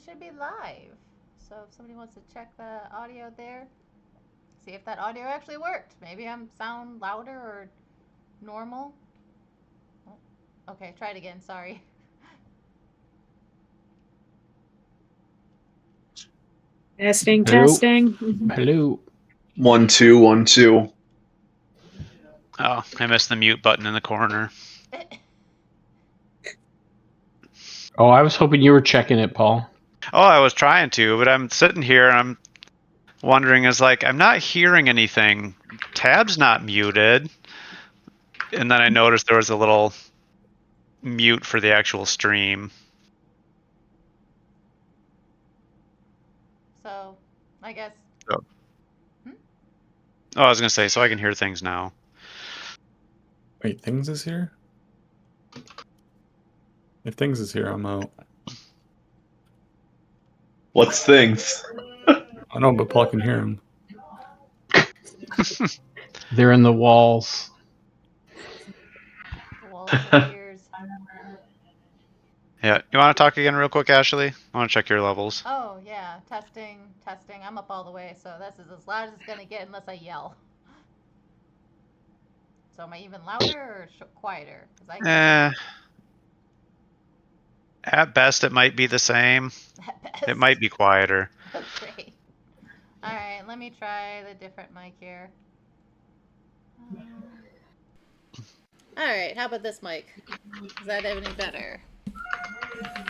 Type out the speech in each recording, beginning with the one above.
should be live. So if somebody wants to check the audio there, see if that audio actually worked. Maybe I'm sound louder or normal. Oh, okay, try it again. Sorry. Testing, Hello. testing. Hello. 1 2 1 2. Oh, I missed the mute button in the corner. Oh, I was hoping you were checking it, Paul. Oh, I was trying to, but I'm sitting here and I'm wondering, I'm not hearing anything. Tab's not muted. And then I noticed there was a little mute for the actual stream. So, I guess. Oh, I was going to say, so I can hear things now. Wait, Things is here? If Things is here, I'm out. What's things? I know, but Paul can hear him. They're in the walls. The walls of ears. Yeah, you want to talk again real quick, Ashley? I want to check your levels. Oh, yeah. Testing, testing. I'm up all the way, so this is as loud as it's going to get unless I yell. So am I even louder or quieter? 'Cause I can At best, it might be the same. at best. It might be quieter. Okay. All right, let me try the different mic here. All right, how about this mic? Is that any better?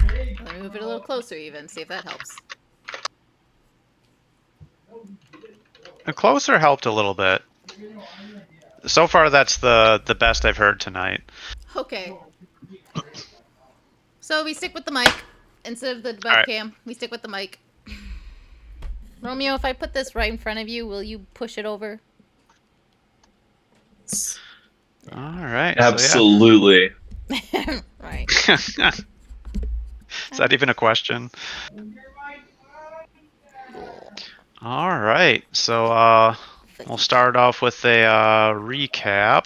Let me move it a little closer even, see if that helps. The closer helped a little bit. So far, that's the best I've heard tonight. Okay. So we stick with the mic instead of the webcam. We stick with the mic. Romeo, if I put this right in front of you, will you push it over? All right. Absolutely. Right. Is that even a question? All right. So we'll start off with a recap.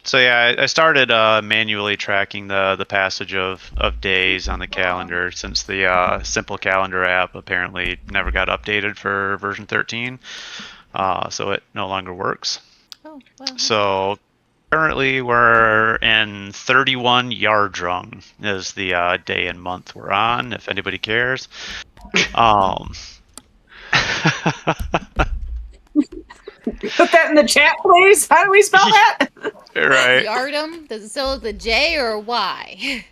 So yeah, I started manually tracking the passage of days on the calendar since the Simple Calendar app apparently never got updated for version 13. So it no longer works. Oh, well. So currently we're in 31 Yardrung is the day and month we're on, if anybody cares. Put that in the chat, please. How do we spell that? Right. Yardum? Does it spell with a J or a Y?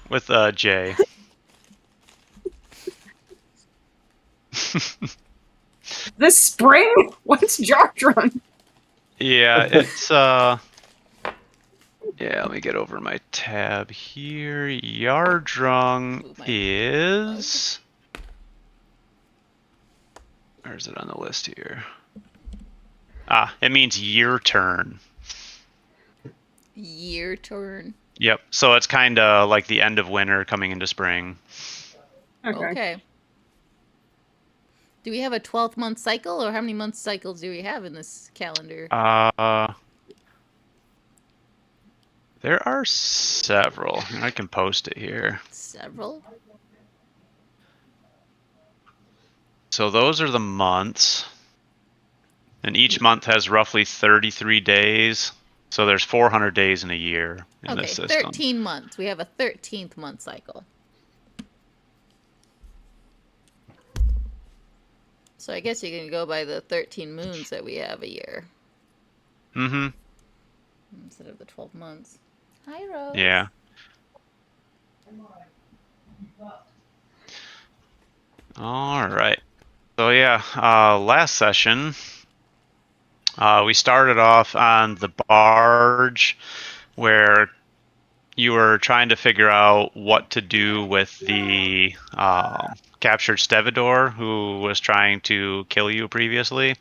With a J. This spring? What's Jardrun? Yeah, it's yeah, let me get over my tab here. Yardrung is, where's it on the list here? It means year turn. Year turn. Yep. So it's kind of like the end of winter coming into spring. Okay. Do we have a 12-month cycle, or how many month cycles do we have in this calendar? There are several. I can post it here. Several? So those are the months. And each month has roughly 33 days. So there's 400 days in a year in this system. 13 months. We have a 13th month cycle. So I guess you can go by the 13 moons that we have a year. Mm-hmm. Instead of the 12 months. Hi, Rose. Yeah. All right. So yeah, last session, we started off on the barge where you were trying to figure out what to do with the captured Stevedore who was trying to kill you previously.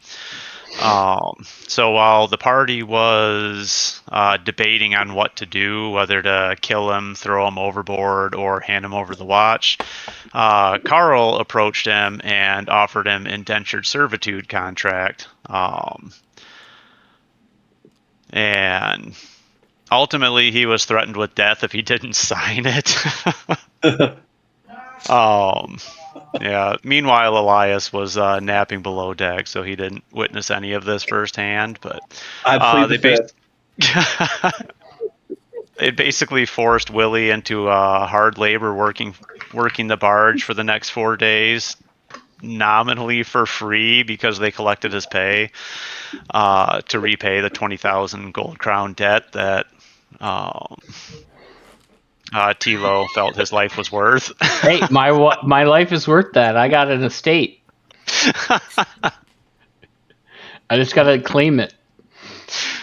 So while the party was debating on what to do, whether to kill him, throw him overboard, or hand him over the watch, Carl approached him and offered him indentured servitude contract. And ultimately, he was threatened with death if he didn't sign it. Yeah. Meanwhile, Elias was napping below deck, so he didn't witness any of this firsthand. But I plead the they fifth. it basically forced Willie into hard labor working the barge for the next 4 days, nominally for free because they collected his pay to repay the 20,000 gold crown debt that Tilo felt his life was worth. Hey, my life is worth that. I got an estate. I just gotta claim it.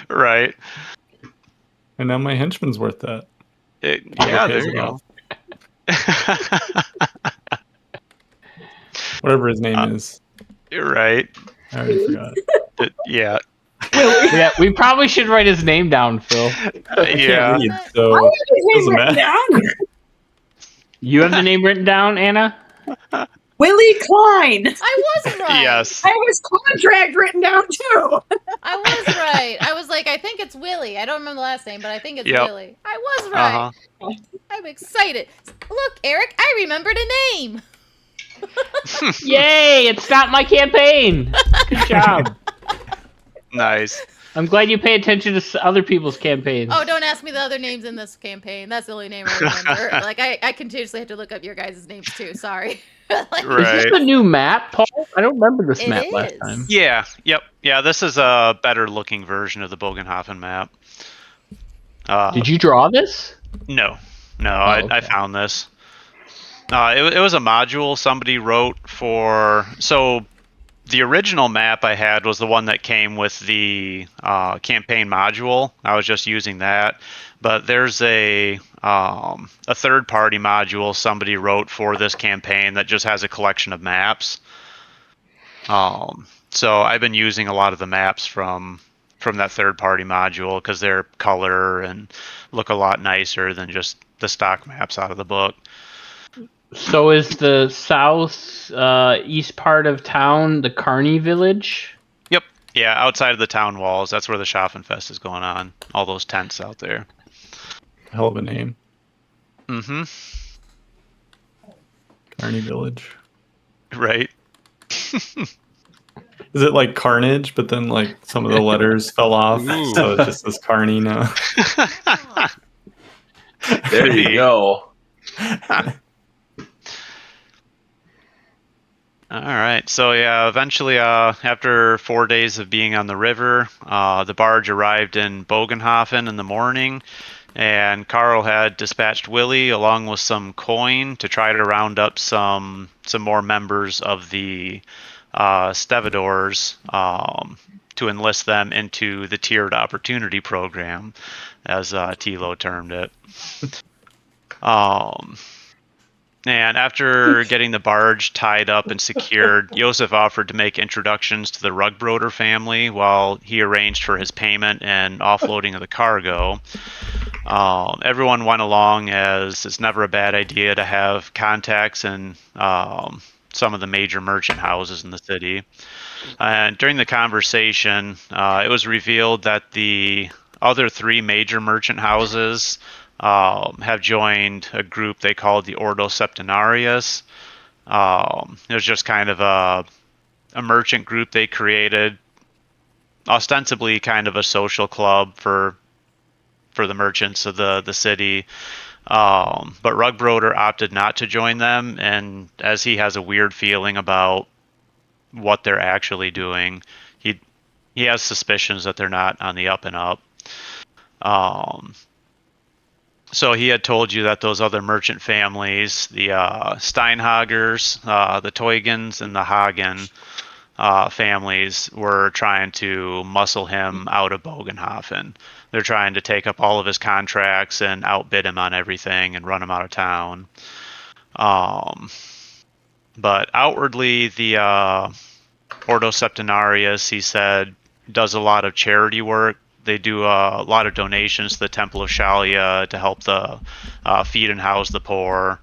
Right. And now my henchman's worth that. Yeah, there you go. Whatever his name is. You're right. I already forgot. Yeah. Yeah, we probably should write his name down, Phil. I can't read, so Why is his name doesn't written matter. down? You have the name written down, Anna? Willie Klein. I was right. Yes. I have his contract written down too. I was right. I was like, I think it's Willie. I don't remember the last name, but I think it's Yep. Willie. I was right. I'm excited. Look, Eric, I remembered a name. Yay! It's not my campaign. Good job. Nice. I'm glad you pay attention to other people's campaigns. Oh, don't ask me the other names in this campaign. That's the only name I remember. Like, I continuously have to look up your guys' names too. Sorry. Like, Is this Right. a new map, Paul? I don't remember this It map last is. time. Yeah. Yep. Yeah. This is a better looking version of the Bogenhofen map. Did you draw this? No. No. Oh, I okay. found this. It was a module somebody wrote for. So the original map I had was the one that came with the campaign module. I was just using that. But there's a third-party module somebody wrote for this campaign that just has a collection of maps. So I've been using a lot of the maps from that third-party module because they're color and look a lot nicer than just the stock maps out of the book. So is the south east part of town the Carney Village? Yep. Yeah, outside of the town walls. That's where the Schaffenfest is going on. All those tents out there. Hell of a name. Mm-hmm. Carney Village. Right. Is it like Carnage, but then like some of the letters fell off, Ooh. so it just says Carney now? There you go. All right. So yeah, eventually, after 4 days of being on the river, the barge arrived in Bogenhofen in the morning, and Carl had dispatched Willie along with some coin to try to round up some more members of the Stevedores to enlist them into the tiered opportunity program, as Tilo termed it. And after getting the barge tied up and secured, Josef offered to make introductions to the Rugbroder family while he arranged for his payment and offloading of the cargo. Everyone went along, as it's never a bad idea to have contacts in some of the major merchant houses in the city. And during the conversation, it was revealed that the other 3 major merchant houses have joined a group they called the Ordo Septenarius. It was just kind of a merchant group they created, ostensibly kind of a social club for the merchants of the city. But Rugbroder opted not to join them, and as he has a weird feeling about what they're actually doing, he has suspicions that they're not on the up and up. So he had told you that those other merchant families, the Steinhagers, the Teugans, and the Hagen families, were trying to muscle him out of Bogenhofen. They're trying to take up all of his contracts and outbid him on everything and run him out of town. But outwardly, the Ordo Septenarius, he said, does a lot of charity work. They do a lot of donations to the Temple of Shalia to help the feed and house the poor.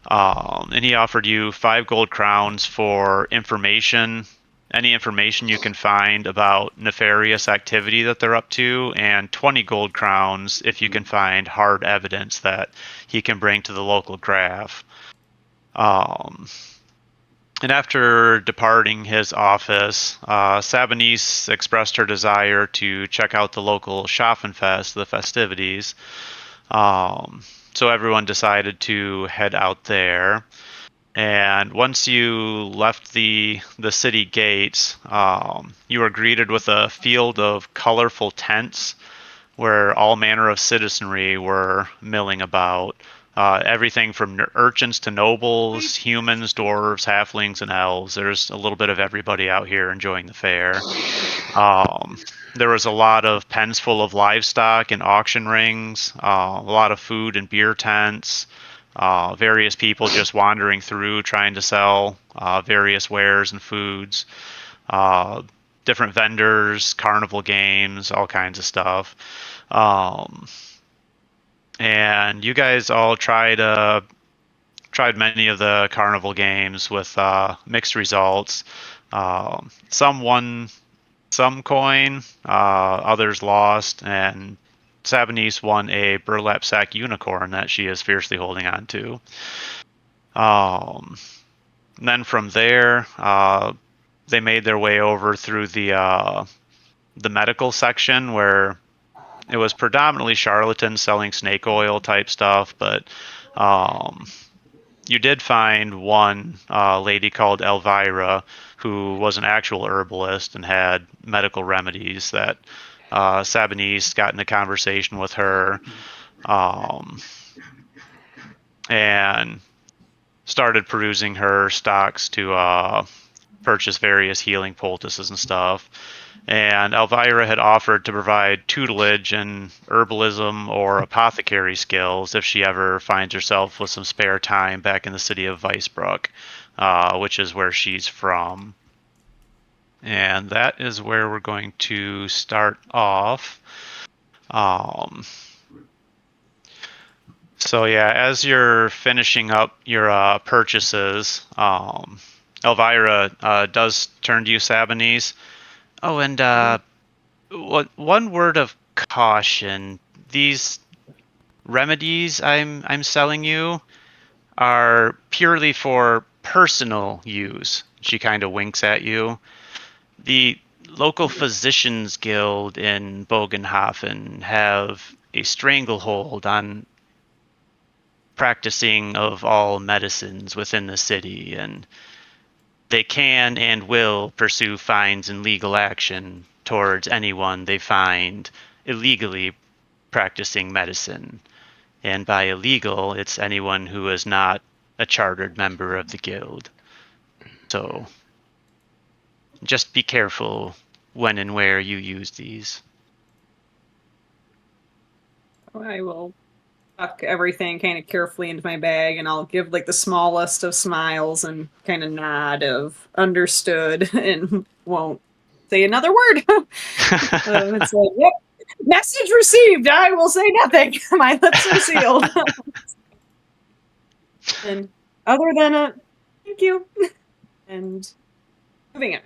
And he offered you 5 gold crowns for information any information you can find about nefarious activity that they're up to, and 20 gold crowns if you can find hard evidence that he can bring to the local graph. And after departing his office, Sabinice expressed her desire to check out the local Schaffenfest, the festivities. So everyone decided to head out there. And once you left the city gates, you were greeted with a field of colorful tents where all manner of citizenry were milling about. Everything from urchins to nobles, humans, dwarves, halflings, and elves. There's a little bit of everybody out here enjoying the fair. There was a lot of pens full of livestock and auction rings, a lot of food and beer tents, various people just wandering through trying to sell various wares and foods, different vendors, carnival games, all kinds of stuff. And you guys all tried many of the carnival games with mixed results. Some won some coin, others lost, and Sabinice won a burlap sack unicorn that she is fiercely holding on to. And then from there, they made their way over through the medical section where it was predominantly charlatans selling snake oil type stuff, but you did find one lady called Elvira who was an actual herbalist and had medical remedies that Sabinice got in a conversation with her and started perusing her stocks to purchase various healing poultices and stuff. And Elvira had offered to provide tutelage in herbalism or apothecary skills if she ever finds herself with some spare time back in the city of Weisbruck, which is where she's from. And that is where we're going to start off. So yeah, as you're finishing up your purchases, Elvira does turn to you, Sabinice. Oh, and one word of caution: these remedies I'm selling you are purely for personal use. She kind of winks at you. The local physicians guild in Bogenhafen have a stranglehold on practicing of all medicines within the city, and they can and will pursue fines and legal action towards anyone they find illegally practicing medicine. And by illegal, it's anyone who is not a chartered member of the guild. So just be careful when and where you use these. I will tuck everything kind of carefully into my bag, and I'll give like the smallest of smiles and kind of nod of understood and won't say another word. It's like, yep, message received. I will say nothing. My lips are sealed. And other than a thank you and moving it.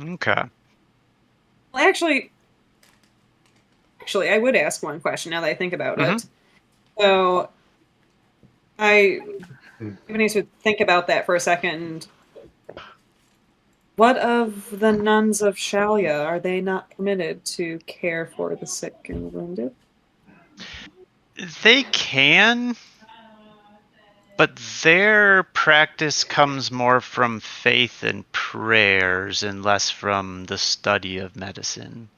Okay. Well, actually, I would ask one question now that I think about it. So, even need to think about that for a second. What of the nuns of Shalia? Are they not permitted to care for the sick and wounded? They can, but their practice comes more from faith and prayers and less from the study of medicine.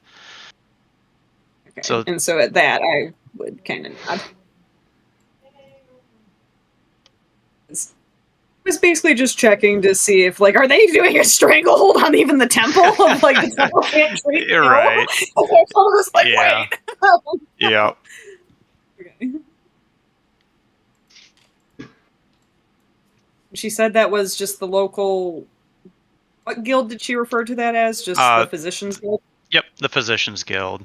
Okay. So, and so at that, I would kind of nod. I was basically just checking to see if, like, are they doing a stranglehold on even the temple? Of, like, the temple can't treat You're right. Just like, Yeah. wait. Yeah. Okay. She said that was just the local... What guild did she refer to that as? Just the Physicians Guild? Yep, the Physicians Guild.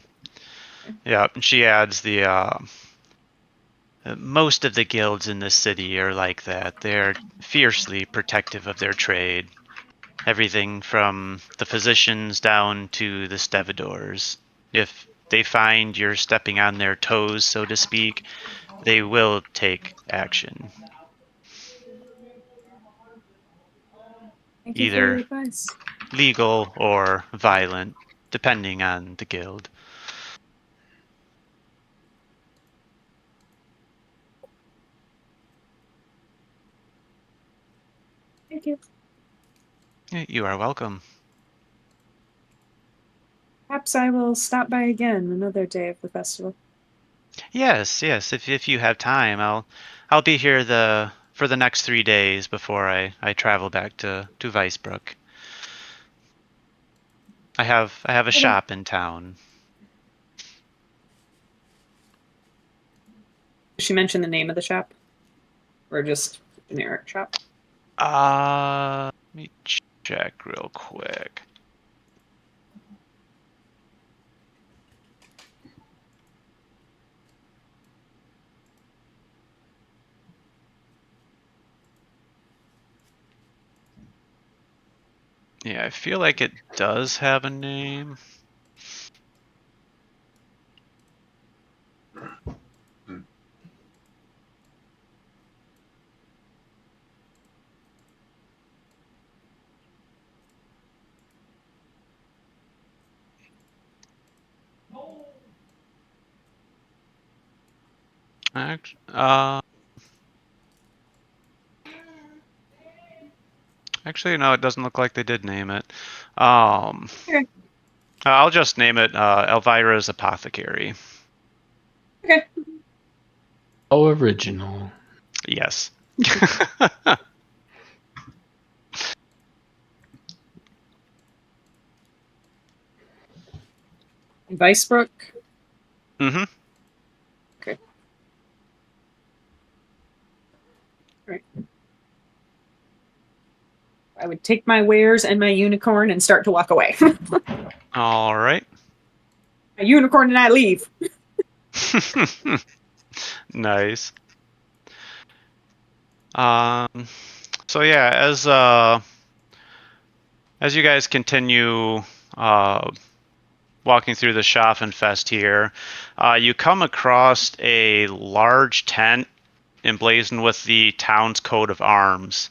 Yeah, and she adds the most of the guilds in this city are like that. They're fiercely protective of their trade. Everything from the physicians down to the stevedores. If they find you're stepping on their toes, so to speak, they will take action. Thank you for your Either advice. legal or violent, depending on the guild. Thank you. You are welcome. Perhaps I will stop by again another day of the festival. Yes. If you have time, I'll be here for the next 3 days before I travel back to Weisbrook. I have a shop in town. Did she mention the name of the shop? Or just generic shop? Let me check real quick. Yeah, I feel like it does have a name. Actually, no, it doesn't look like they did name it. Okay. I'll just name it Elvira's Apothecary. Okay. Oh, original. Yes. Weisbrook? Mm-hmm. Okay. Right. I would take my wares and my unicorn and start to walk away. All right. My unicorn and I leave. Nice. So yeah, as you guys continue walking through the Schaffenfest here, you come across a large tent emblazoned with the town's coat of arms.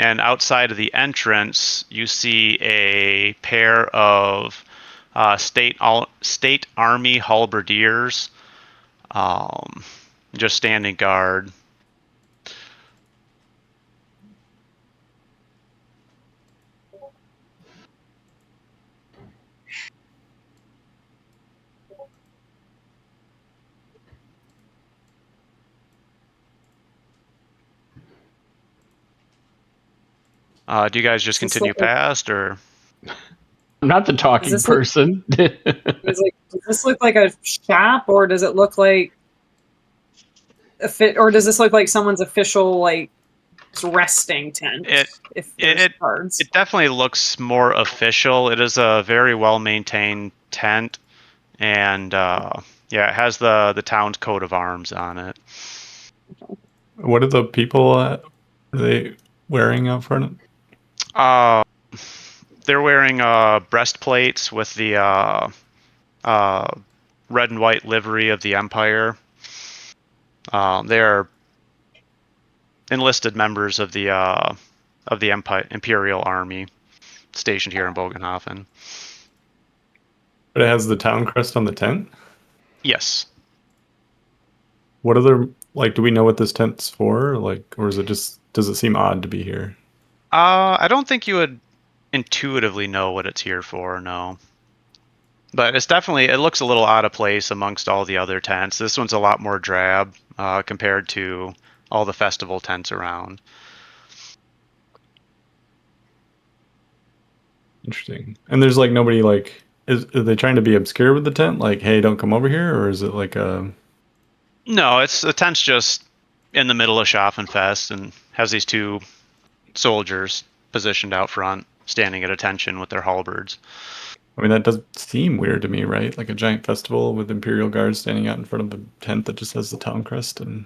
And outside of the entrance, you see a pair of state army halberdiers just standing guard. Do you guys just Does this continue look like- past, or? I'm not the talking Does this look- person. Does this look like a shop, or does it look like or does this look like someone's official resting tent? If there's cards. It definitely looks more official. It is a very well maintained tent, and yeah, it has the town's coat of arms on it. What are the people are they wearing out front? They're wearing breastplates with the red and white livery of the Empire. They're enlisted members of the Imperial Army stationed here in Bogenhofen. But it has the town crest on the tent? Yes. What other, do we know what this tent's for? Or is it just, does it seem odd to be here? I don't think you would intuitively know what it's here for, no. But it's definitely, it looks a little out of place amongst all the other tents. This one's a lot more drab compared to all the festival tents around. Interesting. And there's nobody are they trying to be obscure with the tent? Hey, don't come over here? Or is it a... No, the tent's just in the middle of Schaffenfest and has these two soldiers positioned out front, standing at attention with their halberds. I mean, that does seem weird to me, right? Like a giant festival with Imperial guards standing out in front of a tent that just has the town crest. And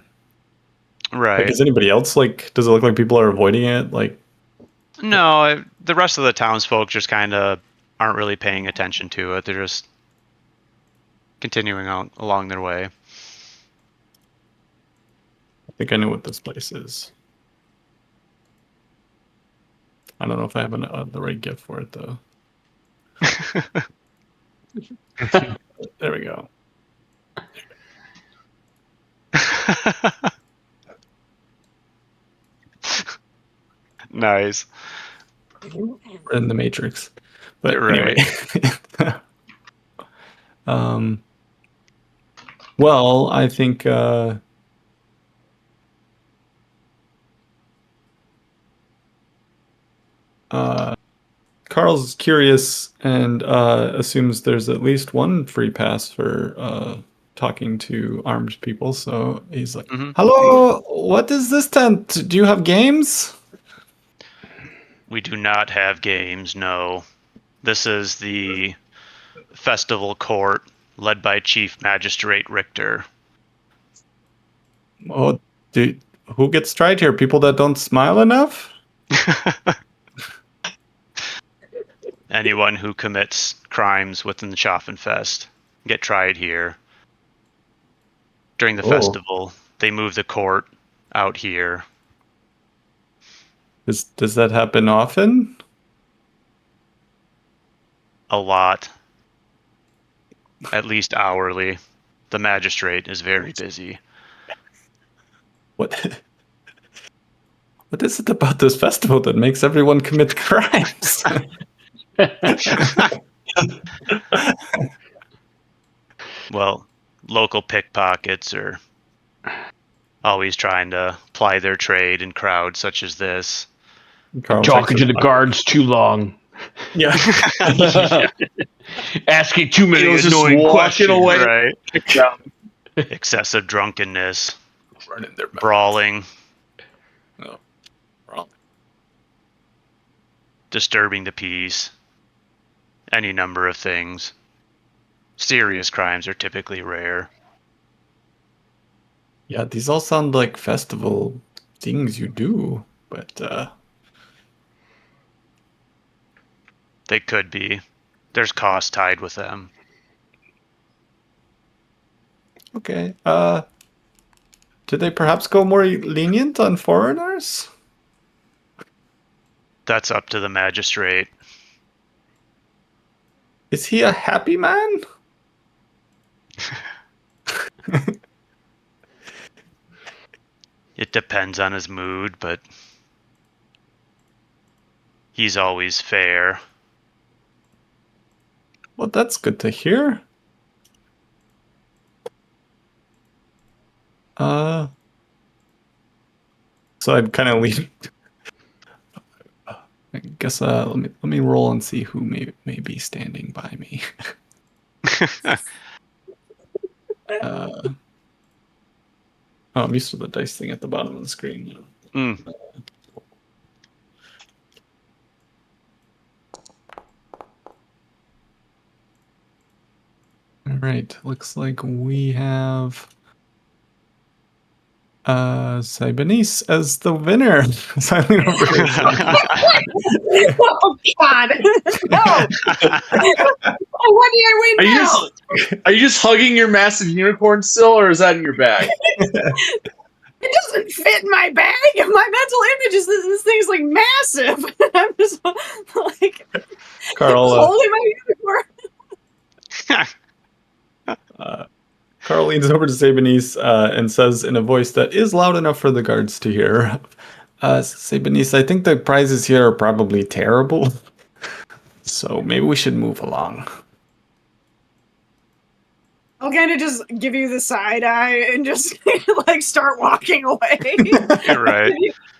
Right. like, is anybody else like? Does it look like people are avoiding it? Like, No, the rest of the townsfolk just kind of aren't really paying attention to it. They're just continuing on along their way. I think I know what this place is. I don't know if I have the right gift for it though. There we go. Nice. We're in the Matrix, but Right. anyway. Well, I think Carl's curious and assumes there's at least one free pass for talking to armed people. So he's like, "Hello, what is this tent? Do you have games?" We do not have games, no. This is the festival court led by Chief Magistrate Richter. Oh, who gets tried here? People that don't smile enough? Anyone who commits crimes within the Schaffenfest get tried here. During the festival, they move the court out here. Does that happen often? A lot. At least hourly. The magistrate is very busy. What is it about this festival that makes everyone commit crimes? Well, local pickpockets are always trying to ply their trade in crowds such as this. Carl Talking takes to a the guards too long. Yeah. Asking too many He was just annoying walking questions. away. Right. Yeah. Excessive drunkenness, Running their mouth. brawling, Oh, wrong. disturbing the peace, any number of things. Serious crimes are typically rare. Yeah, these all sound like festival things you do, but They could be. There's cost tied with them. okay. Did they perhaps go more lenient on foreigners? That's up to the magistrate. Is he a happy man? It depends on his mood, but he's always fair. Well, that's good to hear. So I'd kind of leave. I guess let me roll and see who may be standing by me. I'm used to the dice thing at the bottom of the screen. All right, looks like we have Sibenice as the winner. Silent operation. Oh God! No! What do I win now? Are you just hugging your massive unicorn still, or is that in your bag? It doesn't fit in my bag. My mental image is this thing's like massive. I'm just like Carl, holding my unicorn. Carl leans over to Sabenice and says in a voice that is loud enough for the guards to hear, Sabenice, I think the prizes here are probably terrible, so maybe we should move along. I'll kind of just give you the side eye and just like start walking away. You're right.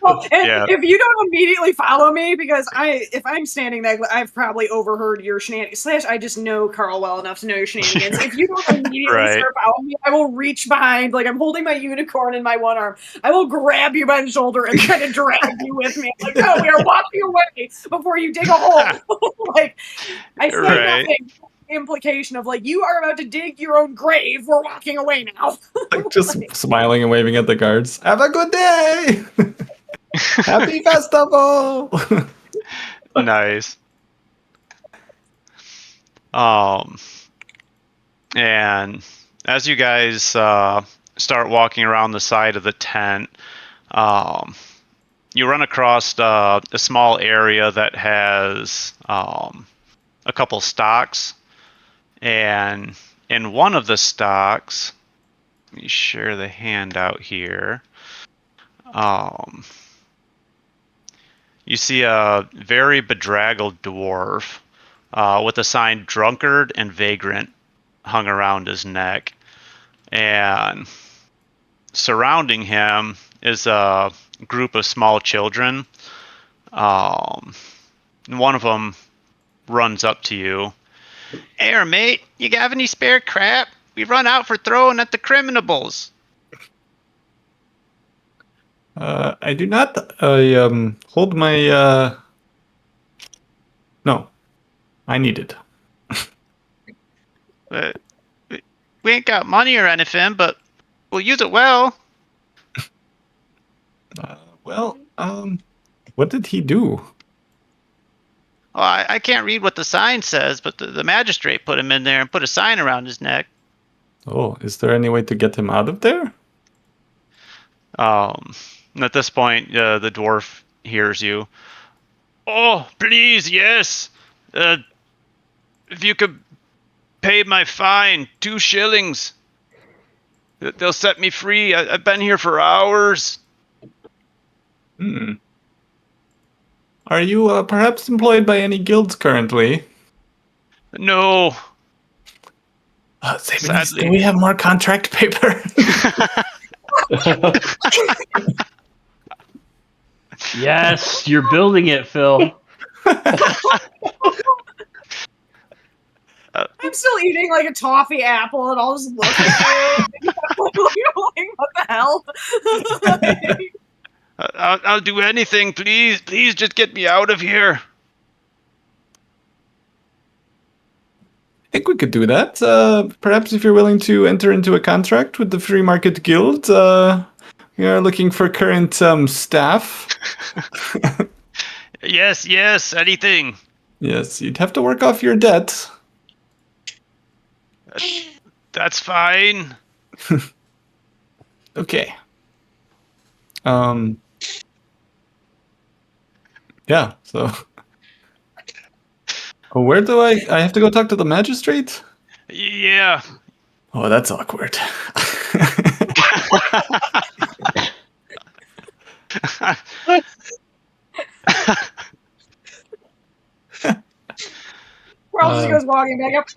And if you don't immediately follow me, because if I'm standing there, I've probably overheard your shenanigans. / I just know Carl well enough to know your shenanigans. If you don't immediately start following me, I will reach behind, like I'm holding my unicorn in my one arm. I will grab you by the shoulder and kind of drag you with me. I'm like, no, we are walking away before you dig a hole. Like, I say nothing. Implication of like, you are about to dig your own grave. We're walking away now. Like just smiling and waving at the guards. Have a good day. Happy festival. Nice. And as you guys start walking around the side of the tent, you run across a small area that has a couple stocks, and in one of the stocks, let me share the handout here. You see a very bedraggled dwarf with the sign "Drunkard and Vagrant" hung around his neck, and surrounding him is a group of small children. One of them runs up to you. "Hey, mate, you got any spare crap? We run out for throwing at the criminables." I do not. I hold my. No, I need it. We ain't got money or anything, but we'll use it well. What did he do? Oh, I can't read what the sign says, but the magistrate put him in there and put a sign around his neck. Oh, is there any way to get him out of there? At this point, the dwarf hears you. "Oh, please, yes. If you could pay my fine, 2 shillings. They'll set me free. I've been here for hours." Are you perhaps employed by any guilds currently? "No." Sadly. Do we have more contract paper? Yes, you're building it, Phil. I'm still eating like a toffee apple, and I'll just look at you. Like, what the hell? I'll do anything, please. Please just get me out of here. I think we could do that. Perhaps if you're willing to enter into a contract with the Free Market Guild, we are looking for current staff. Yes, anything. Yes, you'd have to work off your debt. That's fine. Okay. Yeah, so... Oh, where do I have to go talk to the magistrate? Yeah. Oh, that's awkward. Carl just goes walking back up.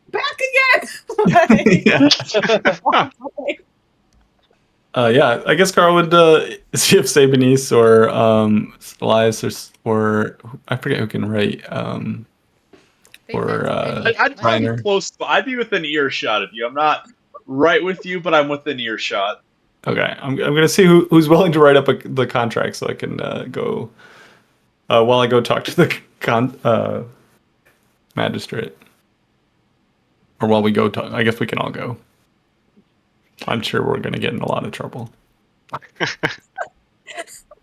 Back again! Yeah, I guess Carl would see if Sabinese or Elias or I forget who can write. I'd probably be close. I'd be within earshot of you. I'm not right with you, but I'm within earshot. Okay, I'm gonna see who's willing to write up the contract so I can go while I go talk to the magistrate, or while we go talk. I guess we can all go. I'm sure we're gonna get in a lot of trouble.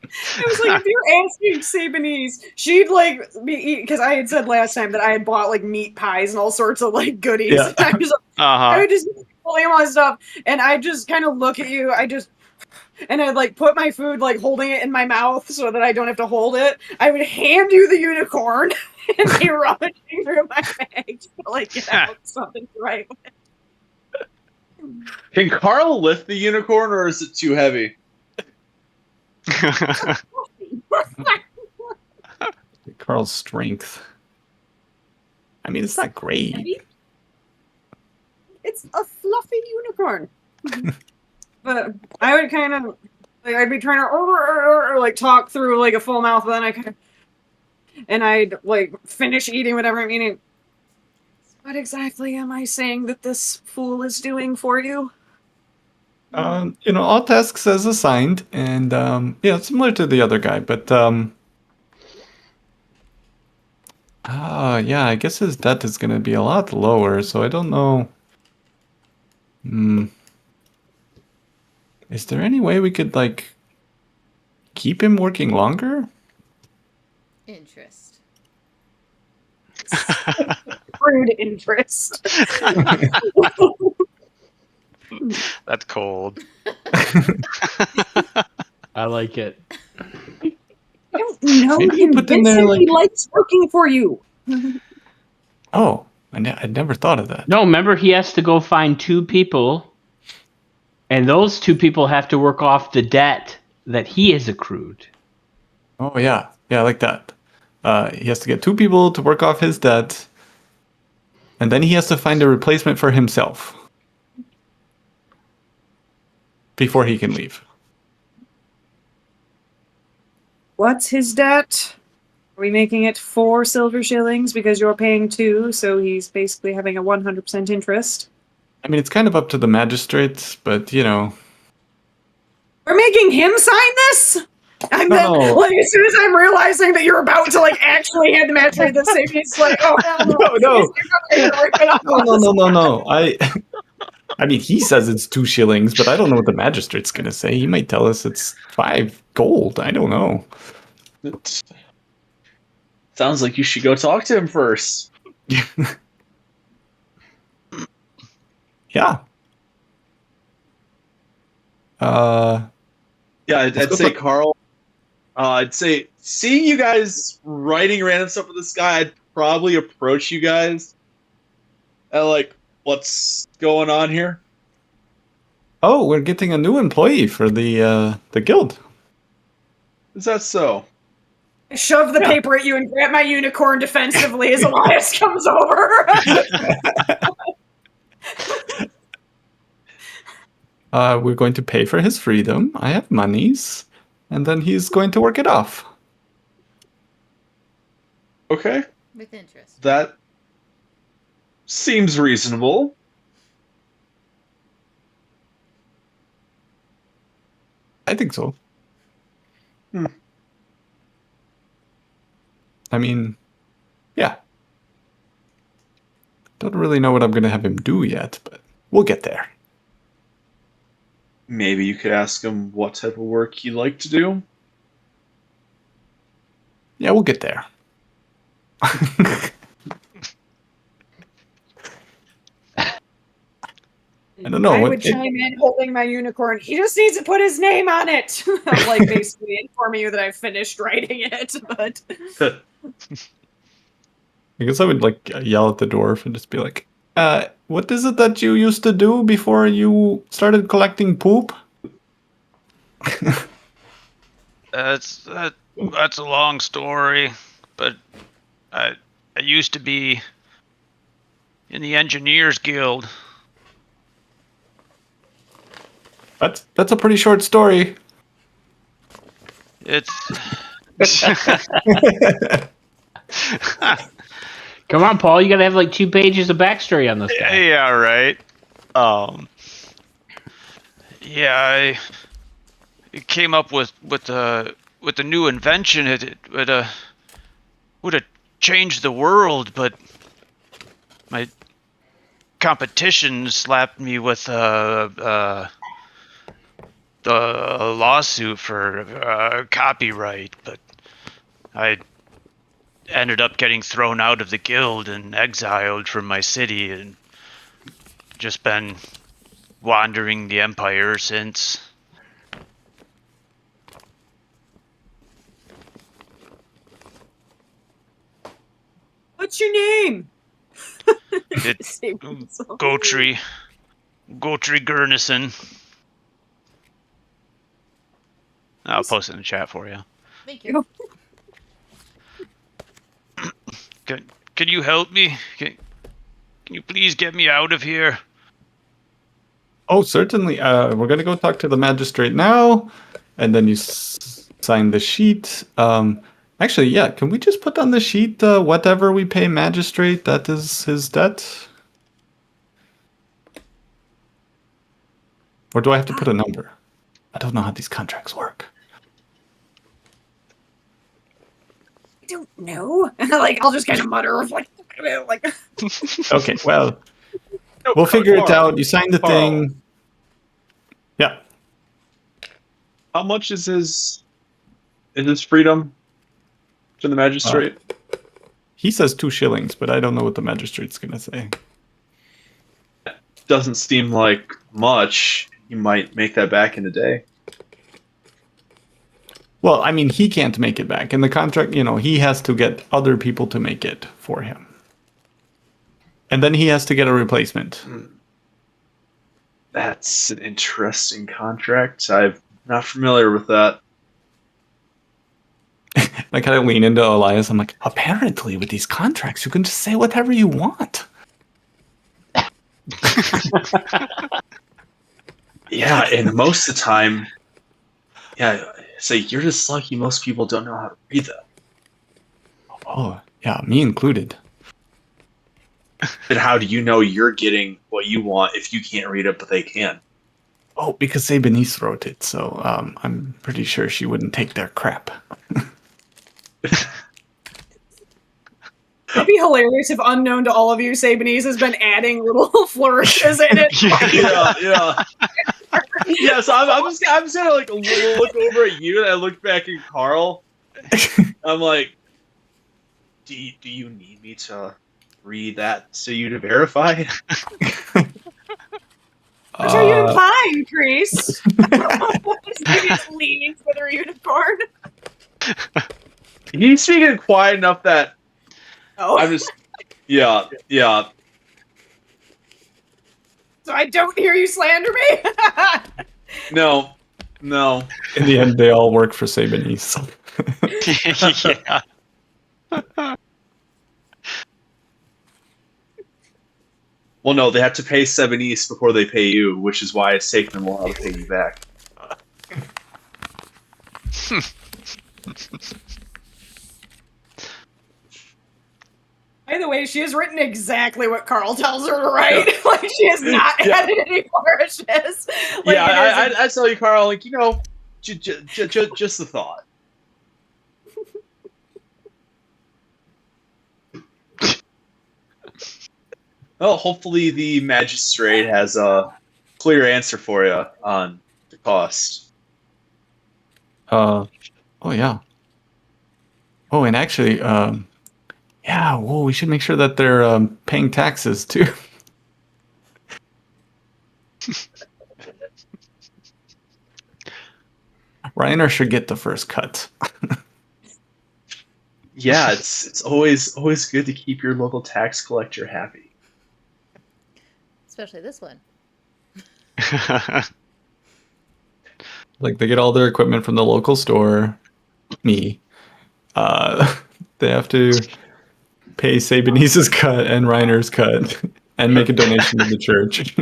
It was like, if you're asking Sabinese, she'd like be because I had said last time that I had bought like meat pies and all sorts of like goodies. Yeah. I would just pulling all my stuff, and I just kind of look at you. And I'd like put my food like holding it in my mouth so that I don't have to hold it. I would hand you the unicorn and be rummaging through my bag to like get out something right. Can Carl lift the unicorn, or is it too heavy? Carl's strength. I mean, it's not great. It's a unicorn. But I would kind of, like, I'd be trying to, like, talk through, like, a full mouth, but then I kind of, and I'd, like, finish eating whatever I'm eating. What exactly am I saying that this fool is doing for you? All tasks as assigned, and similar to the other guy, but I guess his debt is gonna be a lot lower, so I don't know. Is there any way we could, like, keep him working longer? Interest. Rude interest. That's cold. I like it. I don't know Maybe him. put in there, Vincent, he like- likes working for you. Oh, I'd never thought of that. No, remember he has to go find 2 people, and those 2 people have to work off the debt that he has accrued. Oh, yeah. Yeah, I like that. He has to get 2 people to work off his debt, and then he has to find a replacement for himself before he can leave. What's his debt? Are we making it 4 silver shillings because you're paying 2, so he's basically having a 100% interest? I mean, it's kind of up to the magistrates, but, We're making him sign this? And then, No. like, as soon as I'm realizing that you're about to, like, actually hand the magistrate this thing, he's like, oh, hell no. No. No. No. I mean, he says it's 2 shillings, but I don't know what the magistrate's gonna say. He might tell us it's 5 gold. I don't know. Sounds like you should go talk to him first. Yeah. Yeah, I'd go say talk- Carl. I'd say seeing you guys writing random stuff with this guy, I'd probably approach you guys. And like, what's going on here? Oh, we're getting a new employee for the guild. Is that so? I shove the paper at you and grab my unicorn defensively as Elias comes over. We're going to pay for his freedom. I have monies, and then he's going to work it off. Okay, With interest. that seems reasonable. I think so. Hmm. I mean, yeah. Don't really know what I'm going to have him do yet, but we'll get there. Maybe you could ask him what type of work he'd like to do. Yeah, we'll get there. I don't know. I what- would chime in holding my unicorn. He just needs to put his name on it. I'm like basically informing you that I've finished writing it, but I guess I would like yell at the dwarf and just be like, what is it that you used to do before you started collecting poop? That's a long story, but I used to be in the Engineers Guild. That's a pretty short story. It's Come on, Paul. You gotta have like 2 pages of backstory on this guy. yeah, right. Yeah, I came up with a new invention. It would have changed the world, but my competition slapped me with the lawsuit for copyright. But I ended up getting thrown out of the guild and exiled from my city, and just been wandering the empire since. what's your name? It's Gotri Gurnison. I'll post it in the chat for you. Thank you. Can you help me? Can you please get me out of here? Oh, certainly. We're going to go talk to the magistrate now, and then you sign the sheet. Actually, yeah, can we just put on the sheet whatever we pay magistrate, that is his debt? Or do I have to put a number? I don't know how these contracts work. I don't know. Like, I'll just kind of mutter, like. Okay, well, No, we'll figure it Carl, out. You sign the Carl. thing. Yeah. How much is his freedom to the magistrate? He says 2 shillings, but I don't know what the magistrate's going to say. Doesn't seem like much. You might make that back in a day. Well, I mean, he can't make it back. In the contract, he has to get other people to make it for him. And then he has to get a replacement. That's an interesting contract. I'm not familiar with that. I kind of lean into Elias. I'm like, apparently with these contracts, you can just say whatever you want. Yeah, and most of the time, so you're just lucky most people don't know how to read that. Oh, yeah, me included. Then how do you know you're getting what you want if you can't read it, but they can? Oh, because Sebenice wrote it, so I'm pretty sure she wouldn't take their crap. It'd be hilarious if, unknown to all of you, Sebenice has been adding little flourishes in it. Yeah. Yeah, so I'm just gonna like look over at you, and I look back at Carl. I'm like, do you need me to read that to you to verify? What are you implying, Chris? Maybe it's leanings with a unicorn. He's speaking quiet enough that I'm just, yeah. So I don't hear you slander me? No. In the end, they all work for Sebenice. Yeah. Well, no, they have to pay Sebenice before they pay you, which is why it's taken them a while to pay you back. By the way, she has written exactly what Carl tells her to write. Yeah. Like, she has not added any flourishes. Like, yeah, I tell you, Carl, like, just the thought. Well, hopefully the magistrate has a clear answer for you on the cost. Oh, yeah. Oh, and actually, we should make sure that they're paying taxes, too. Reiner should get the first cut. Yeah, it's always good to keep your local tax collector happy. Especially this one. Like, they get all their equipment from the local store. Me. They have to pay Sebenice's cut and Reiner's cut and make a donation to the church.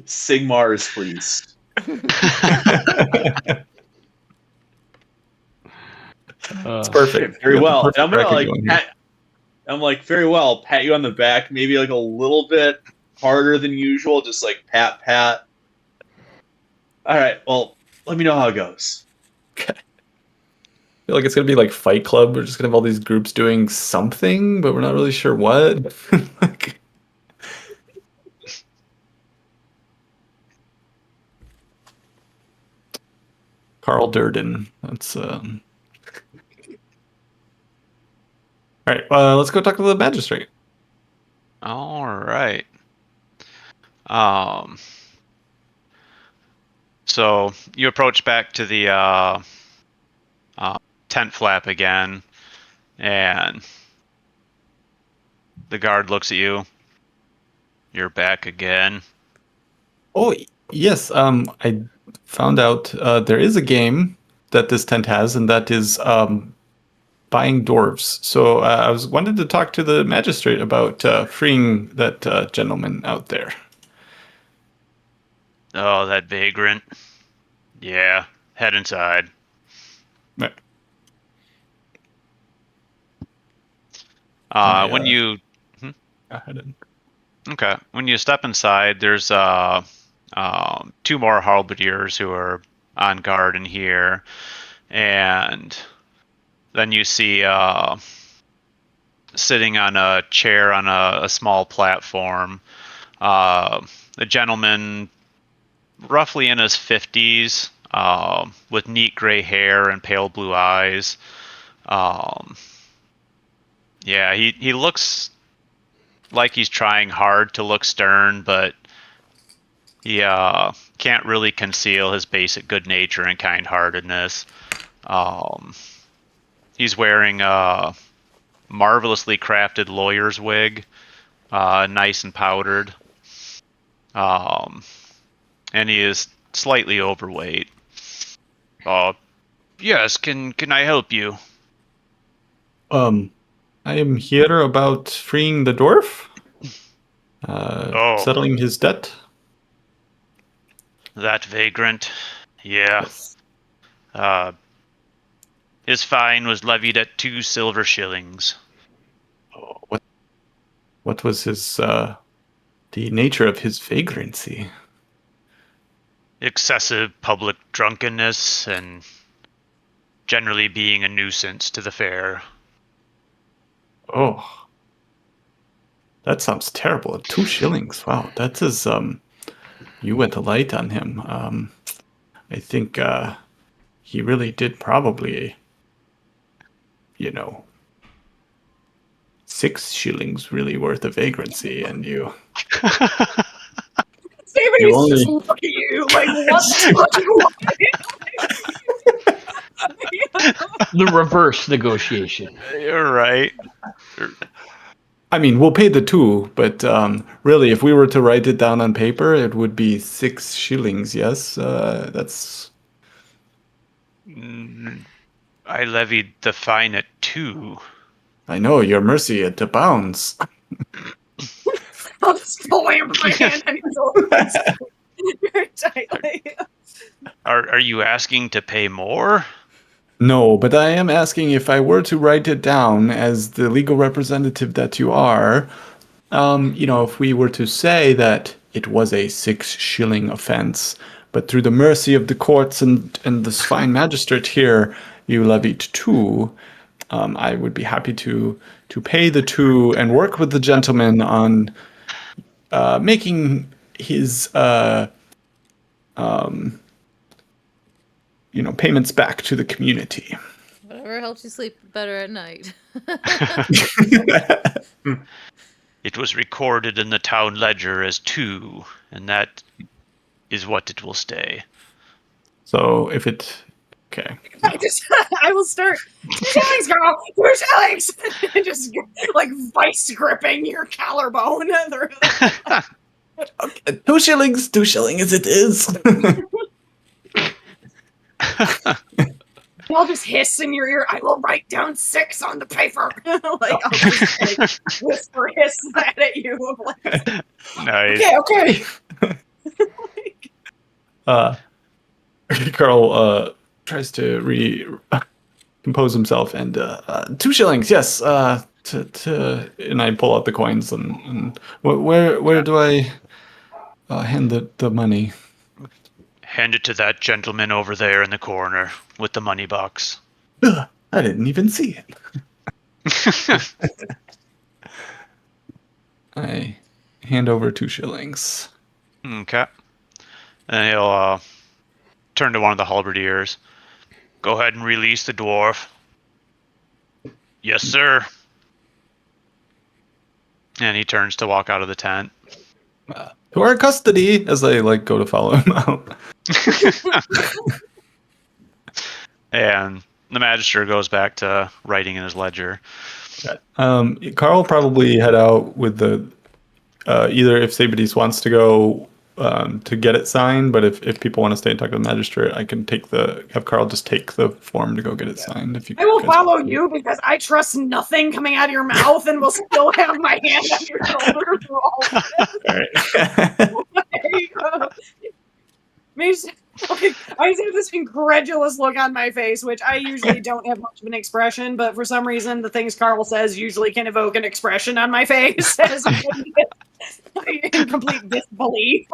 Sigmar is pleased. It's perfect. Very well. I'm gonna very well, pat you on the back, maybe like a little bit harder than usual, just like pat. All right, well, let me know how it goes. Okay. I feel like it's gonna be like Fight Club. We're just gonna have all these groups doing something, but we're not really sure what. Carl Durden. That's All right, let's go talk to the magistrate. All right. So you approach back to the tent flap again, and the guard looks at you. You're back again. Oh, yes. I found out there is a game that this tent has, and that is buying dwarves. So I was wanted to talk to the magistrate about freeing that gentleman out there. Oh, that vagrant. Yeah, head inside. Right. When you Go ahead and... Okay. When you step inside, there's 2 more halberdiers who are on guard in here, and then you see sitting on a chair on a small platform, a gentleman roughly in his 50s, with neat gray hair and pale blue eyes. Yeah, he looks like he's trying hard to look stern, but he can't really conceal his basic good nature and kind-heartedness. He's wearing a marvelously crafted lawyer's wig, nice and powdered, and he is slightly overweight. Yes, can I help you? I am here about freeing the dwarf, Oh. settling his debt. That vagrant, yeah. Yes. His fine was levied at 2 silver shillings. Oh, what was his the nature of his vagrancy? Excessive public drunkenness and generally being a nuisance to the fair. Oh, that sounds terrible. 2 shillings. Wow, that is you went a light on him. I think he really did probably, 6 shillings really worth of vagrancy, and you. David's only- just look at you like, what? The reverse negotiation. You're right. I mean, we'll pay the 2, but really, if we were to write it down on paper, it would be 6 shillings. Yes, that's. I levied the fine at 2. I know your mercy it abounds. I'll just slam my hand on his arm very tightly. Are you asking to pay more? No, but I am asking if I were to write it down as the legal representative that you are, if we were to say that it was a 6 shilling offense, but through the mercy of the courts and this fine magistrate here, you levied 2, I would be happy to pay the 2 and work with the gentleman on making his payments back to the community. Whatever helps you sleep better at night. It was recorded in the town ledger as 2, and that is what it will stay. So if it... Okay. I will start, 2 shillings, girl! 2 shillings! And just, like, vice gripping your collarbone. Okay, 2 shillings, 2 shillings it is. I'll just hiss in your ear, I will write down 6 on the paper. Like, I'll just like, whisper hiss that at you. Like, Nice. Okay. Carl tries to compose himself and 2 shillings, yes. And I pull out the coins and where do I hand the money? Hand it to that gentleman over there in the corner with the money box. I didn't even see it. I hand over 2 shillings. Okay. And he'll turn to one of the halberdiers. Go ahead and release the dwarf. Yes, sir. And he turns to walk out of the tent. To our custody, as I go to follow him out. And the magistrate goes back to writing in his ledger. Carl will probably head out with the either if Sabadis wants to go to get it signed, but if people want to stay and talk to the magistrate, I can have Carl just take the form to go get it signed. If you I will guys follow want to. you because I trust nothing coming out of your mouth and will still have my hand on your shoulder through all of this. All right. Like, I just have this incredulous look on my face, which I usually don't have much of an expression, but for some reason, the things Carl says usually can evoke an expression on my face as in complete disbelief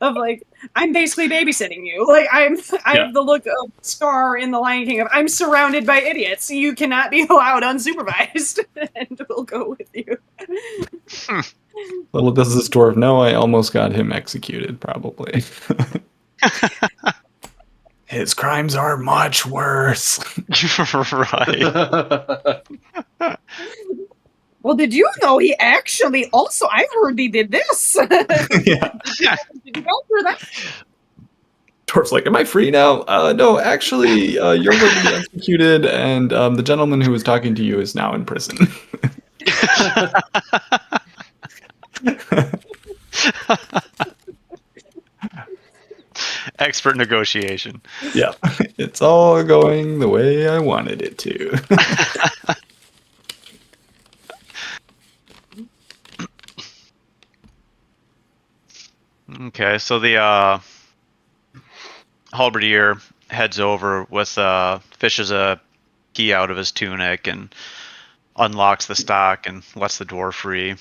of like, I'm basically babysitting you. Like, I have the look of Scar in The Lion King of, I'm surrounded by idiots. You cannot be allowed unsupervised, and we'll go with you. Little does this dwarf know, I almost got him executed, probably. His crimes are much worse. Right. Well, did you know he actually also, I've heard he did this. Yeah. Did you go through that? Dwarf's like, am I free now? No, actually, you're going to be executed, and the gentleman who was talking to you is now in prison. Expert negotiation. Yeah, it's all going the way I wanted it to. Okay, so the halberdier heads over with fishes a key out of his tunic and unlocks the stock and lets the dwarf free.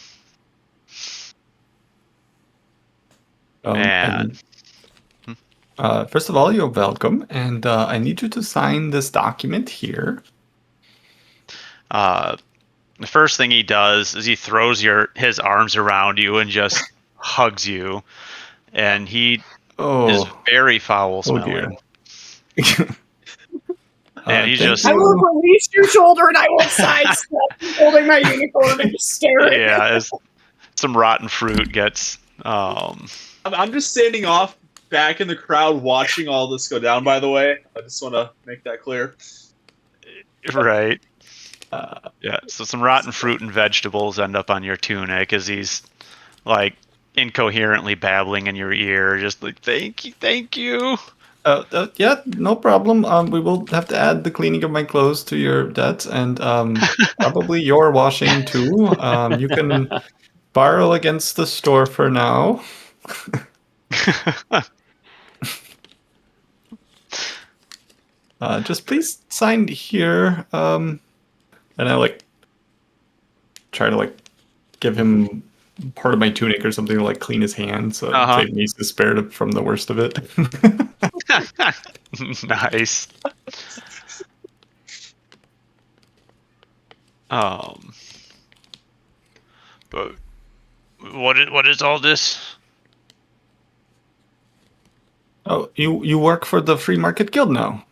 And first of all, you're welcome, and I need you to sign this document here. The first thing he does is he throws his arms around you and just hugs you, and he is very foul smelling. And he's just... I will release your shoulder and I will sidestep holding my unicorn and just stare at Yeah, as some rotten fruit gets... I'm just standing off back in the crowd watching all this go down, by the way. I just want to make that clear. Right. Yeah, so some rotten fruit and vegetables end up on your tunic as he's, like, incoherently babbling in your ear, just like, thank you. Yeah, no problem. We will have to add the cleaning of my clothes to your debt, and probably your washing too. You can borrow against the store for now. Just please sign here. And I try to give him part of my tunic or something to clean his hands, so save me the spared from the worst of it. Nice. But what is all this? Oh, you work for the Free Market Guild now?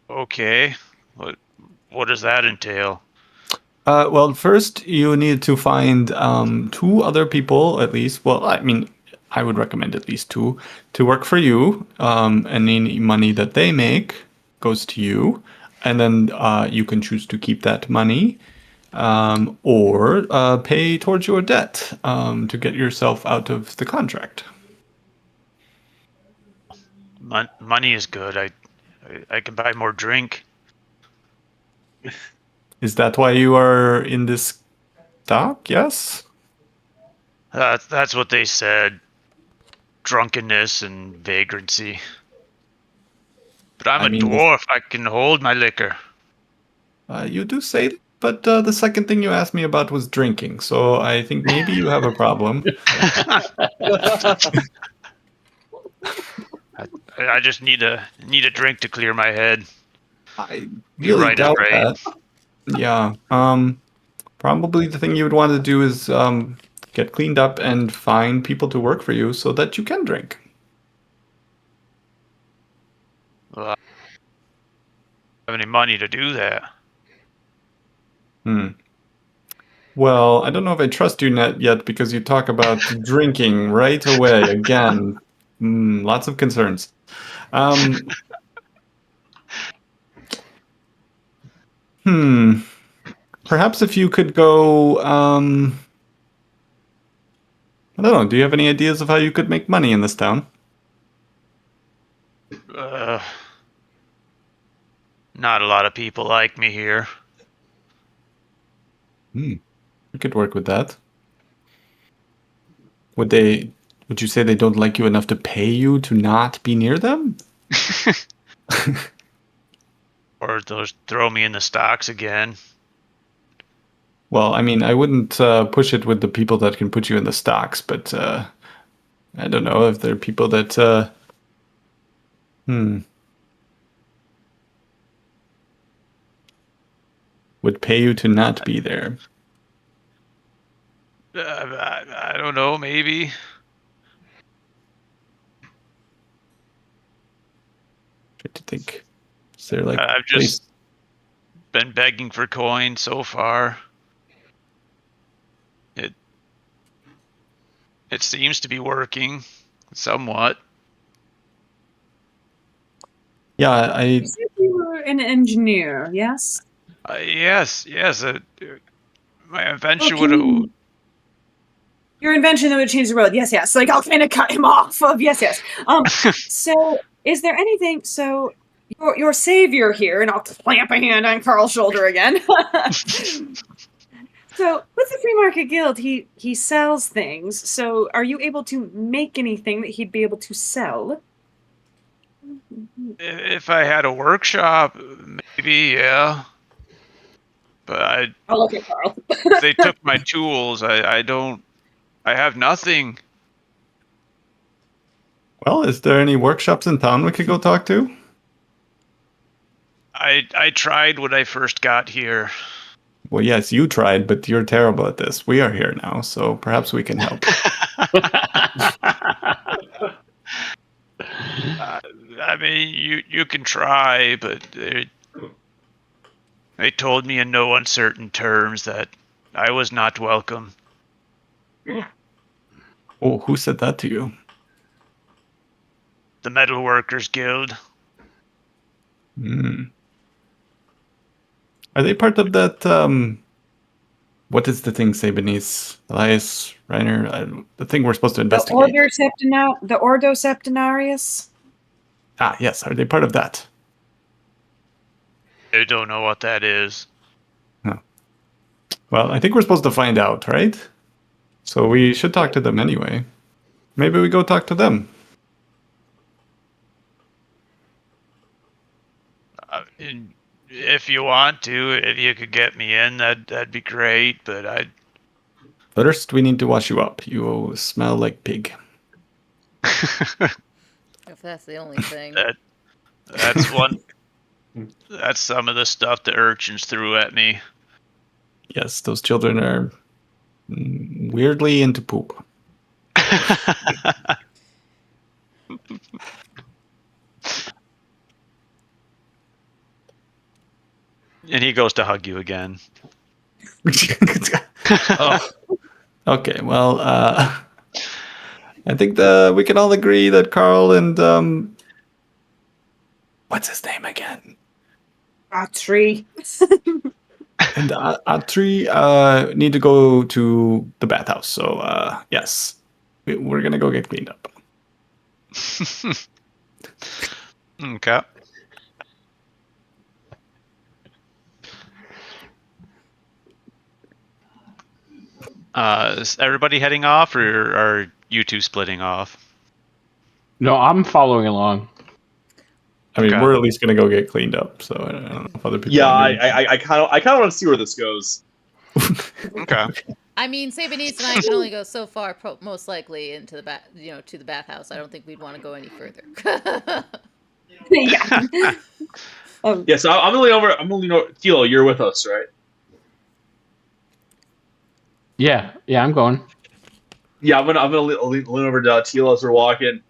Okay. What does that entail? Well, first you need to find 2 other people at least. Well, I mean, I would recommend at least 2 to work for you. Any money that they make goes to you, and then you can choose to keep that money or pay towards your debt to get yourself out of the contract. Money is good. I can buy more drink. Is that why you are in this dock? Yes? That's what they said. Drunkenness and vagrancy. But I'm a dwarf. I can hold my liquor. You do say that, but the second thing you asked me about was drinking, so I think maybe you have a problem. I just need a drink to clear my head. I really doubt that. Yeah. Probably the thing you would want to do is get cleaned up and find people to work for you so that you can drink. Well, I don't have any money to do that. Well, I don't know if I trust you yet because you talk about drinking right away again. Lots of concerns. Perhaps if you could go I don't know. Do you have any ideas of how you could make money in this town? Not a lot of people like me here. We could work with that. Would you say they don't like you enough to pay you to not be near them? Or they'll throw me in the stocks again. Well, I mean, I wouldn't push it with the people that can put you in the stocks, but I don't know if there are people that would pay you to not be there. I don't know, maybe. Try to think. Is there like I've just been begging for coins so far. It seems to be working somewhat. Yeah, You said you were an engineer, yes? Yes. My invention Okay. would have. Your invention that would change the world. Yes. Like, I'll kind of cut him off of yes. So, is there anything? So, your savior here, and I'll clamp a hand on Carl's shoulder again. So, with the Free Market Guild, he sells things. So, are you able to make anything that he'd be able to sell? If I had a workshop, maybe, yeah. But I'll look at Carl. they took my tools. I have nothing. Well, is there any workshops in town we could go talk to? I tried when I first got here. Well, yes, you tried, but you're terrible at this. We are here now, so perhaps we can help. I mean, you can try, but they told me in no uncertain terms that I was not welcome. Oh, who said that to you? The Metal Workers Guild. Are they part of that, what is the thing, say beneath Elias, Reiner? The thing we're supposed to investigate. The Ordo Septenarius? Ah, yes. Are they part of that? I don't know what that is. No. Well, I think we're supposed to find out, right? So we should talk to them anyway. Maybe we go talk to them. If you want to, if you could get me in, that'd be great. But First, we need to wash you up. You smell like pig. If that's the only thing. That's one. That's some of the stuff the urchins threw at me. Yes, those children are weirdly into poop. And he goes to hug you again. Oh. Okay, well, I think we can all agree that Carl and what's his name again? Atri. And Atri need to go to the bathhouse. So yes, we're gonna go get cleaned up. Okay. Is everybody heading off, or are you two splitting off? No, I'm following along. I mean, Okay. we're at least gonna go get cleaned up. So I don't know if other people. Yeah, want to I kind of want to see where this goes. Okay. I mean, Sabanese and I can only go so far, most likely into the to the bathhouse. I don't think we'd want to go any further. Yeah. Yeah, so I'm gonna lean over. Tilo, you're with us, right? Yeah, I'm going. Yeah, I'm gonna lean over to Tilo as we're walking.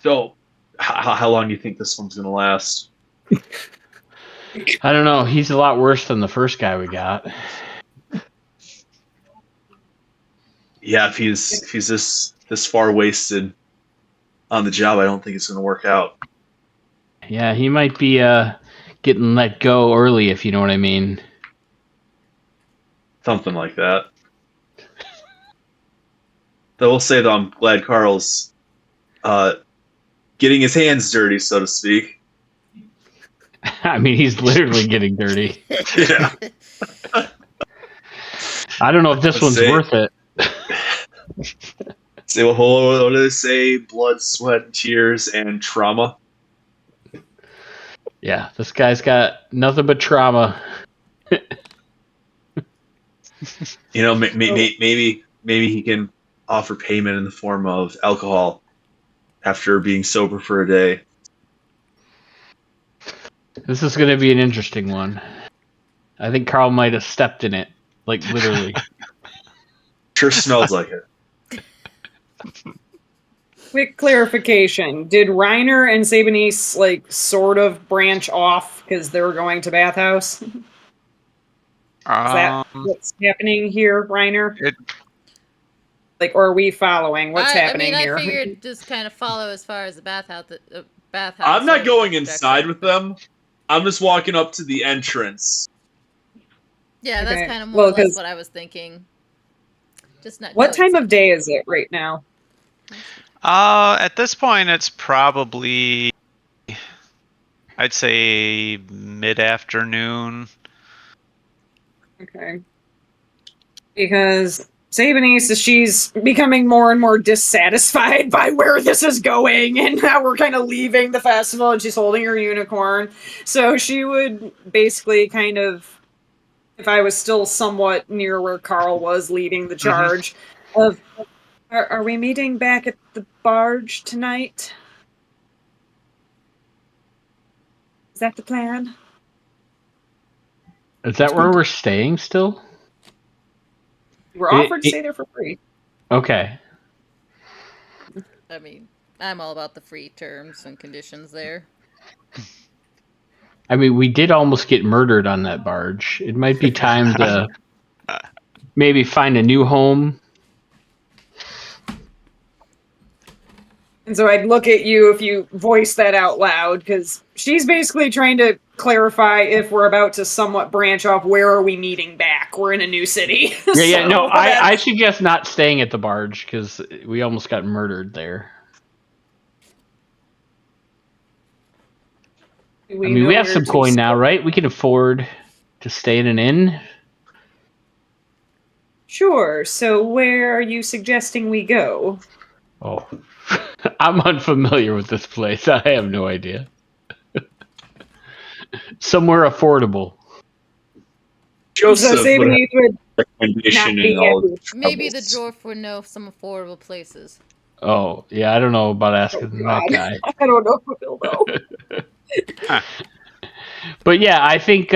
So, how long do you think this one's gonna last? I don't know. He's a lot worse than the first guy we got. Yeah, if he's this far wasted on the job, I don't think it's gonna work out. Yeah, he might be getting let go early, if you know what I mean. Something like that. I will say, though, I'm glad Carl's getting his hands dirty, so to speak. I mean, he's literally getting dirty. Yeah. I don't know if this one's worth it. Say, what do they say? Blood, sweat, tears, and trauma. Yeah, this guy's got nothing but trauma. Maybe he can offer payment in the form of alcohol after being sober for a day. This is going to be an interesting one. I think Carl might have stepped in it, like literally. Sure smells like it. Quick clarification. Did Reiner and Sabanice, like, sort of branch off because they were going to bathhouse? Is that what's happening here, Reiner? Or are we following? What's happening here? I figured just kind of follow as far as the bathhouse. I'm not going inside with them. I'm just walking up to the entrance. Yeah, that's kind of more or less what I was thinking. Just not. What time of day is it right now? At this point, it's probably, I'd say, mid-afternoon. Okay. Because Sabanice, she's becoming more and more dissatisfied by where this is going, and now we're kind of leaving the festival, and she's holding her unicorn. So she would basically kind of, if I was still somewhat near where Carl was leading the charge, of, are we meeting back at the barge tonight? Is that the plan? Is that where we're staying still? We're offered to stay there for free. Okay. I mean, I'm all about the free terms and conditions there. I mean, we did almost get murdered on that barge. It might be time to maybe find a new home. And so I'd look at you if you voice that out loud, because she's basically trying to clarify if we're about to somewhat branch off. Where are we meeting back? We're in a new city. No, I suggest not staying at the barge, because we almost got murdered there. We have some coin now, right? We can afford to stay in an inn. Sure. So where are you suggesting we go? Oh, I'm unfamiliar with this place. I have no idea. Somewhere affordable. Joseph would recommendation in all the Maybe the dwarf would know some affordable places. Oh, yeah, I don't know about asking that guy. I don't know if he'll know. But yeah, I think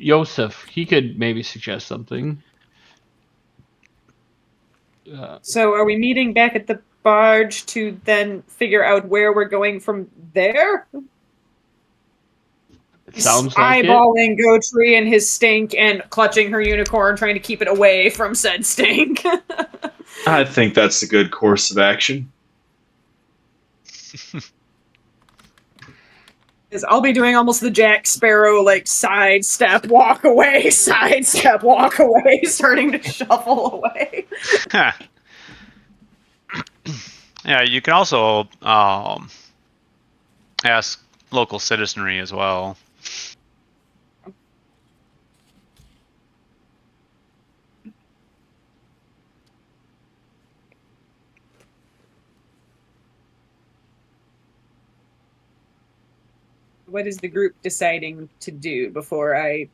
Joseph, he could maybe suggest something. So are we meeting back at the barge to then figure out where we're going from there? Sounds like eyeballing Gotree and his stink and clutching her unicorn, trying to keep it away from said stink. I think that's a good course of action. Because I'll be doing almost the Jack Sparrow, like, sidestep, walk away, sidestep, walk away, starting to shuffle away. Yeah, you can also ask local citizenry as well. What is the group deciding to do before I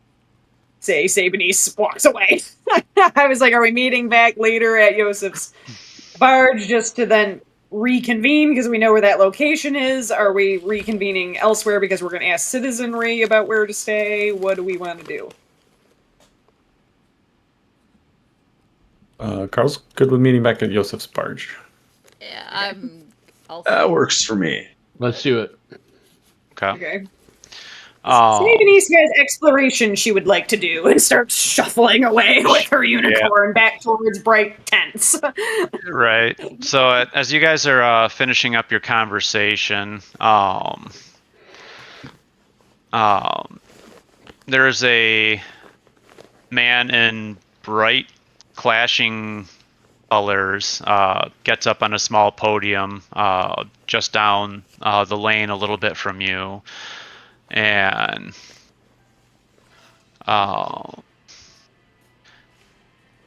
say Sabanice walks away? I was like, are we meeting back later at Yosef's barge just to then reconvene because we know where that location is? Are we reconvening elsewhere because we're going to ask citizenry about where to stay? What do we want to do? Carl's good with meeting back at Yosef's barge. Yeah, I'm also... That works for me. Let's do it. Okay. Sabanice has exploration she would like to do and starts shuffling away with her unicorn back towards bright tents. Right. So as you guys are finishing up your conversation, there's a man in bright, clashing colors, gets up on a small podium just down the lane a little bit from you, and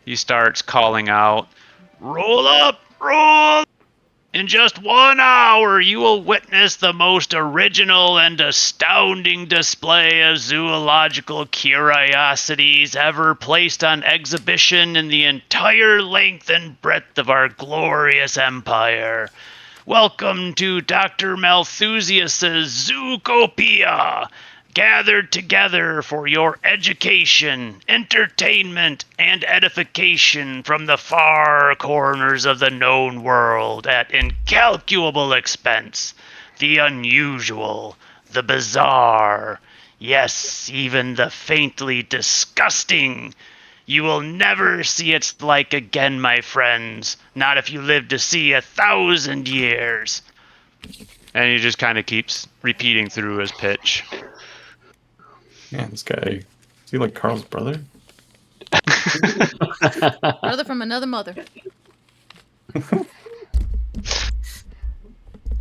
he starts calling out, "Roll up, roll! In just 1 hour, you will witness the most original and astounding display of zoological curiosities ever placed on exhibition in the entire length and breadth of our glorious empire. Welcome to Dr. Malthusius's Zoocopia, gathered together for your education, entertainment, and edification from the far corners of the known world at incalculable expense. The unusual, the bizarre, yes, even the faintly disgusting. You will never see its like again, my friends, not if you live to see 1,000 years." And he just kind of keeps repeating through his pitch. Man, this guy, is he like Carl's brother? Brother from another mother.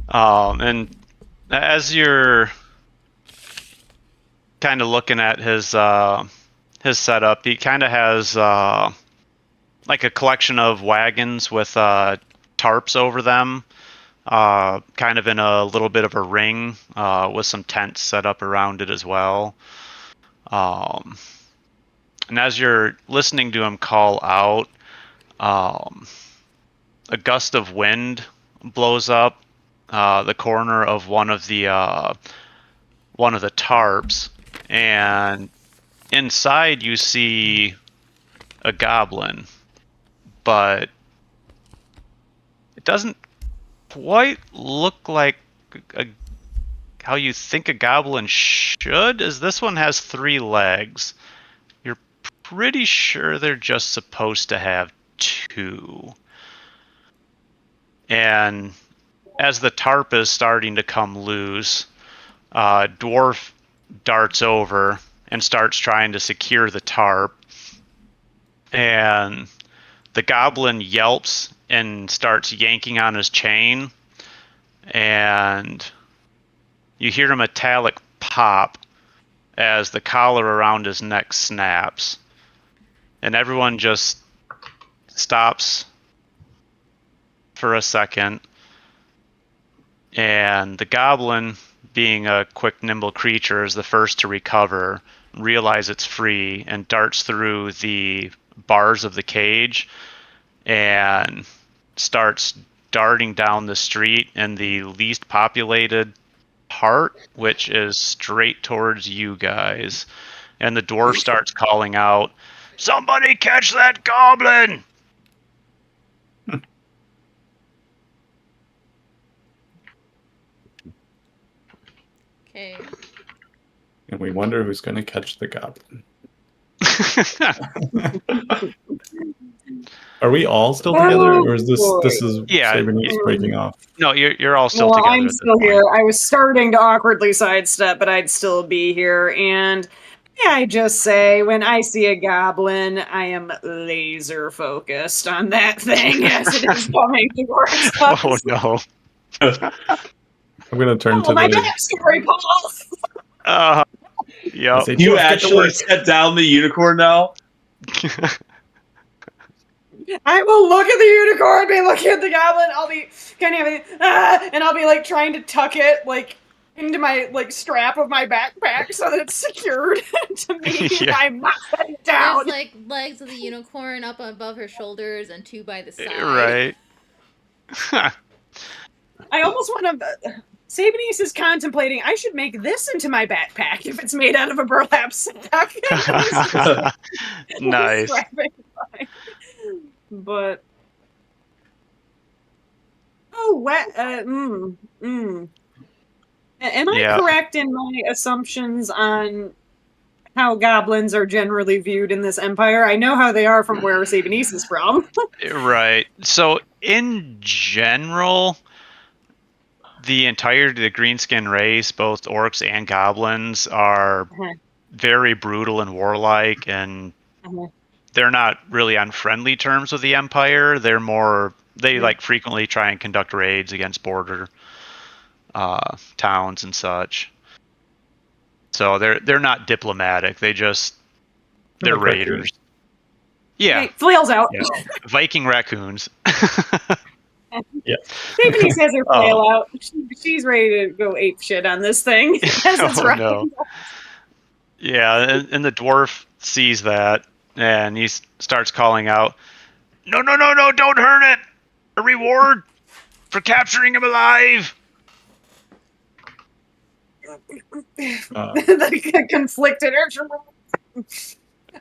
And as you're kind of looking at his setup, he kind of has like a collection of wagons with tarps over them, kind of in a little bit of a ring, with some tents set up around it as well. And as you're listening to him call out, a gust of wind blows up the corner of one of the tarps, and inside you see a goblin, but it doesn't quite look like how you think a goblin should, as this one has 3 legs. You're pretty sure they're just supposed to have 2. And as the tarp is starting to come loose, dwarf darts over and starts trying to secure the tarp, and the goblin yelps and starts yanking on his chain, and you hear a metallic pop as the collar around his neck snaps, and everyone just stops for a second, and the goblin, being a quick, nimble creature, is the first to recover, realize it's free, and darts through the bars of the cage and starts darting down the street in the least populated part, which is straight towards you guys. And the dwarf starts calling out, "Somebody catch that goblin!" Okay. And we wonder who's going to catch the goblin. Are we all still together, or is this Yeah, Sabinese breaking off? No, you're all still Well, together. I'm at this still point. here. I was starting to awkwardly sidestep, but I'd still be here. And I just say, when I see a goblin, I am laser focused on that thing as it is coming towards us. Oh no. I'm going to turn to my the... backstory, Paul! Yeah. I say, You "Dwarf, get to actually work." set down the unicorn now? I will look at the unicorn, be looking at the goblin. I'll be kind of and I'll be like trying to tuck it like into my like strap of my backpack so that it's secured to me. Yeah. I'm not setting down. There's like legs of the unicorn up above her shoulders and 2 by the side. Right. I almost want to. Sabinese is contemplating. I should make this into my backpack if it's made out of a burlap sack. Nice. But Am I correct in my assumptions on how goblins are generally viewed in this empire? I know how they are from where Sabinese is from. Right. So in general, the entirety of the greenskin race, both orcs and goblins, are very brutal and warlike, and they're not really on friendly terms with the Empire. They like frequently try and conduct raids against border towns and such. So they're not diplomatic. They're Like raiders. raccoons. Yeah, Hey, flail's out. yeah. Viking raccoons. Yeah. Tiffany says her flail out. She's ready to go ape shit on this thing. As it's Oh, no. Yeah, and the dwarf sees that, and he starts calling out, "No, don't hurt it! A reward for capturing him alive!" The conflicted.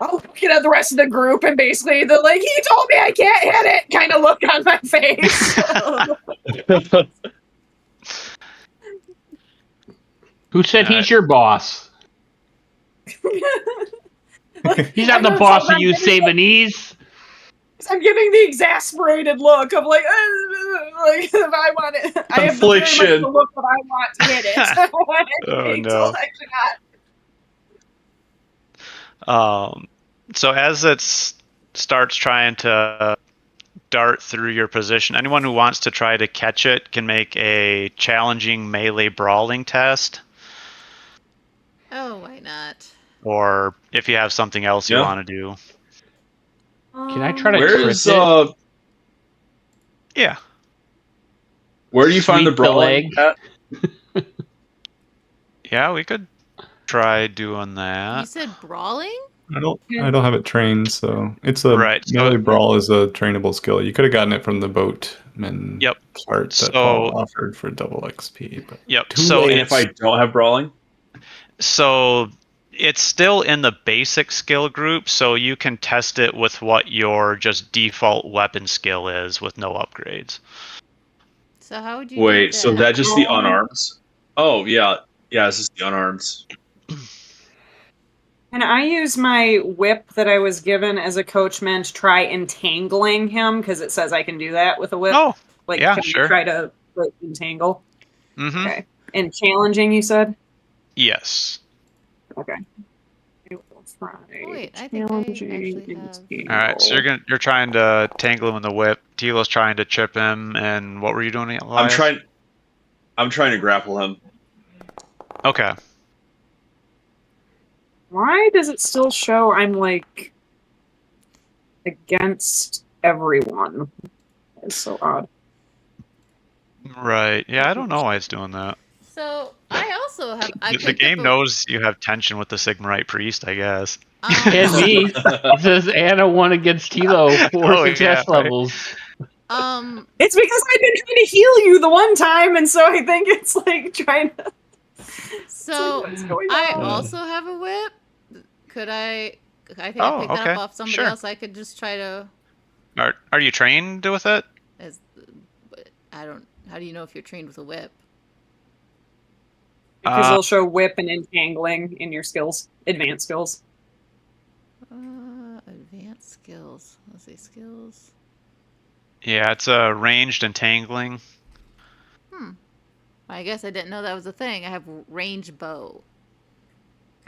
I'll get at the rest of the group, and basically he told me I can't hit it kind of look on my face. Who said he's your boss? He's not the boss of you, Sabanese. I'm giving the exasperated look of like if I want it, I have the, very much Confliction. the look that I want to hit it. Oh, Being no. told I cannot. So as it starts trying to dart through your position, anyone who wants to try to catch it can make a challenging melee brawling test. Oh, why not? Or if you have something else you Yeah. want to do. Can I try to Where crit is it? Yeah. where do you find the Sweep the brawling leg. at? Yeah, we could try doing You that. said brawling? I don't have it trained, so it's a Right, so- melee brawl is a trainable skill. You could have gotten it from the boatman Yep. part that So- Paul offered for double XP. But Yep. Too So late. And if I don't have brawling? So it's still in the basic skill group, so you can test it with what your just default weapon skill is with no upgrades. So how would you do Wait, so that just the Oh. unarmed? Oh, yeah. Yeah, it's just the unarmed. And I use my whip that I was given as a coachman to try entangling him because it says I can do that with a whip. Oh, Like, yeah, can sure. I try to entangle? mm-hmm. Okay. And challenging, you said? Yes. Okay. Wait, I think I actually have- All right, so you're trying to tangle him in the whip. Tilo's trying to trip him, and what were you doing, Elias? I'm trying to grapple him. Okay. Why does it still show I'm like against everyone? It's so odd. Right. Yeah, I don't know why it's doing that. So I also have. I The picked game up a- knows you have tension with the Sigmarite priest, I guess. And me. It says Anna won against Tilo. 4 Oh, success yeah, right. levels. It's because I've been trying to heal you the one time, and so I think it's like trying to. So what's going I on? also have a whip. Could I? I think Oh, I picked that okay, up off somebody sure. else. I could just try to. Are you trained with it? But I don't. How do you know if you're trained with a whip? Because it'll show whip and entangling in your skills, advanced skills. Advanced skills. Let's see, skills. Yeah, it's ranged entangling. I guess I didn't know that was a thing. I have range bow,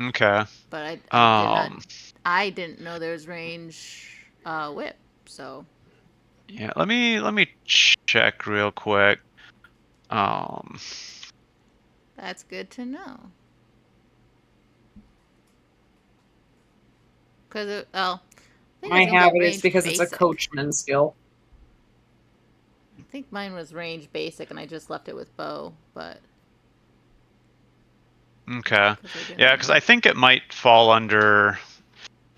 Okay. but Um. I didn't know there was range whip. So Yeah. Let me check real quick. that's good to know. Because I Have it is because it's a coachman skill. I think mine was range basic, and I just left it with bow. But Okay. Yeah, because I think it might fall under.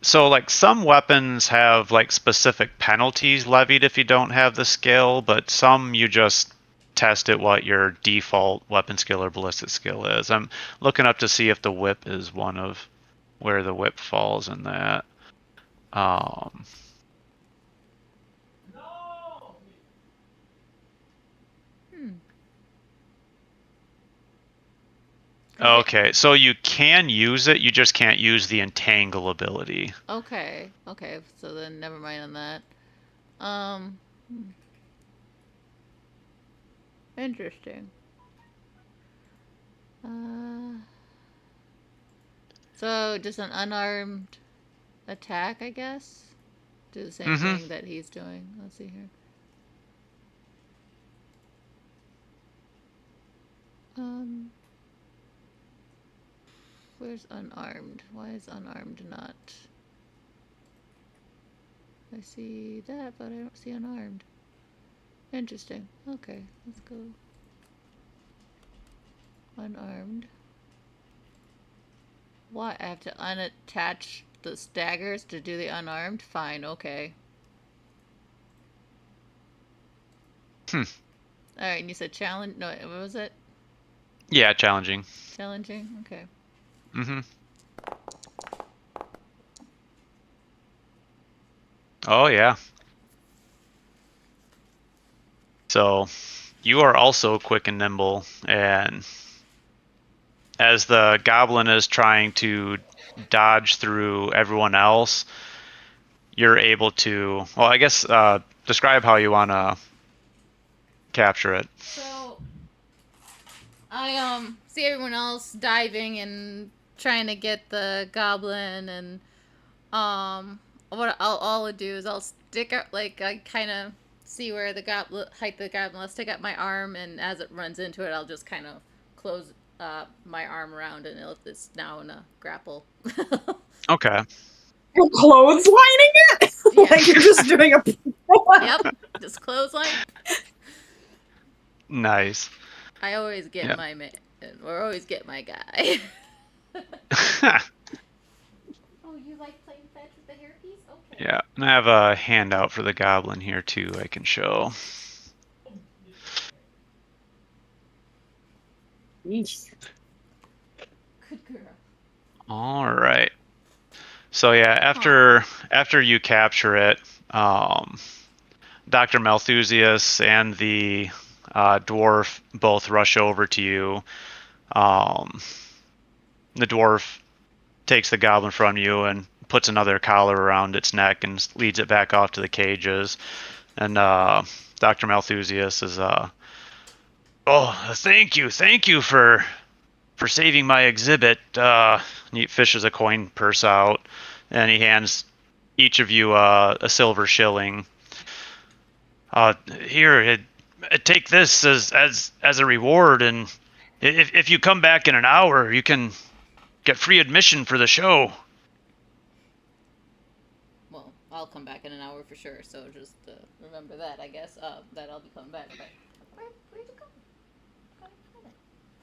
So, like, some weapons have like specific penalties levied if you don't have the skill, but some you just test it what your default weapon skill or ballistic skill is. I'm looking up to see if the whip is one of where the whip falls in that. Okay, so you can use it, you just can't use the entangle ability. Okay. So then, never mind on that. Interesting. So just an unarmed attack, I guess. do the same thing that he's doing. Let's see here. Where's unarmed? Why is unarmed not? I see that, but I don't see unarmed. Interesting. Okay, let's go. Unarmed. What? I have to unattach the daggers to do the unarmed? Fine, okay. Alright, and you said challenge? No, what was it? Yeah, challenging. Challenging? Okay. Oh, yeah. So, you are also quick and nimble, and as the goblin is trying to dodge through everyone else, you're able to, well, I guess, describe how you want to capture it. So, I, see everyone else diving and trying to get the goblin, and, what I'll do is I'll stick out, like, I kind of see where the goblin, height the goblin, I'll stick out my arm, and as it runs into it, I'll just kind of close, my arm around, and it's now in a grapple. Okay. You're clotheslining it? Yeah. Like you're just doing a... Yep, just clothesline. Nice. I always get my man, or always get my guy. Oh, you like playing fetch with the hairpiece? Okay. Yeah, and I have a handout for the goblin here too I can show. Yeesh. Good girl. All right. So yeah, after you capture it, Dr. Malthusius and the dwarf both rush over to you. The dwarf takes the goblin from you and puts another collar around its neck and leads it back off to the cages. And Dr. Malthusius is, oh, thank you for saving my exhibit. He fishes a coin purse out, and he hands each of you a silver shilling. Here, take this as a reward, and if you come back in an hour, you can get free admission for the show. Well, I'll come back in an hour for sure, so just remember that, I guess, that I'll be coming back. But where'd you go?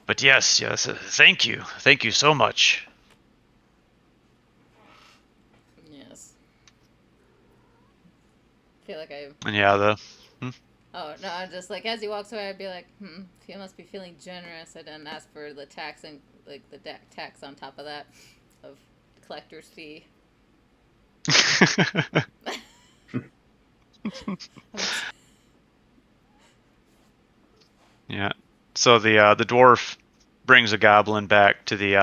But yes, thank you so much. Yes. I feel like I... And yeah, Oh, no, I'm just like, as he walks away, I'd be like, he must be feeling generous. I didn't ask for the tax and, like, the tax on top of that, of collector's fee. Yeah. So the dwarf brings a goblin back to the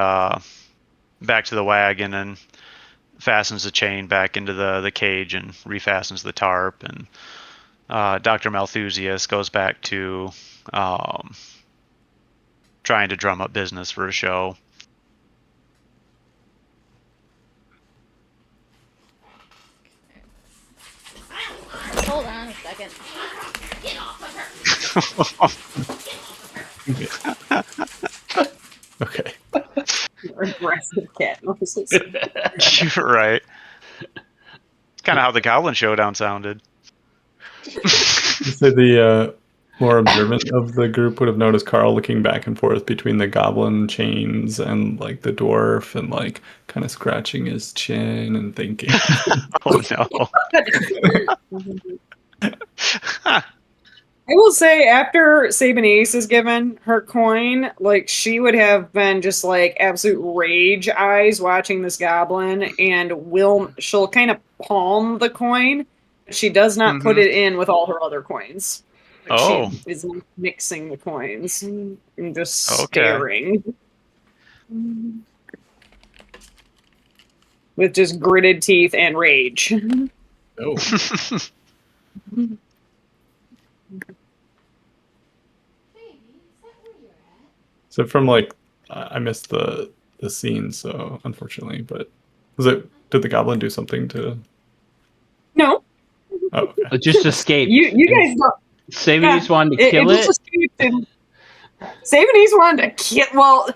wagon and fastens the chain back into the cage and refastens the tarp, and Dr. Malthusius goes back to trying to drum up business for a show. Hold on a second. Get off of her! Okay. Aggressive cat noises. You're right. It's kind of how the Goblin Showdown sounded. So the more observant of the group would have noticed Carl looking back and forth between the goblin chains and like the dwarf, and like kind of scratching his chin and thinking. Oh no. I will say, after Sabinace is given her coin, like, she would have been just like absolute rage eyes watching this goblin, and she'll kind of palm the coin. She does not put it in with all her other coins. Oh. She is mixing the coins and just staring. With just gritted teeth and rage. Oh. So from like, I missed the scene, so unfortunately, but did the goblin do something to? No. Oh, okay. It just escaped. You guys don't. Savini's wanted to kill Just it. escaped and Savini's wanted to kill. Well,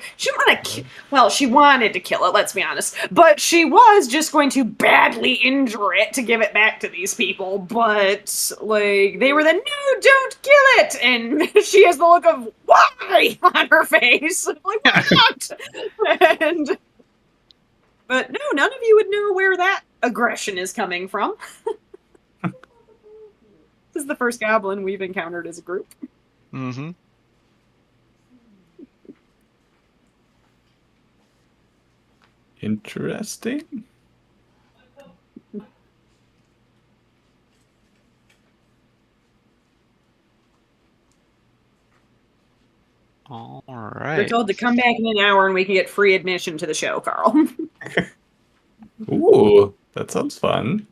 she wanted to kill it. Let's be honest, but she was just going to badly injure it to give it back to these people. But like they were no, don't kill it, and she has the look of why on her face, like what? But no, none of you would know where that aggression is coming from. This is the first goblin we've encountered as a group. Mm-hmm. Interesting. All We're right. told to come back in an hour and we can get free admission to the show, Carl. Ooh, that sounds fun.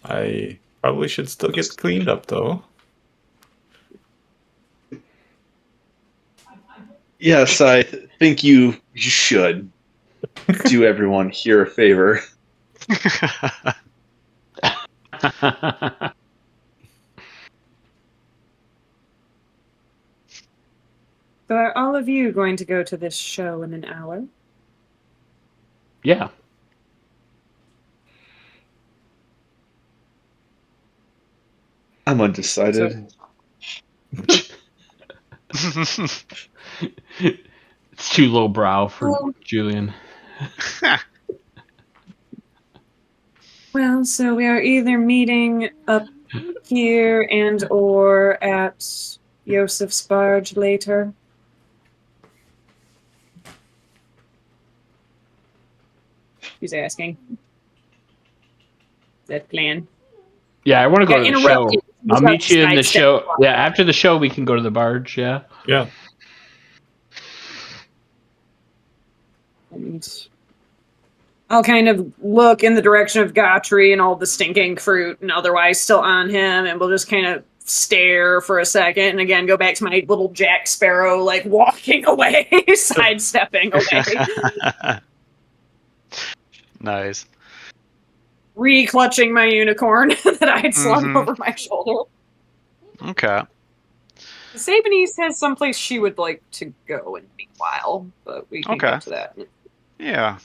I probably should still get cleaned up, though. Yes, I think you should do everyone here a favor. So are all of you going to go to this show in an hour? Yeah. I'm undecided. It's too low brow for Julian. Well, so we are either meeting up here and or at Yosef's barge later. He's asking. Is that plan? Yeah, I want to go to the show. you. I'll meet you in the Sidestep. show. Yeah, after the show, we can go to the barge. Yeah. Yeah. And I'll kind of look in the direction of Gotri and all the stinking fruit and otherwise still on him, and we'll just kind of stare for a second and again go back to my little Jack Sparrow, like walking away, sidestepping away. Nice. Re-clutching my unicorn that I'd slung over my shoulder. Okay. Sabinese has someplace she would like to go in a while, but we can get to that. Yeah.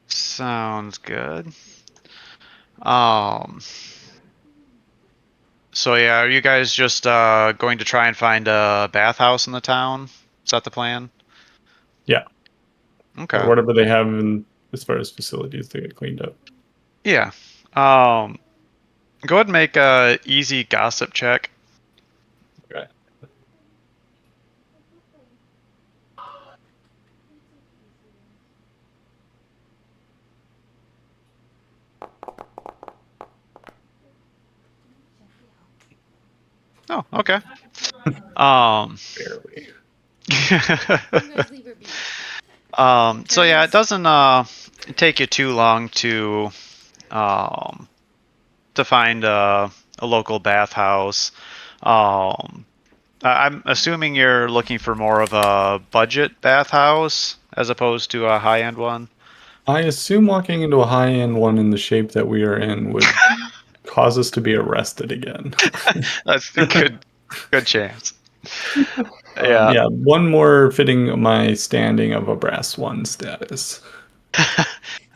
Sounds good. So yeah, are you guys just going to try and find a bathhouse in the town? Is that the plan? Yeah. Okay. Or whatever they have as far as facilities to get cleaned up. Yeah. Go ahead and make a easy gossip check. Okay. Oh, okay. Barely. So yeah, it doesn't take you too long to find a local bathhouse. I'm assuming you're looking for more of a budget bathhouse as opposed to a high-end one. I assume walking into a high-end one in the shape that we are in would cause us to be arrested again. That's a good chance. Yeah. Yeah, one more fitting my standing of a brass one status.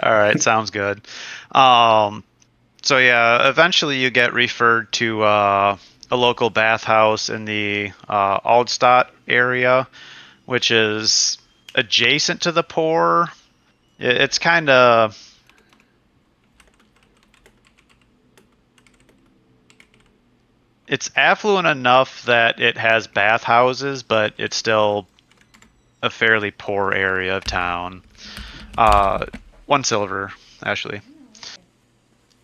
All right, sounds good. So yeah, eventually you get referred to a local bathhouse in the Aldstadt area, which is adjacent to the poor. It's kind of... It's affluent enough that it has bathhouses, but it's still a fairly poor area of town. 1 silver, actually.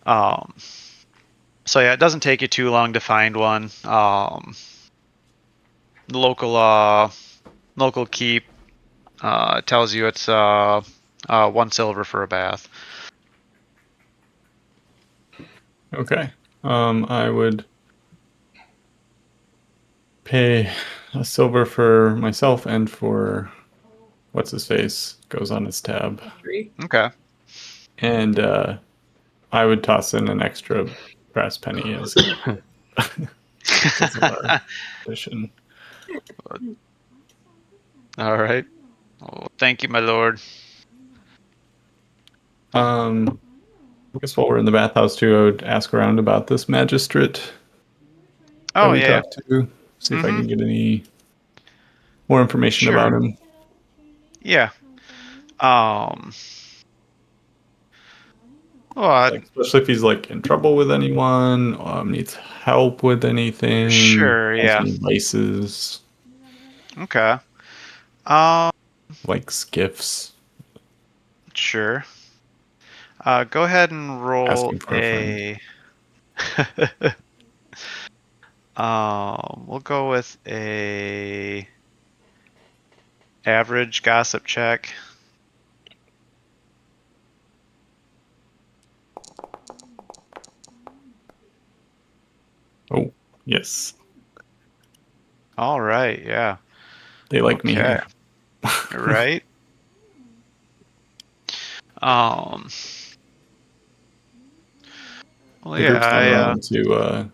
So yeah, it doesn't take you too long to find one. The local keep tells you it's 1 silver for a bath. Okay. I would pay a silver for myself and for what's his face goes on his tab. Okay. And I would toss in an extra brass penny as our addition. All right. Well, thank you, my lord. I guess while we're in the bathhouse too, I would ask around about this magistrate that Oh we yeah, talked to. See if I can get any more information Sure. about him. yeah. Well, Like, especially if he's like in trouble with anyone, needs help with anything. Sure, has yeah. any vices, okay. like skiffs. Sure. Go ahead and roll Asking for a friend. We'll go with a average gossip check. Oh, yes. All right, yeah. They like me Okay. here. Right. Well, The yeah, group's not around to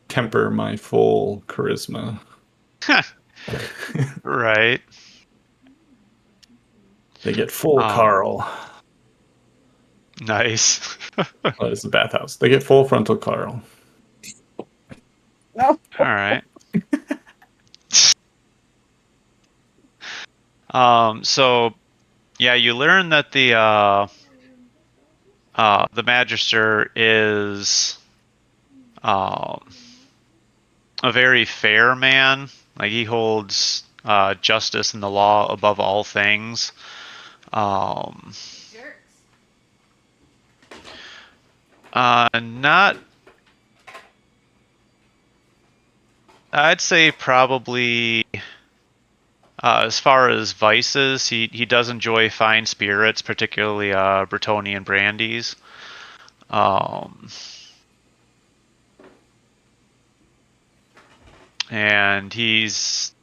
temper my full charisma. right. They get full Carl. Nice. That is the bathhouse. They get full frontal Carl. All right. So yeah, you learn that the Magister is a very fair man. Like, he holds justice and the law above all things. Not. I'd say probably. As far as vices, he does enjoy fine spirits, particularly Bretonnian brandies. And he's,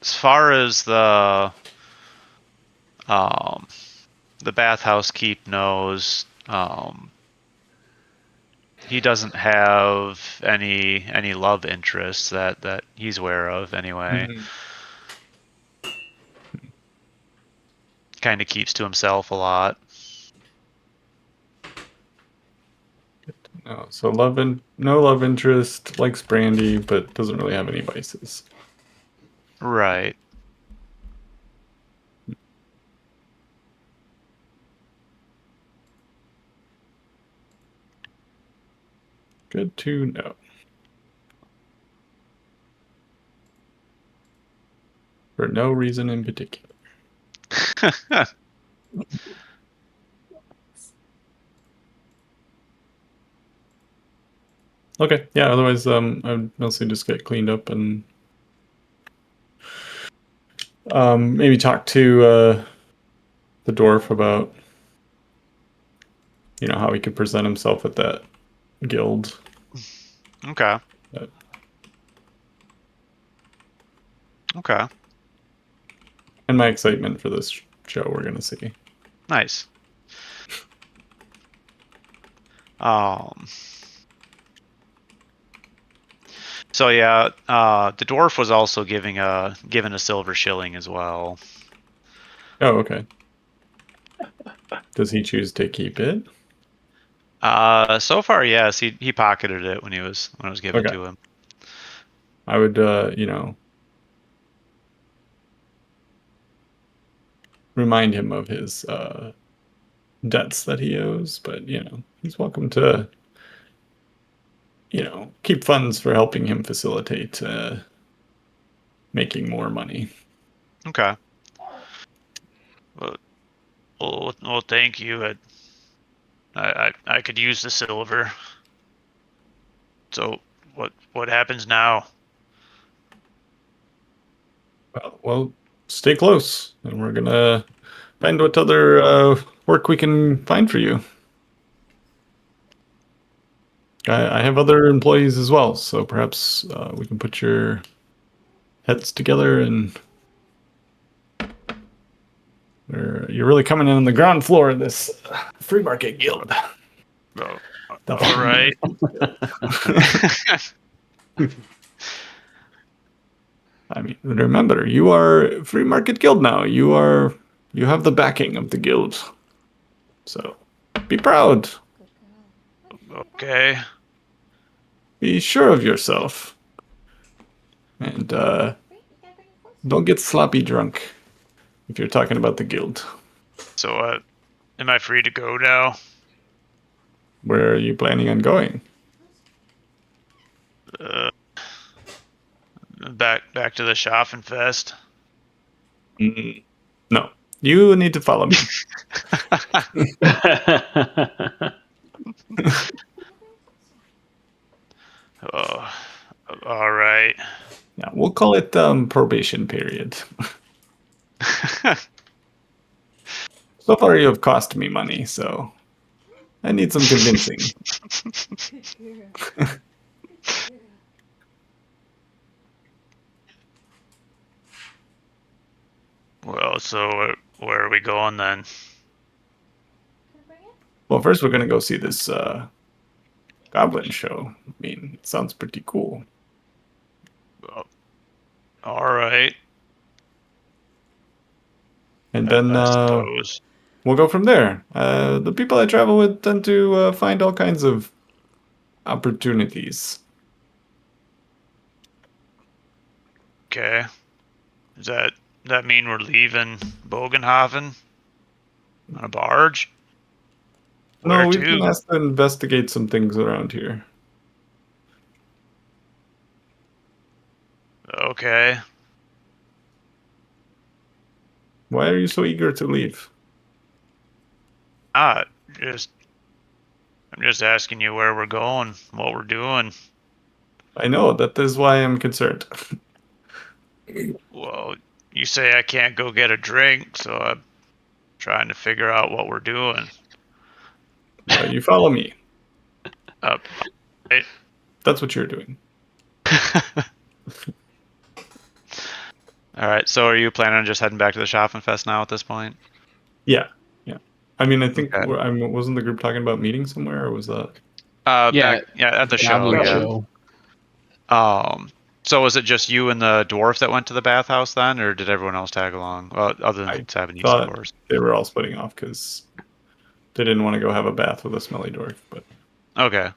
as far as the bathhouse keep knows, he doesn't have any love interests that he's aware of anyway. Mm-hmm. Kind of keeps to himself a lot. No, so no love interest, likes brandy, but doesn't really have any vices. Right. Good to know. For no reason in particular. Okay, yeah, otherwise I would mostly just get cleaned up and maybe talk to the dwarf about how he could present himself at that guild. Okay. Okay. And my excitement for this show we're gonna see. Nice. So yeah, the dwarf was also given a silver shilling as well. Oh, okay. Does he choose to keep it? So far, yes. He pocketed it when it was given to him. I would, remind him of his debts that he owes, but he's welcome to, keep funds for helping him facilitate making more money. Okay. Well, thank you. I could use the silver. So what happens now? Well, stay close, and we're gonna find what other work we can find for you. I have other employees as well, so perhaps we can put your heads together, and you're really coming in on the ground floor of this free market guild. Oh, The all right. I mean, remember, you are Free Market Guild now. You have the backing of the guild. So, be proud. Okay. Be sure of yourself. And don't get sloppy drunk if you're talking about the guild. So, am I free to go now? Where are you planning on going? Back to the Schaffenfest. No, you need to follow me. Oh, all right. Yeah, we'll call it probation period. So far, you have cost me money, so I need some convincing. Well, so where are we going then? Well, first we're gonna go see this goblin show. I mean, it sounds pretty cool. All right. And then I suppose. we'll go from there. The people I travel with tend to find all kinds of opportunities. Okay. Does that mean we're leaving Bogenhaven on a barge? No, Where we've to? been asked to investigate some things around here. Okay. Why are you so eager to leave? I'm just asking you where we're going, what we're doing. I know, that is why I'm concerned. Well, you say I can't go get a drink, so I'm trying to figure out what we're doing. You follow me. Right. That's what you're doing. All right. So, are you planning on just heading back to the Schaffenfest now at this point? Yeah. I mean, I think Okay. wasn't the group talking about meeting somewhere, or was that? Yeah, at the show. Goblin Yeah. show. So was it just you and the dwarf that went to the bathhouse then, or did everyone else tag along? Well, other I than Sabanese, of thought course. they were all splitting off because they didn't want to go have a bath with a smelly dwarf. But Okay.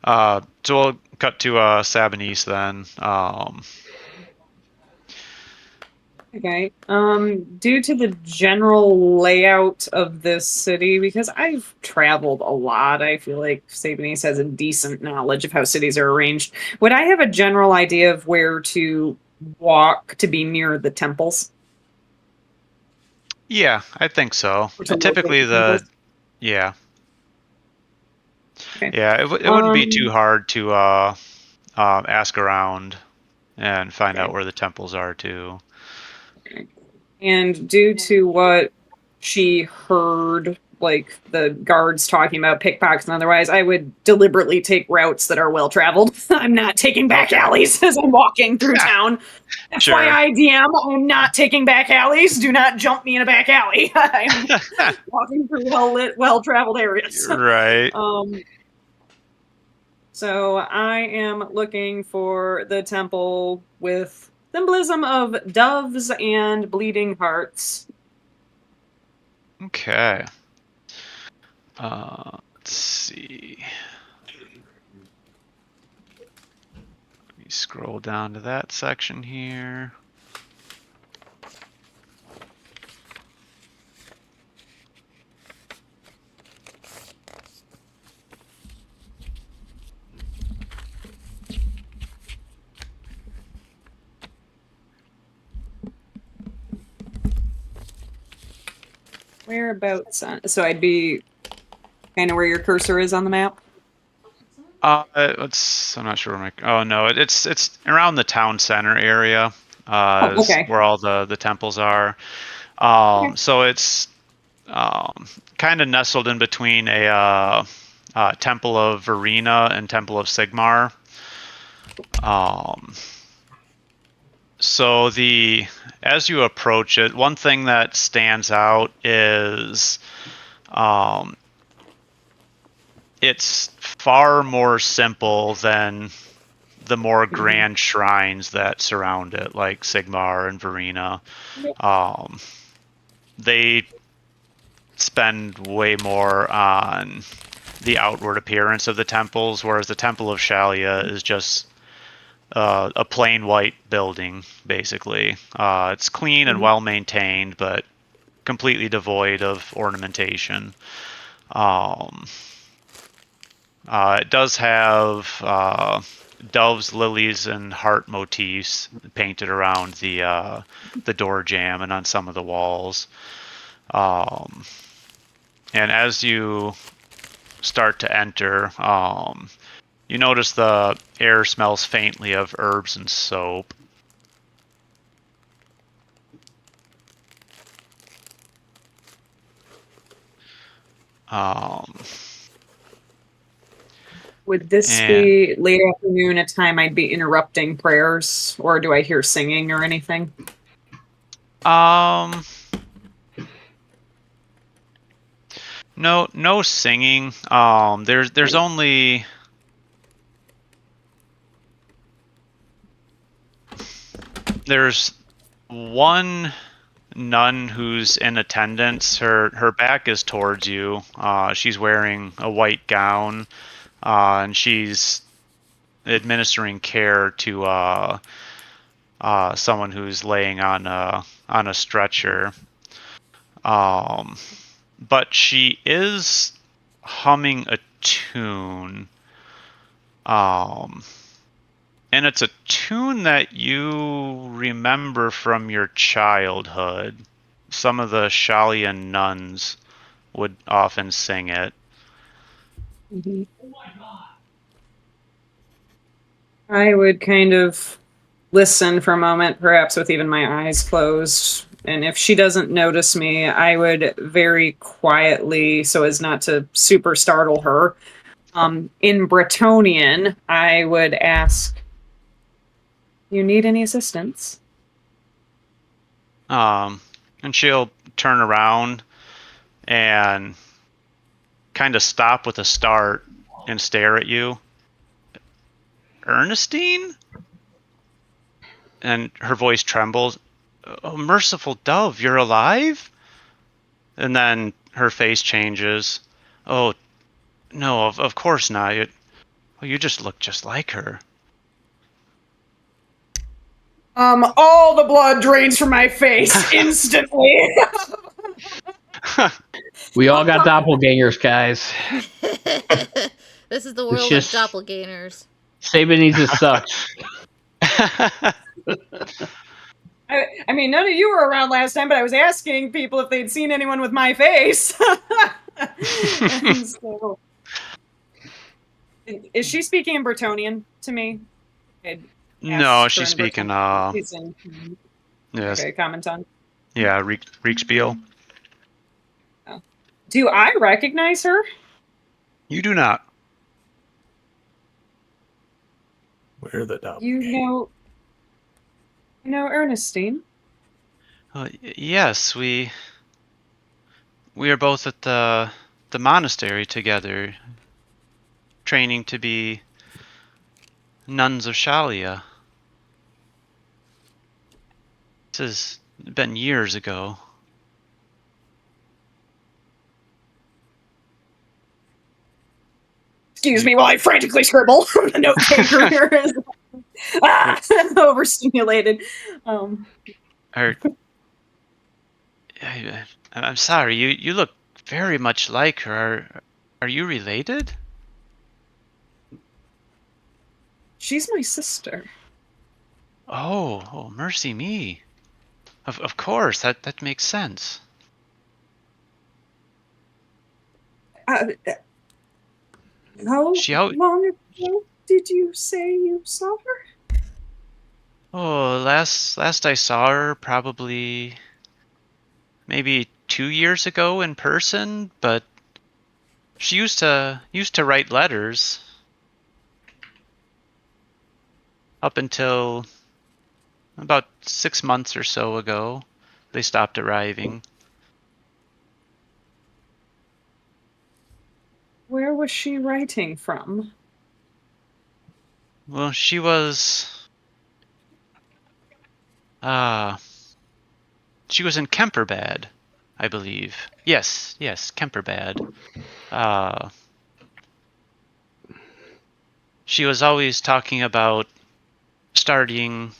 So we'll cut to Sabanese then. Okay. Due to the general layout of this city, because I've traveled a lot, I feel like Sabanese has a decent knowledge of how cities are arranged. Would I have a general idea of where to walk to be near the temples? Yeah, I think so. Or to Typically, locate the temples? yeah, Okay. yeah, it wouldn't be too hard to ask around and find out where the temples are too. And due to what she heard, like the guards talking about pickpockets and otherwise, I would deliberately take routes that are well traveled. I'm not taking back alleys as I'm walking through town. Sure. FYI, DM, I'm not taking back alleys. Do not jump me in a back alley. I'm walking through well-lit, well-traveled areas. Right. So I am looking for the temple with symbolism of doves and bleeding hearts. Okay. Let's see. Let me scroll down to that section here. Whereabouts on? So I'd be kind of where your cursor is on the map. I'm not sure where oh no, it's around the town center area. Is okay. where all the temples are. So it's kind of nestled in between a Temple of Verena and Temple of Sigmar. So as you approach it, one thing that stands out is it's far more simple than the more grand shrines that surround it, like Sigmar and Verena. They spend way more on the outward appearance of the temples, whereas the Temple of Shalia is just a plain white building, basically. It's clean and well maintained, but completely devoid of ornamentation. It does have doves, lilies, and heart motifs painted around the door jamb and on some of the walls. And as you start to enter, you notice the air smells faintly of herbs and soap. Would this be late afternoon, a time I'd be interrupting prayers, or do I hear singing or anything? No singing. There's only there's one nun who's in attendance. Her back is towards you. She's wearing a white gown, and she's administering care to someone who's laying on a stretcher. But she is humming a tune. And it's a tune that you remember from your childhood. Some of the Shalian nuns would often sing it. Mm-hmm. I would kind of listen for a moment, perhaps with even my eyes closed. And if she doesn't notice me, I would very quietly, so as not to super startle her, in Bretonnian, I would ask, "You need any assistance?" And she'll turn around and kind of stop with a start and stare at you. "Ernestine?" And her voice trembles. "Oh, merciful dove, you're alive?" And then her face changes. "Oh, no, of course not. You just look just like her." All the blood drains from my face instantly. We all got doppelgangers, guys. This is the world just- of doppelgangers. Saban needs his sucks. I mean, none of you were around last time, but I was asking people if they'd seen anyone with my face. So, is she speaking in Bretonnian to me? No, she's speaking. She's in, Yes. Okay, common tongue. Yeah, Riekspiel. Do I recognize her? You do not. Where the dog? You know Ernestine? Yes, we are both at the monastery together, training to be nuns of Shalia. This has been years ago. Excuse me while I frantically scribble. The note taker here is overstimulated. I'm sorry. You look very much like her. Are you related? She's my sister. Oh, mercy me. Of course, that makes sense. How long ago did you say you saw her? Oh, last I saw her probably maybe 2 years ago in person, but she used to write letters up until about 6 months or so ago. They stopped arriving. Where was she writing from? Well, she was... she was in Kemperbad, I believe. Yes, Kemperbad. She was always talking about starting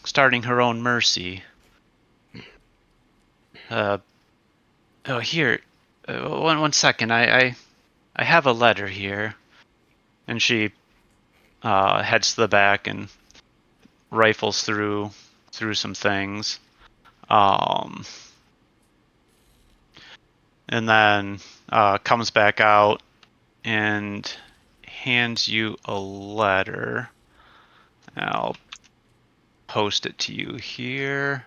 her own mercy. Here, one second. I have a letter here, and she heads to the back and rifles through some things, and then comes back out and hands you a letter. I'll post it to you here.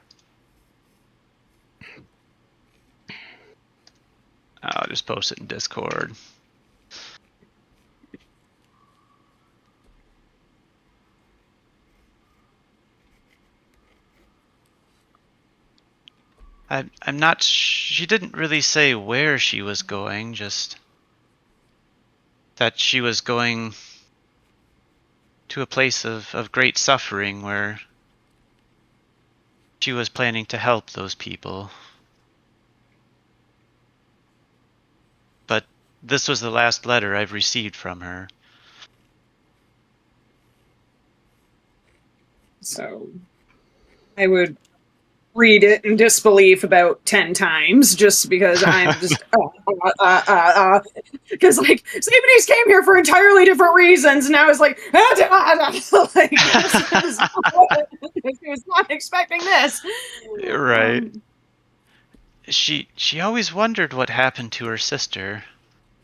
I'll just post it in Discord. I'm not. She didn't really say where she was going. Just that she was going to a place of great suffering where she was planning to help those people. But this was the last letter I've received from her. So I would read it in disbelief about 10 times just because I'm just because like Sabines came here for entirely different reasons and I was like, like I was not expecting this. Right. She always wondered what happened to her sister.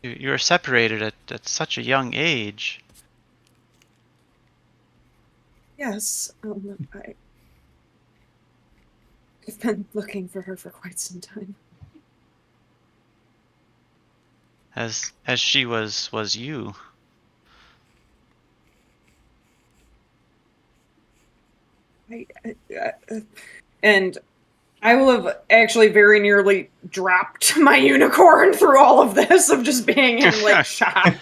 You were separated at such a young age. Yes, I've been looking for her for quite some time. As she was you. And I will have actually very nearly dropped my unicorn through all of this of just being in like shock.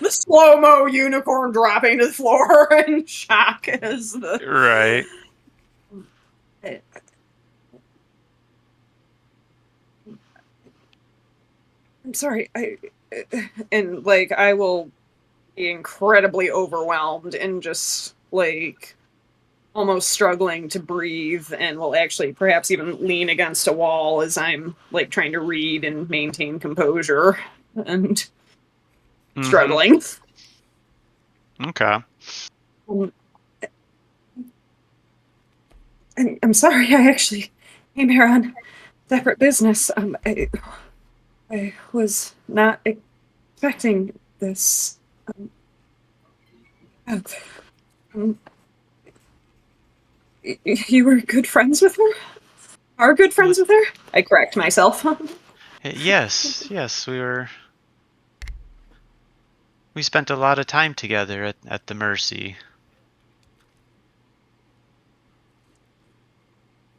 The slow-mo unicorn dropping to the floor in shock as the Right. I'm sorry. And like I will be incredibly overwhelmed and just like almost struggling to breathe and will actually perhaps even lean against a wall as I'm like trying to read and maintain composure and struggling. Okay. I'm sorry, I actually came here on separate business. I was not expecting this. You were good friends with her? Are good friends with her? I correct myself. Yes, we spent a lot of time together at the Mercy.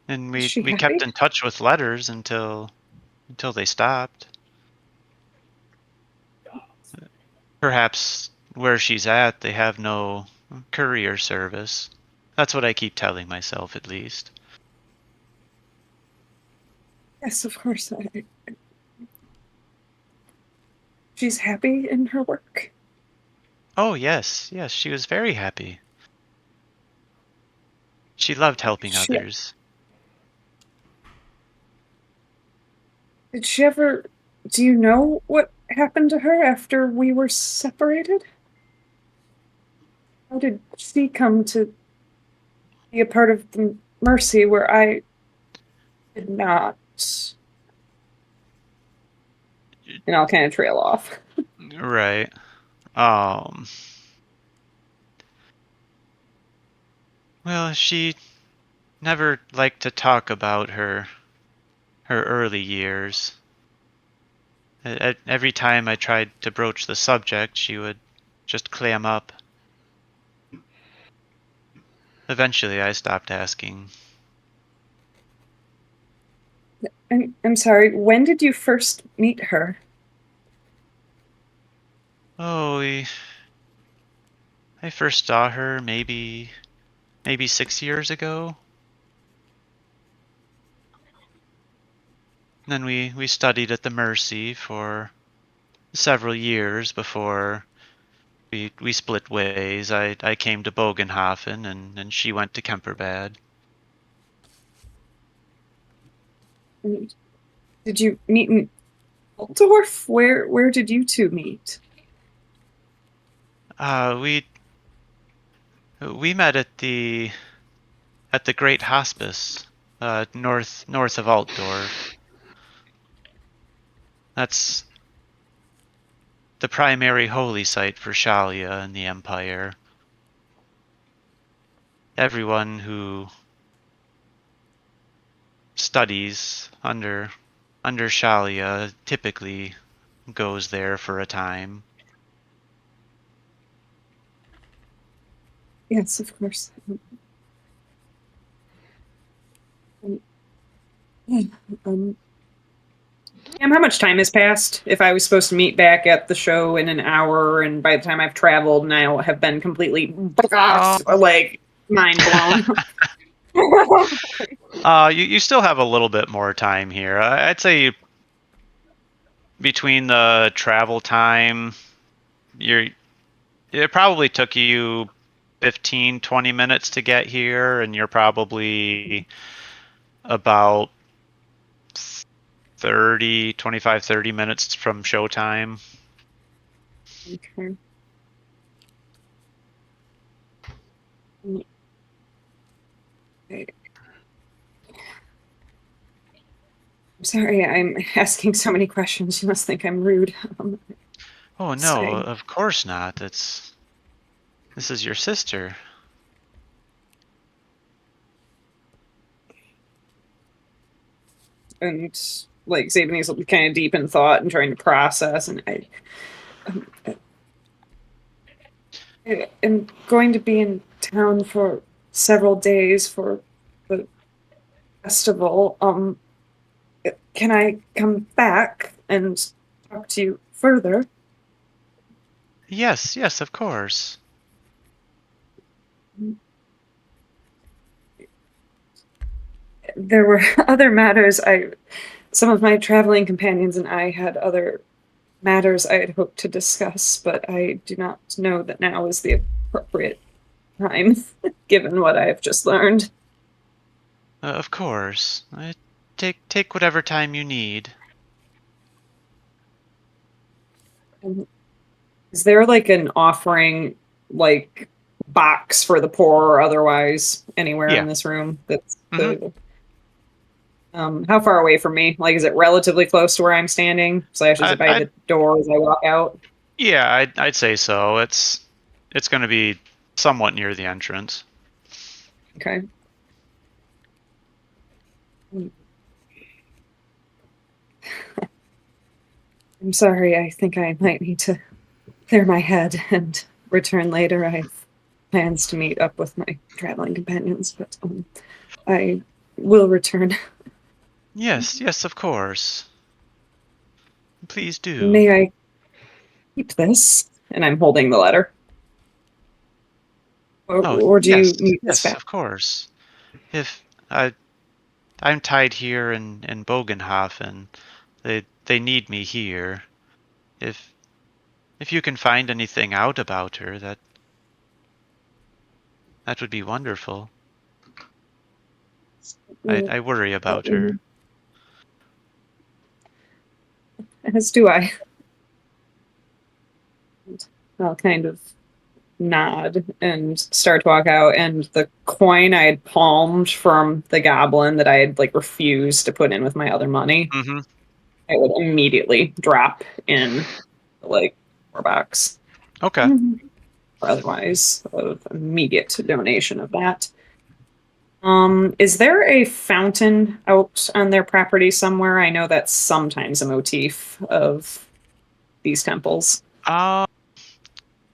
And we kept in touch with letters until they stopped. Perhaps where she's at, they have no courier service. That's what I keep telling myself, at least. Yes, of course. She's happy in her work. Oh, yes, she was very happy. She loved helping others. Did she ever... Do you know what happened to her after we were separated? How did she come to be a part of the Mercy where I did not? And I'll kind of trail off. Right. Well, she never liked to talk about her early years. Every time I tried to broach the subject, she would just clam up. Eventually, I stopped asking. I'm sorry, when did you first meet her? Oh, I first saw her maybe 6 years ago. Then we studied at the Mercy for several years before we split ways. I came to Bogenhafen and she went to Kemperbad. Did you meet in Altdorf? Where did you two meet? We met at the Great Hospice, north of Altdorf. That's the primary holy site for Shalia in the Empire. Everyone who studies under Shalia typically goes there for a time. Yes, of course. How much time has passed? If I was supposed to meet back at the show in an hour, and by the time I've traveled, and I'll have been completely like mind blown. You still have a little bit more time here. I'd say between the travel time, it probably took you 15-20 minutes to get here, and you're probably about 30 minutes from showtime. Okay. I'm sorry, I'm asking so many questions. You must think I'm rude. Oh no, of course not. This is your sister. And like Zabini's kind of deep in thought and trying to process, and I'm going to be in town for several days for the festival. Can I come back and talk to you further? Yes, of course. There were other matters. Some of my traveling companions and I had other matters I had hoped to discuss, but I do not know that now is the appropriate time, given what I have just learned. Of course. Take whatever time you need. Is there like an offering, like box for the poor or otherwise anywhere in this room? That's how far away from me? Like, is it relatively close to where I'm standing? So is it by the door as I walk out? Yeah, I'd say so. It's going to be somewhat near the entrance. Okay. I'm sorry. I think I might need to clear my head and return later. I have plans to meet up with my traveling companions, but I will return. Yes, of course. Please do. May I keep this? And I'm holding the letter. Or do you need this back? Of course. If I'm tied here in Bogenhafen, they need me here. If you can find anything out about her, that would be wonderful. I worry about her. As do I. I'll kind of nod and start to walk out, and the coin I had palmed from the goblin that I had like refused to put in with my other money, I would immediately drop in like $4 box. Okay. Or otherwise, of immediate donation of that. Is there a fountain out on their property somewhere? I know that's sometimes a motif of these temples.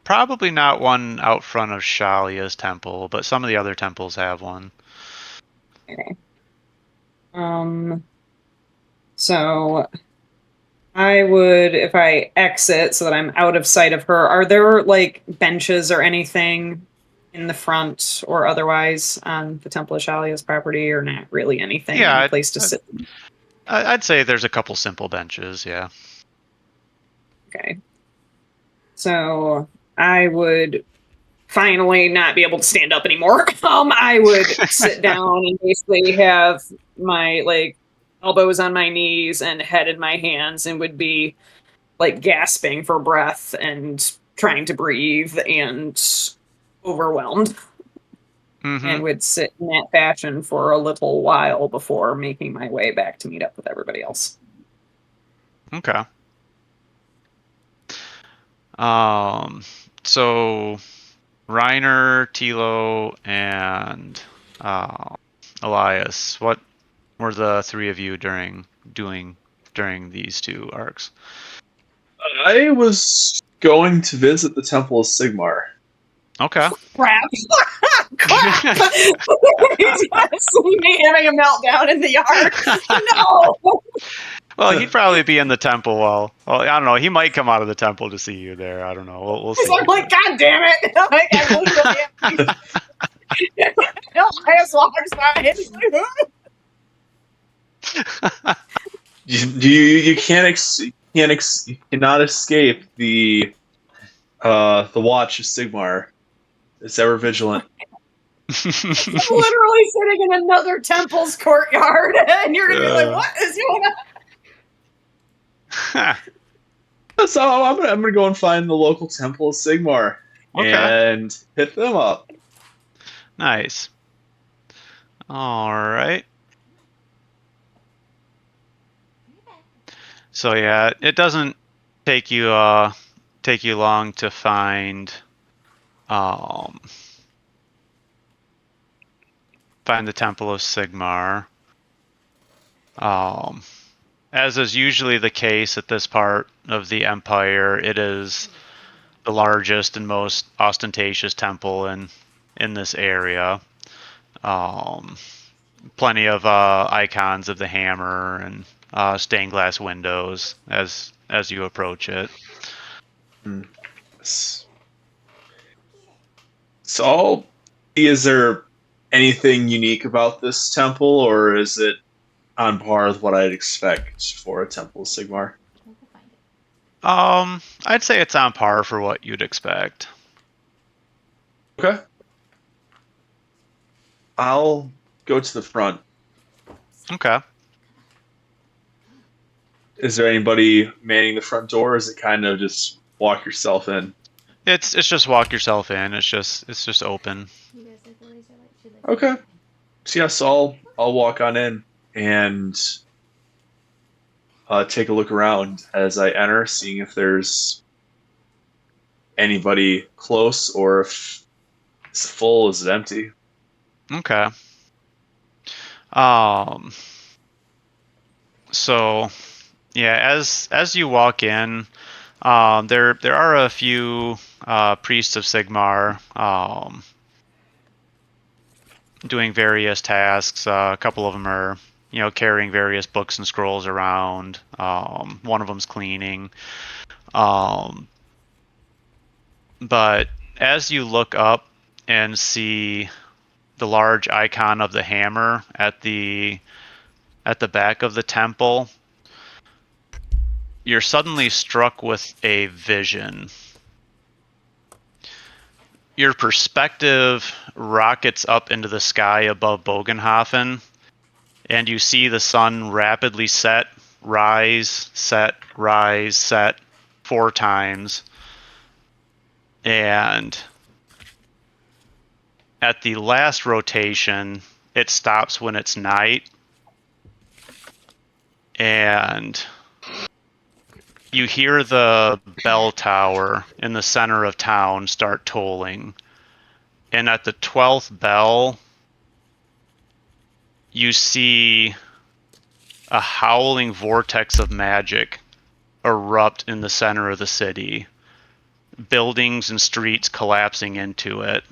Probably not one out front of Shalia's temple, but some of the other temples have one. Okay. So I would, if I exit so that I'm out of sight of her, are there like benches or anything in the front or otherwise on the Temple of Shalia's property, or not really anything? Yeah, Any place to sit? I'd say there's a couple simple benches, yeah. Okay. So I would finally not be able to stand up anymore. I would sit down and basically have my like elbows on my knees and head in my hands, and would be like gasping for breath and trying to breathe and overwhelmed. And would sit in that fashion for a little while before making my way back to meet up with everybody else. Okay. So Reiner, Tilo, and Elias, what were the three of you doing during these two arcs? I was going to visit the Temple of Sigmar. Okay. Crap. Crap. He's gonna see me having a meltdown in the yard. No. Well, he'd probably be in the temple. Well, I don't know. He might come out of the temple to see you there. I don't know. We'll see. I'm like, God damn it! Like, I literally Elias walks by and You cannot escape the watch of Sigmar. It's ever vigilant. I'm literally sitting in another temple's courtyard, and you're gonna be like, "What is going on?" So I'm gonna go and find the local Temple of Sigmar and hit them up. Nice. All right. So yeah, it doesn't take you long to find the Temple of Sigmar. As is usually the case at this part of the Empire, it is the largest and most ostentatious temple in this area. Plenty of icons of the hammer and stained glass windows as you approach it. So, is there anything unique about this temple, or is it on par with what I'd expect for a Temple of Sigmar? I'd say it's on par for what you'd expect. Okay. I'll go to the front. Okay. Is there anybody manning the front door, or is it kind of just walk yourself in? It's just walk yourself in. It's just open. Okay. So yes, I'll walk on in and take a look around as I enter, seeing if there's anybody close or if it's full, is it empty? Okay. So yeah, as you walk in, there are a few priests of Sigmar doing various tasks. A couple of them are, carrying various books and scrolls around. One of them's cleaning. But as you look up and see the large icon of the hammer at the back of the temple, you're suddenly struck with a vision. Your perspective rockets up into the sky above Bogenhofen, and you see the sun rapidly rise, set 4 times. And at the last rotation, it stops when it's night. And you hear the bell tower in the center of town start tolling. And at the 12th bell, you see a howling vortex of magic erupt in the center of the city. Buildings and streets collapsing into it.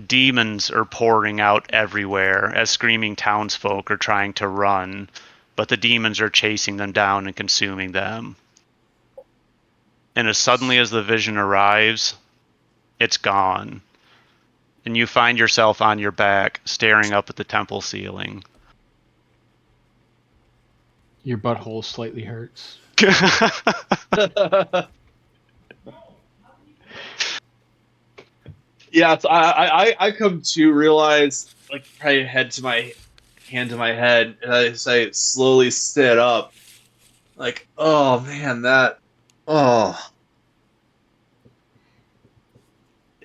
Demons are pouring out everywhere as screaming townsfolk are trying to run, but the demons are chasing them down and consuming them. And as suddenly as the vision arrives, it's gone. And you find yourself on your back, staring up at the temple ceiling. Your butthole slightly hurts. Yeah, so I come to realize, like, probably hand to my head, and I slowly sit up, like, oh man,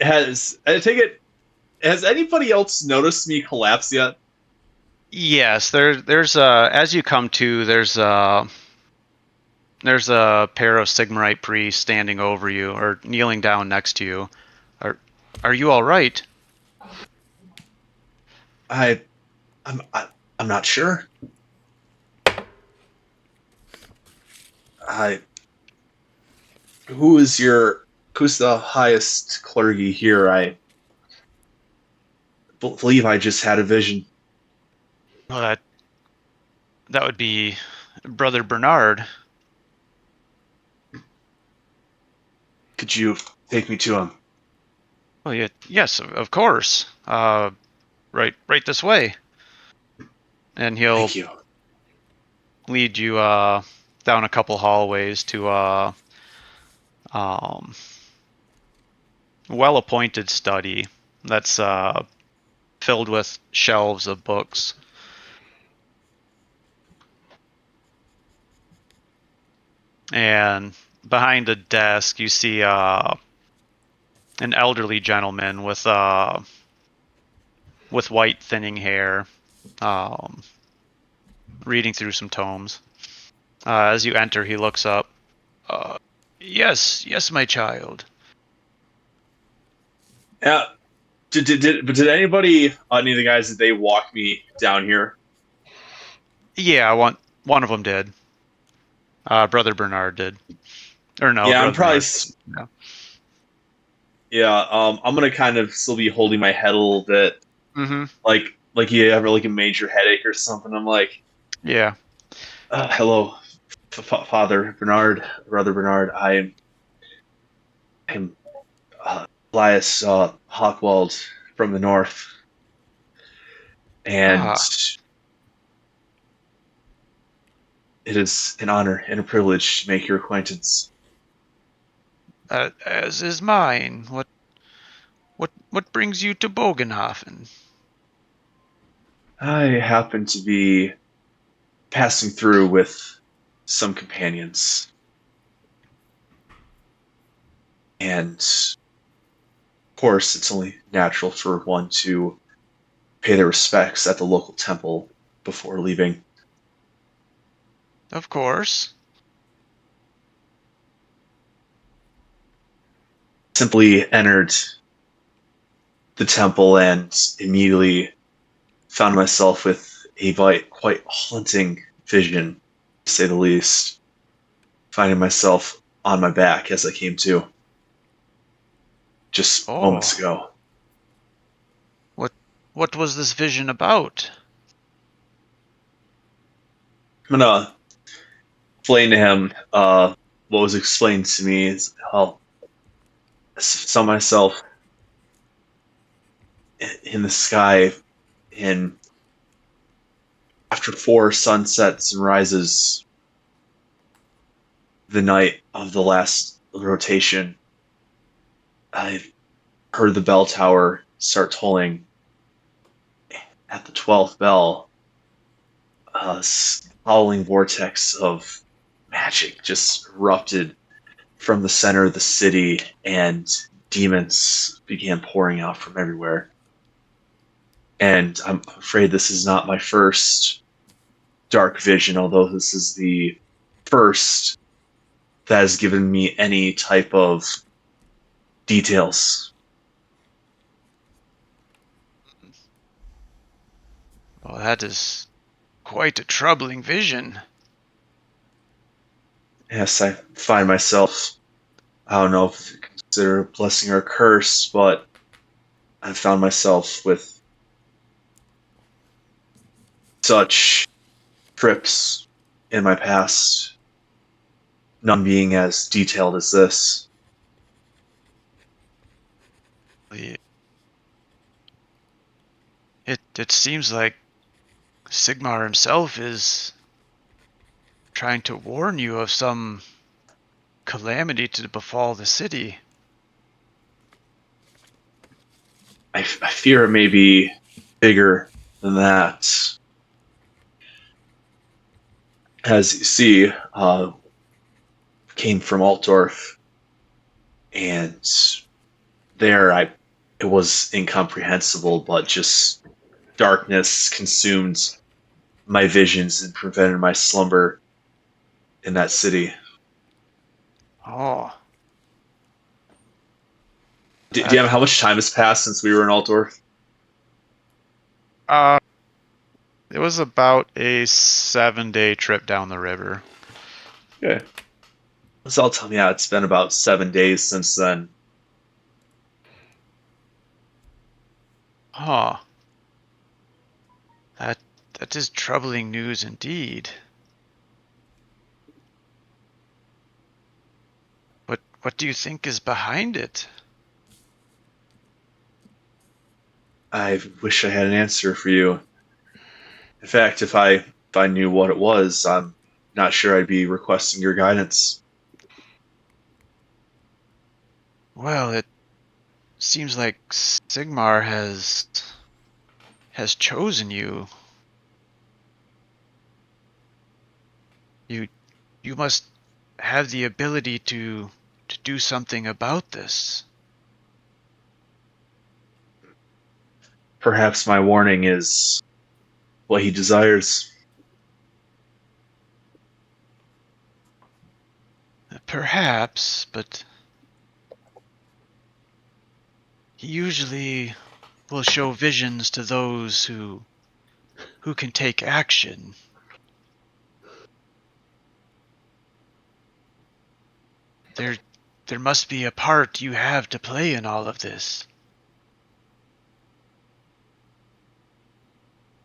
has anybody else noticed me collapse yet? Yes, there's as you come to, there's a pair of Sigmarite priests standing over you or kneeling down next to you. Are you all right? I'm not sure. Who's the highest clergy here? I believe I just had a vision. Well, that would be Brother Bernard. Could you take me to him? Oh, yeah, yes, of course. Right this way. And he'll Thank you. lead you down a couple hallways to well-appointed study that's filled with shelves of books. And behind a desk, you see an elderly gentleman with white thinning hair, reading through some tomes. As you enter, he looks up. Yes, my child. Yeah. Did anybody, any of the guys, did they walk me down here? Yeah, one of them did. Brother Bernard did. Or no? Yeah, Brother I'm probably. Bernard. Yeah, I'm gonna kind of still be holding my head a little bit, Mm-hmm. like you have like a major headache or something. I'm like, Yeah. Hello, Father Bernard, Brother Bernard. I'm Elias Hawkwald from the north, and it is an honor and a privilege to make your acquaintance. As is mine. What brings you to Bogenhofen? I happen to be passing through with some companions, and of course, it's only natural for one to pay their respects at the local temple before leaving. Of course. Simply entered the temple and immediately found myself with a quite haunting vision, to say the least. Finding myself on my back as I came to just moments ago. What was this vision about? I'm gonna explain to him what was explained to me is how I saw myself in the sky after 4 sunsets and rises the night of the last rotation. I heard the bell tower start tolling. At the 12th bell, a howling vortex of magic just erupted from the center of the city, and demons began pouring out from everywhere. And I'm afraid this is not my first dark vision, although this is the first that has given me any type of details. Well, that is quite a troubling vision. Yes, I find myself, I don't know if you consider a blessing or a curse, but I found myself with such trips in my past, none being as detailed as this. It seems like Sigmar himself is trying to warn you of some calamity to befall the city. I fear it may be bigger than that. As you see, came from Altdorf, and there it was incomprehensible, but just darkness consumed my visions and prevented my slumber in that city. Oh. DM, how much time has passed since we were in Altdorf? It was about a 7-day trip down the river. Okay. So I'll tell me, yeah, it's been about 7 days since then. Huh. That is troubling news indeed. What do you think is behind it? I wish I had an answer for you. In fact, if I knew what it was, I'm not sure I'd be requesting your guidance. Well, it seems like Sigmar has chosen you. You must have the ability to do something about this. Perhaps my warning is what he desires. Perhaps, but he usually will show visions to those who can take action. There must be a part you have to play in all of this.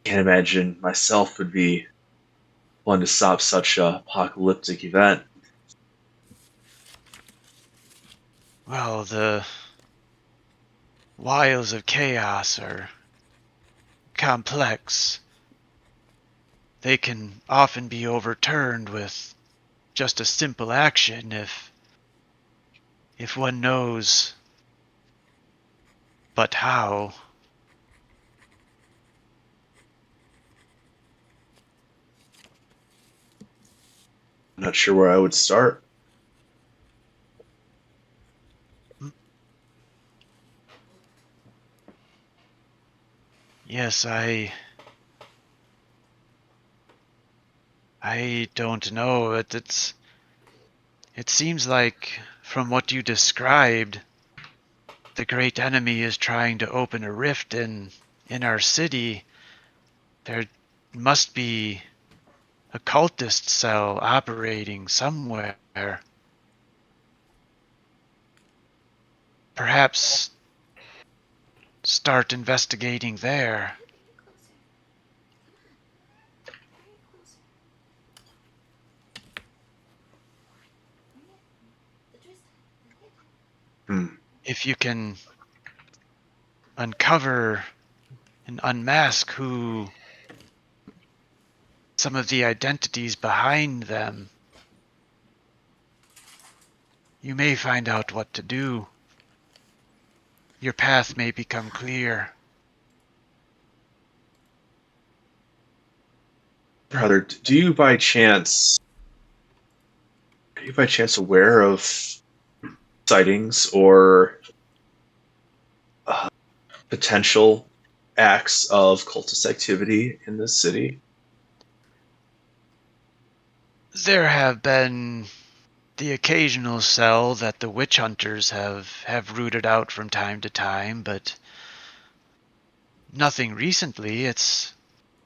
Can't imagine myself would be one to stop such a apocalyptic event. Well, the wiles of chaos are complex. They can often be overturned with just a simple action if one knows but how. I'm not sure where I would start. Yes, I don't know. It seems like, from what you described, the great enemy is trying to open a rift in our city. There must be a cultist cell operating somewhere. Perhaps start investigating there. If you can uncover and unmask who some of the identities behind them, you may find out what to do. Your path may become clear. Brother, are you by chance aware of sightings or potential acts of cultist activity in this city? There have been the occasional cell that the witch hunters have rooted out from time to time, but nothing recently. It's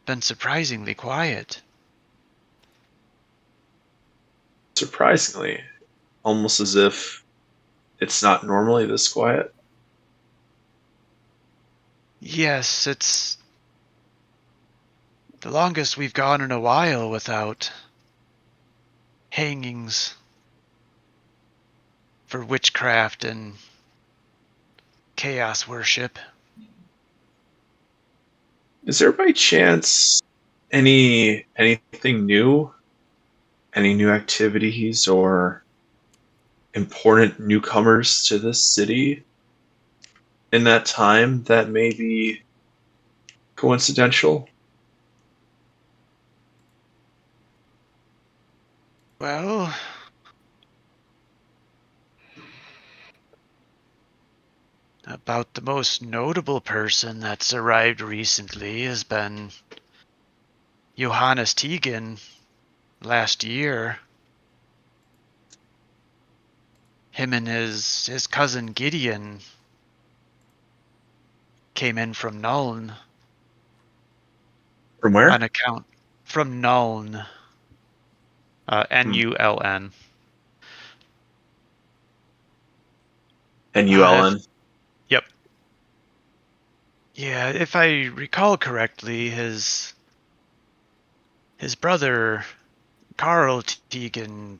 been surprisingly quiet. Surprisingly, almost as if it's not normally this quiet. Yes, the longest we've gone in a while without hangings for witchcraft and chaos worship. Is there by chance anything new? Any new activities or important newcomers to this city in that time that may be coincidental? Well, about the most notable person that's arrived recently has been Johannes Tegan last year. Him and his cousin Gideon came in from Nuln From where? on account from Nuln, Nuln. NULN. Yep. Yeah, if I recall correctly, his brother Carl Tegan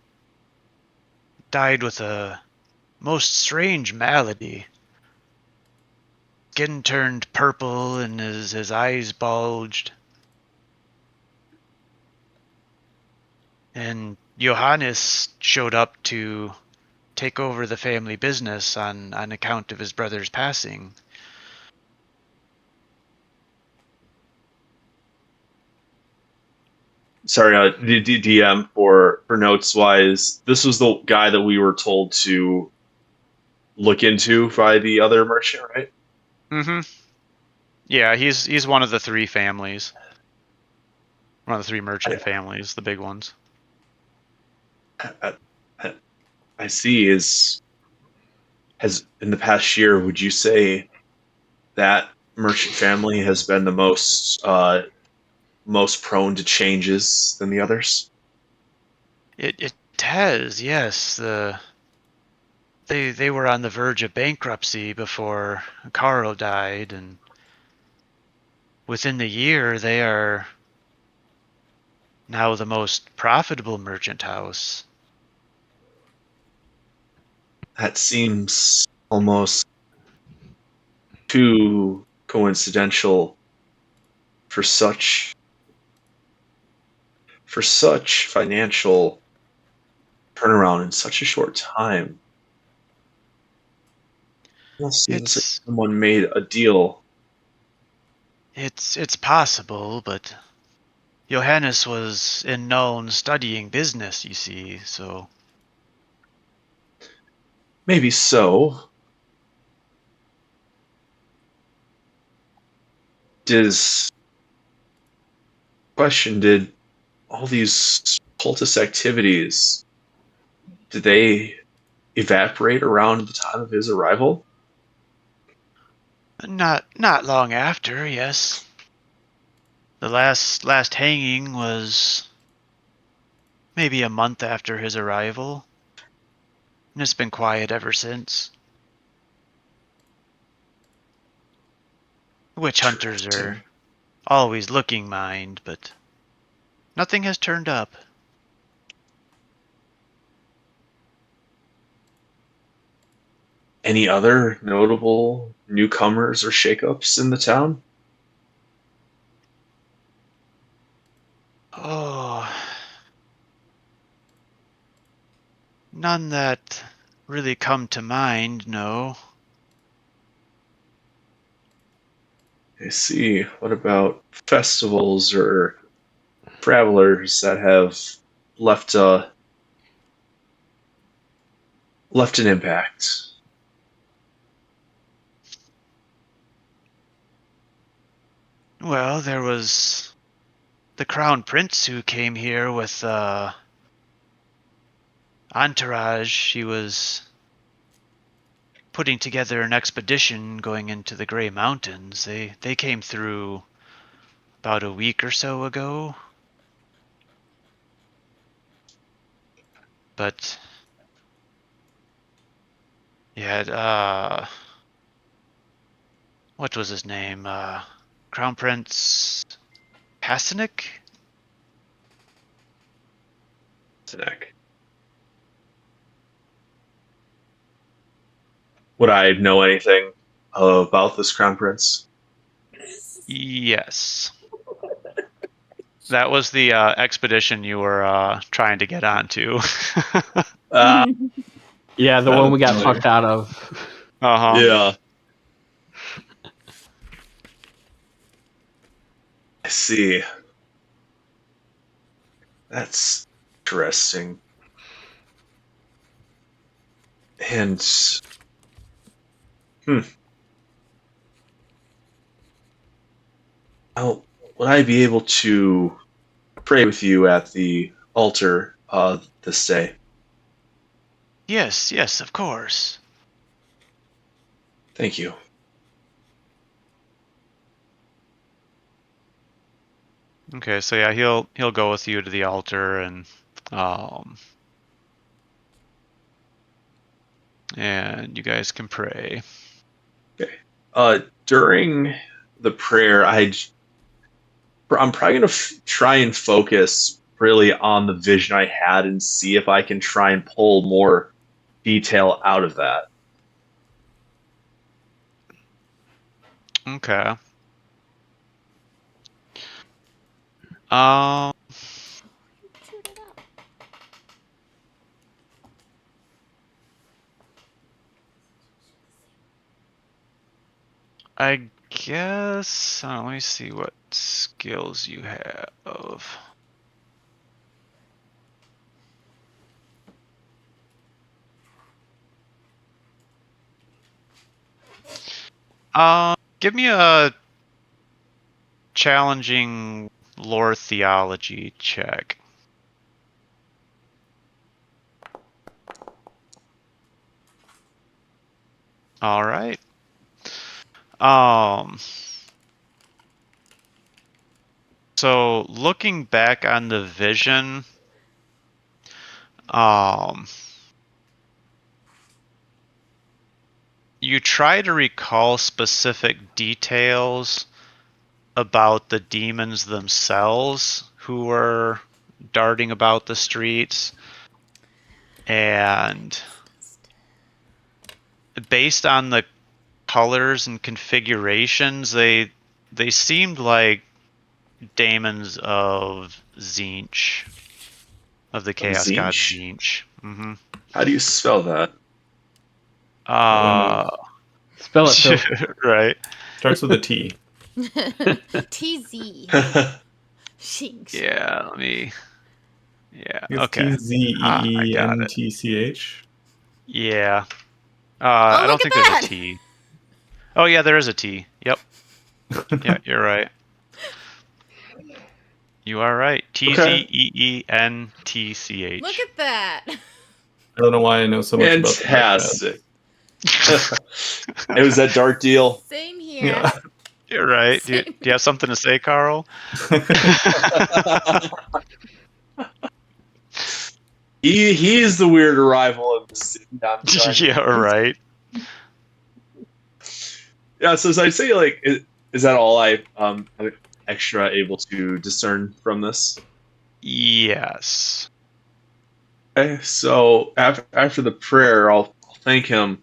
died with a most strange malady. Skin turned purple and his eyes bulged. And Johannes showed up to take over the family business on account of his brother's passing. Sorry, DM for notes wise. This was the guy that we were told to look into by the other merchant, right? Mm-hmm. Yeah, he's one of the three families. One of the three merchant families, the big ones. I see. Has in the past year, would you say that merchant family has been the most prone to changes than the others? It has, yes. They were on the verge of bankruptcy before Carl died, and within the year they are now the most profitable merchant house. That seems almost too coincidental for such financial turnaround in such a short time. It seems like someone made a deal. It's possible, but Johannes was in Nuln studying business, you see, so Maybe so. Did all these cultist activities, did they evaporate around the time of his arrival? not long after, yes. The last hanging was maybe a month after his arrival, and it's been quiet ever since. Witch hunters are always looking, mind, but nothing has turned up. Any other notable newcomers or shakeups in the town? Oh, none that really come to mind, no. I see. What about festivals or travelers that have left an impact? Well, there was the Crown Prince who came here with entourage. She was putting together an expedition going into the Grey Mountains. They came through about a week or so ago. But yeah, what was his name? Crown Prince Pasinek? Would I know anything about this Crown Prince? Yes. That was the expedition you were trying to get onto. Yeah, the one we got fucked out of. Uh-huh. Yeah. I see. That's interesting. And now, would I be able to pray with you at the altar this day? Yes, of course. Thank you. Okay, so yeah, he'll go with you to the altar and you guys can pray. Okay. During the prayer, I'm probably going to try and focus really on the vision I had and see if I can try and pull more detail out of that. Okay. Shoot it up. I guess let me see what skills you have. Give me a challenging lore theology check. All right. So looking back on the vision, you try to recall specific details about the demons themselves who were darting about the streets, and based on the colors and configurations, they seemed like daemons of Tzeentch, of the Chaos God Tzeentch. Mm-hmm. How do you spell that? Spell it, Phil. Right. Starts with a T. TZ. Shinx. Yeah, let me. Yeah, It's okay. Tzeentch. Yeah. I don't think there's a T. Oh, yeah, there is a T. Yep. Yeah, you're right. You are right. Tzeentch. Look at that. I don't know why I know so much about the Fantastic. It was that dark deal. Same here. Yeah. You're right. Do you have something to say, Carl? He is the weird arrival of the city. Yeah, right. Yeah, so I'd say, like, is that all I extra able to discern from this? Yes. Okay, so after the prayer, I'll thank him.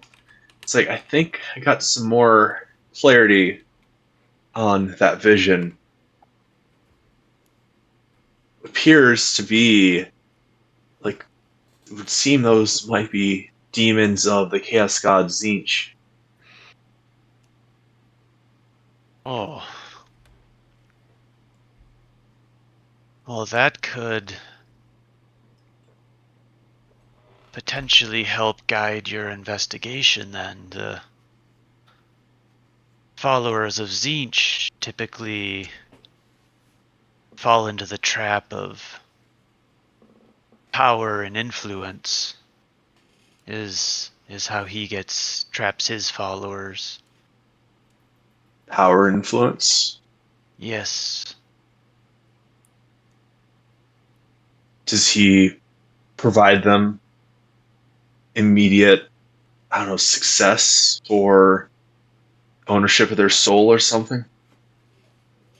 It's like, I think I got some more clarity on that vision. Appears to be, like, it would seem those might be demons of the Chaos God Tzeentch. Oh. Well, that could potentially help guide your investigation then. The followers of Tzeentch typically fall into the trap of power and influence is how he traps his followers. Power influence? Yes. Does he provide them immediate, I don't know, success or ownership of their soul or something?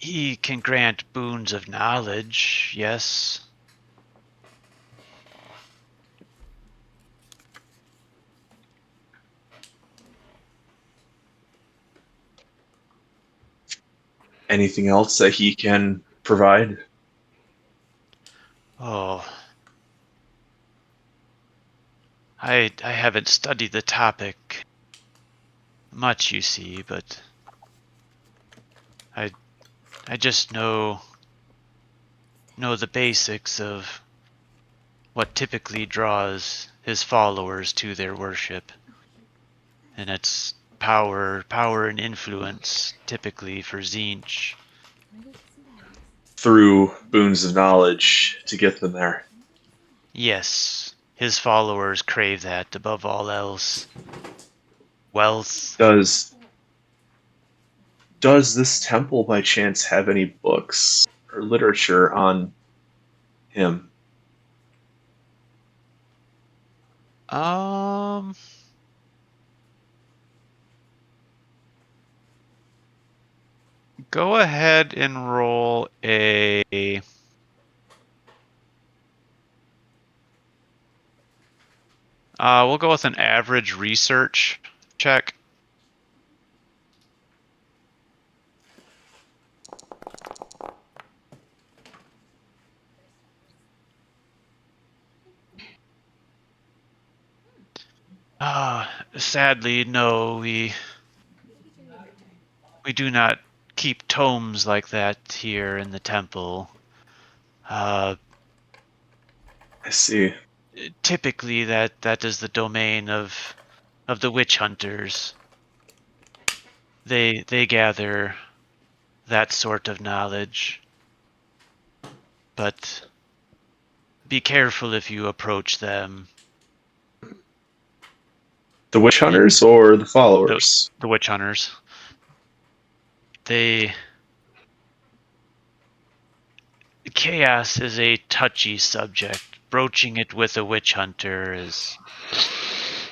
He can grant boons of knowledge, yes. Anything else that he can provide? Oh. I haven't studied the topic much, you see, but I just know the basics of what typically draws his followers to their worship. And it's power and influence, typically for Tzeentch. Through boons of knowledge to get them there. Yes, his followers crave that above all else. Wealth. Does this temple by chance have any books or literature on him? Go ahead and roll a... we'll go with an average research check. Sadly, no, we do not keep tomes like that here in the temple. I see. Typically, that is the domain of the witch hunters. They gather that sort of knowledge. But be careful if you approach them. The witch hunters or the followers? The witch hunters. Chaos is a touchy subject. Broaching it with a witch hunter is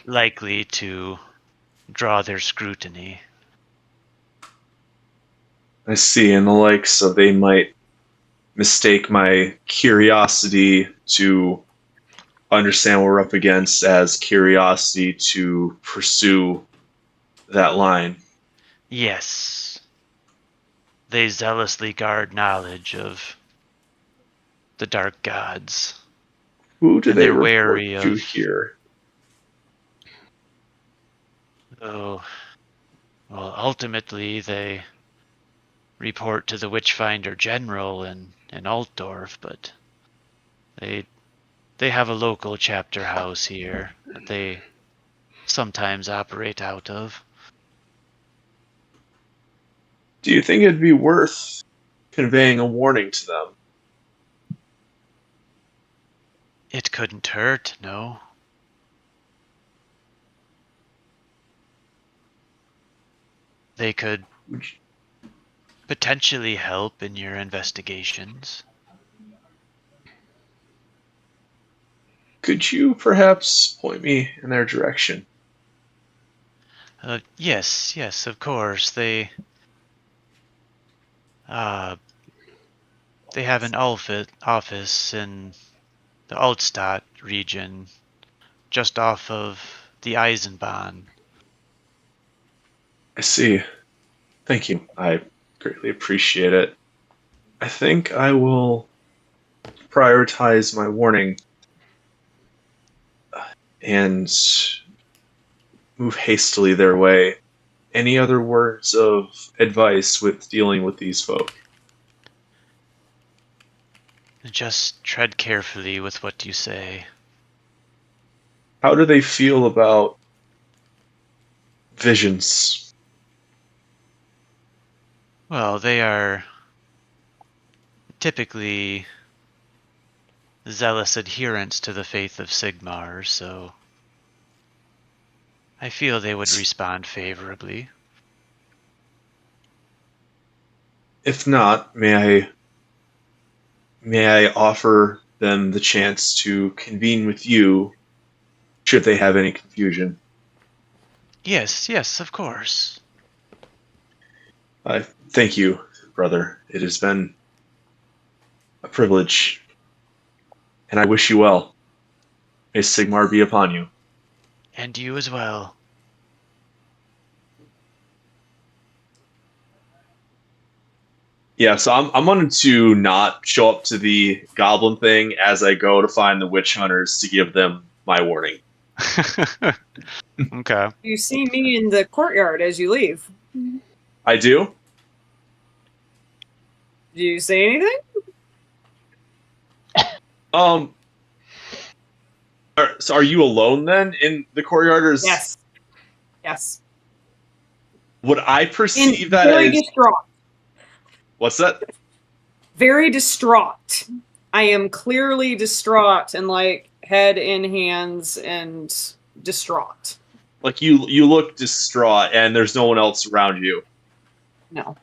likely to draw their scrutiny. I see, and the like, so they might mistake my curiosity to understand what we're up against as curiosity to pursue that line. Yes. They zealously guard knowledge of the dark gods. Who do and they they're report wary to of here? Oh, well, ultimately they report to the Witchfinder General in Altdorf, but they have a local chapter house here that they sometimes operate out of. Do you think it'd be worth conveying a warning to them? It couldn't hurt, no. They could potentially help in your investigations. Could you perhaps point me in their direction? Yes, of course. They have an office in the Altstadt region, just off of the Eisenbahn. I see. Thank you. I greatly appreciate it. I think I will prioritize my warning and move hastily their way. Any other words of advice with dealing with these folk? Just tread carefully with what you say. How do they feel about visions? Well, they are typically zealous adherents to the faith of Sigmar, so I feel they would respond favorably. If not, may I offer them the chance to convene with you should they have any confusion? Yes, of course. Thank you. brother. It has been a privilege, and I wish you well. May Sigmar be upon you. And you as well. Yeah, so I'm wanting to not show up to the goblin thing as I go to find the witch hunters to give them my warning. Okay. You see me in the courtyard as you leave. I do? Do you say anything? So are you alone then in the courtyard? Or Yes. Yes. Would I perceive And that very as... distraught. What's that? Very distraught. I am clearly distraught and like head in hands and distraught. Like you look distraught and there's no one else around you. No.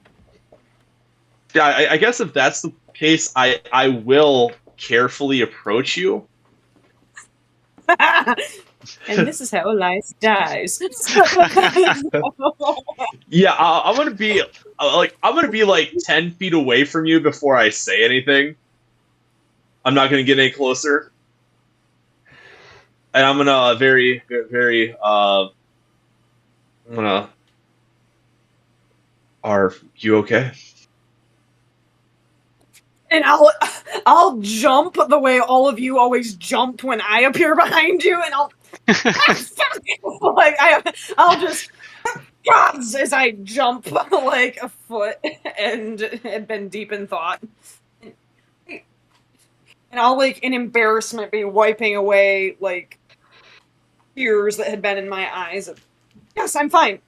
Yeah, I guess if that's the case, I will carefully approach you. And this is how Elias dies. Yeah, I'm gonna be like 10 feet away from you before I say anything. I'm not gonna get any closer, and I'm gonna Are you okay? And I'll jump the way all of you always jump when I appear behind you, and I'll I'll just as I jump like a foot and had been deep in thought. And I'll like in embarrassment be wiping away like tears that had been in my eyes. Yes, I'm fine.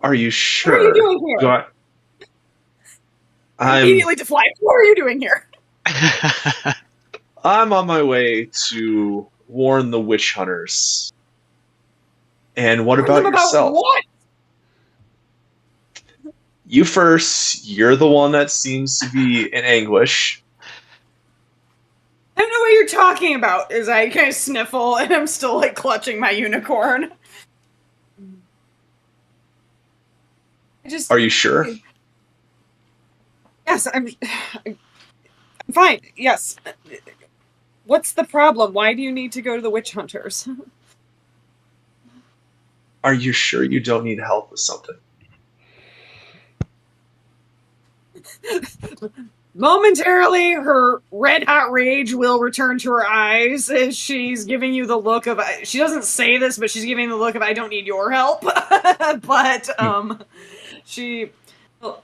Are you sure? What are you doing here? I'm immediately deflect. What are you doing here? I'm on my way to warn the witch hunters. And what about yourself? What? You first. You're the one that seems to be in anguish. I don't know what you're talking about. As I kind of sniffle, and I'm still like clutching my unicorn. Are you sure? Yes, I'm fine. Yes. What's the problem? Why do you need to go to the witch hunters? Are you sure you don't need help with something? Momentarily, her red hot rage will return to her eyes as she's giving you the look of. She doesn't say this, but she's giving the look of "I don't need your help." But she. Well,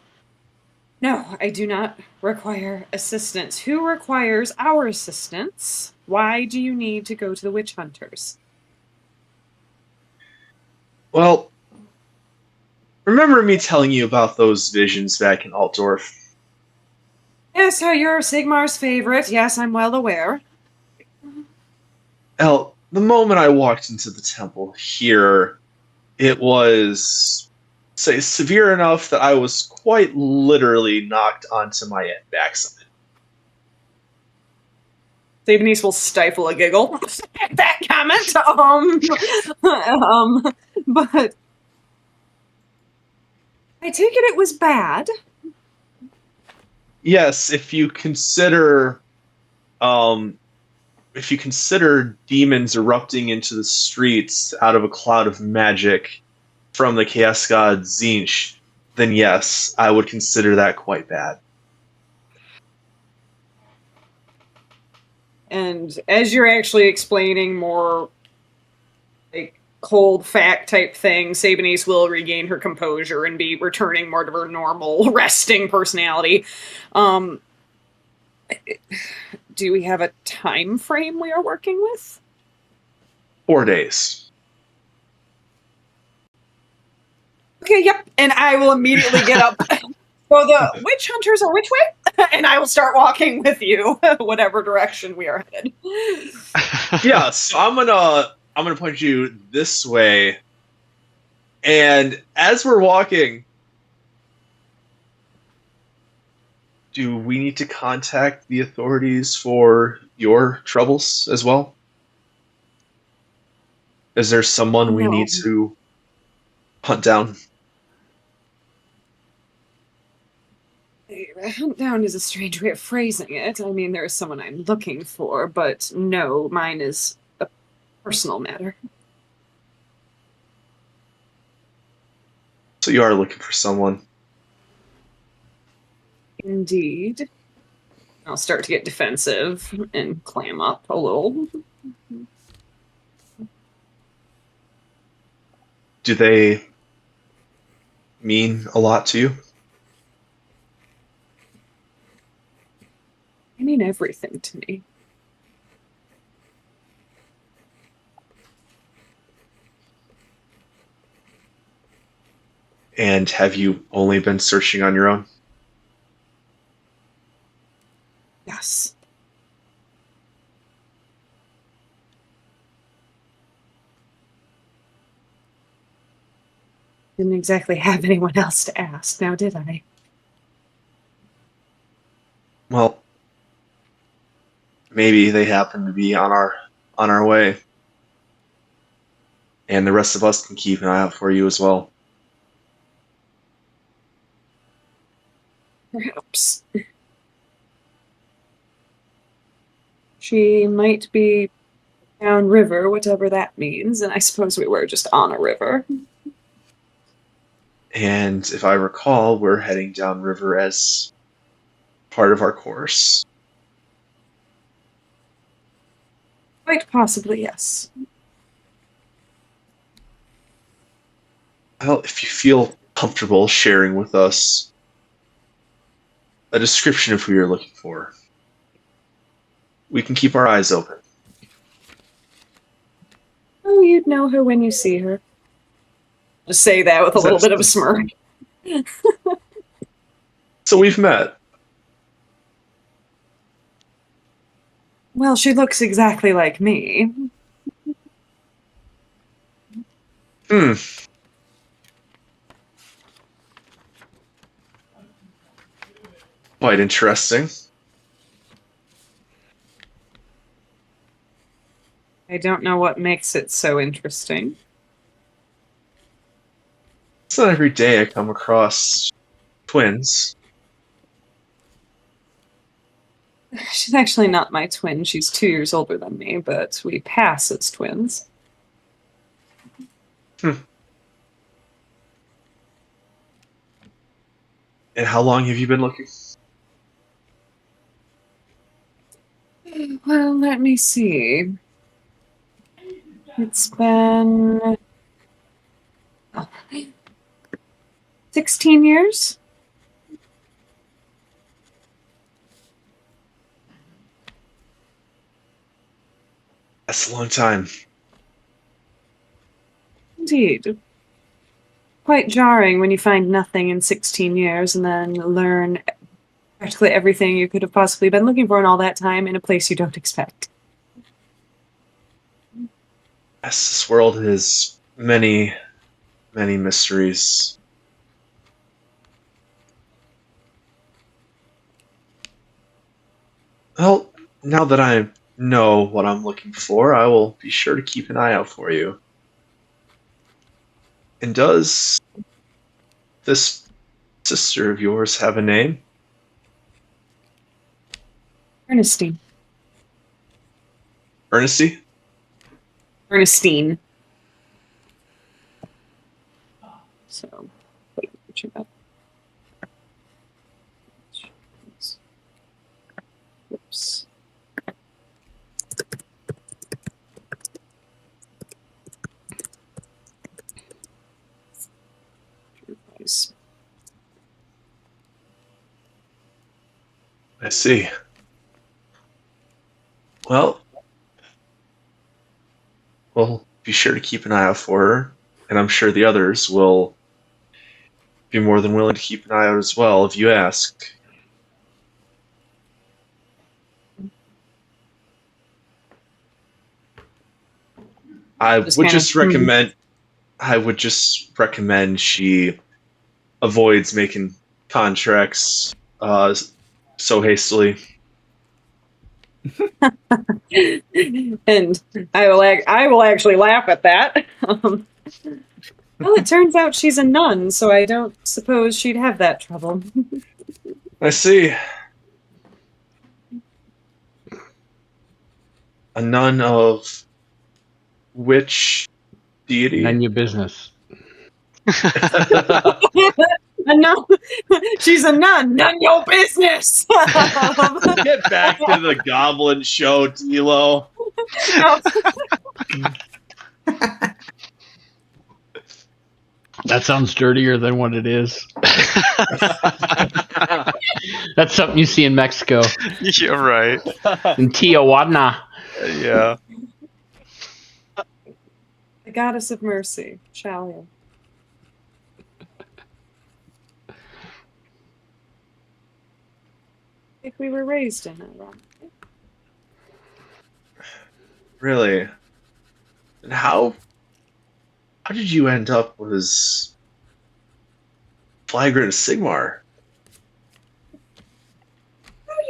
no, I do not require assistance. Who requires our assistance? Why do you need to go to the witch hunters? Well, remember me telling you about those visions back in Altdorf? Yes, so you're Sigmar's favorite. Yes, I'm well aware. El, the moment I walked into the temple here, it was, say, severe enough that I was quite literally knocked onto my backside. Sabinese will stifle a giggle at that comment. But I take it was bad. Yes, if you consider demons erupting into the streets out of a cloud of magic from the chaos god Tzeentch, then yes, I would consider that quite bad. And as you're actually explaining more like cold fact type things, Sabinese will regain her composure and be returning more to her normal resting personality. Do we have a time frame we are working with? 4 days. Okay, yep. And I will immediately get up. So the witch hunters are which way? And I will start walking with you, whatever direction we are headed. Yeah, so I'm gonna point you this way, and as we're walking, do we need to contact the authorities for your troubles as well? Is there someone we need to hunt down? Hunt down is a strange way of phrasing it. I mean, there is someone I'm looking for, but no, mine is a personal matter. So you are looking for someone. Indeed. I'll start to get defensive and clam up a little. Do they mean a lot to you? I mean everything to me. And have you only been searching on your own? Yes. Didn't exactly have anyone else to ask, now did I? Well, maybe they happen to be on our way. And the rest of us can keep an eye out for you as well. Perhaps. She might be downriver, whatever that means, and I suppose we were just on a river. And if I recall, we're heading downriver as part of our course. Quite possibly, yes. Well, if you feel comfortable sharing with us a description of who you're looking for, we can keep our eyes open. Oh, you'd know her when you see her. Just say that with a little bit of a smirk. So we've met. Well, she looks exactly like me. Quite interesting. I don't know what makes it so interesting. It's not every day I come across twins. She's actually not my twin. She's 2 years older than me, but we pass as twins. And how long have you been looking? Well, let me see. It's been 16 years? That's a long time. Indeed. Quite jarring when you find nothing in 16 years and then learn practically everything you could have possibly been looking for in all that time in a place you don't expect. Yes, this world has many, many mysteries. Well, now that I know what I'm looking for, I will be sure to keep an eye out for you. And does this sister of yours have a name? Ernestine. Ernesty? Ernestine. So, wait, what you got? Oops. I see. Well, we'll be sure to keep an eye out for her, and I'm sure the others will be more than willing to keep an eye out as well if you ask. I would just recommend she avoids making contracts so hastily. And I will actually laugh at that. Well, it turns out she's a nun, so I don't suppose she'd have that trouble. I see. A nun of which deity? None your business. A nun. She's a nun. None your business. Get back to the goblin show, D'Lo. No. That sounds dirtier than what it is. That's something you see in Mexico. You're right. In Tijuana. Yeah. The goddess of mercy, shall you? I think we were raised in it, right? Really? And how did you end up with his flagrant Sigmar?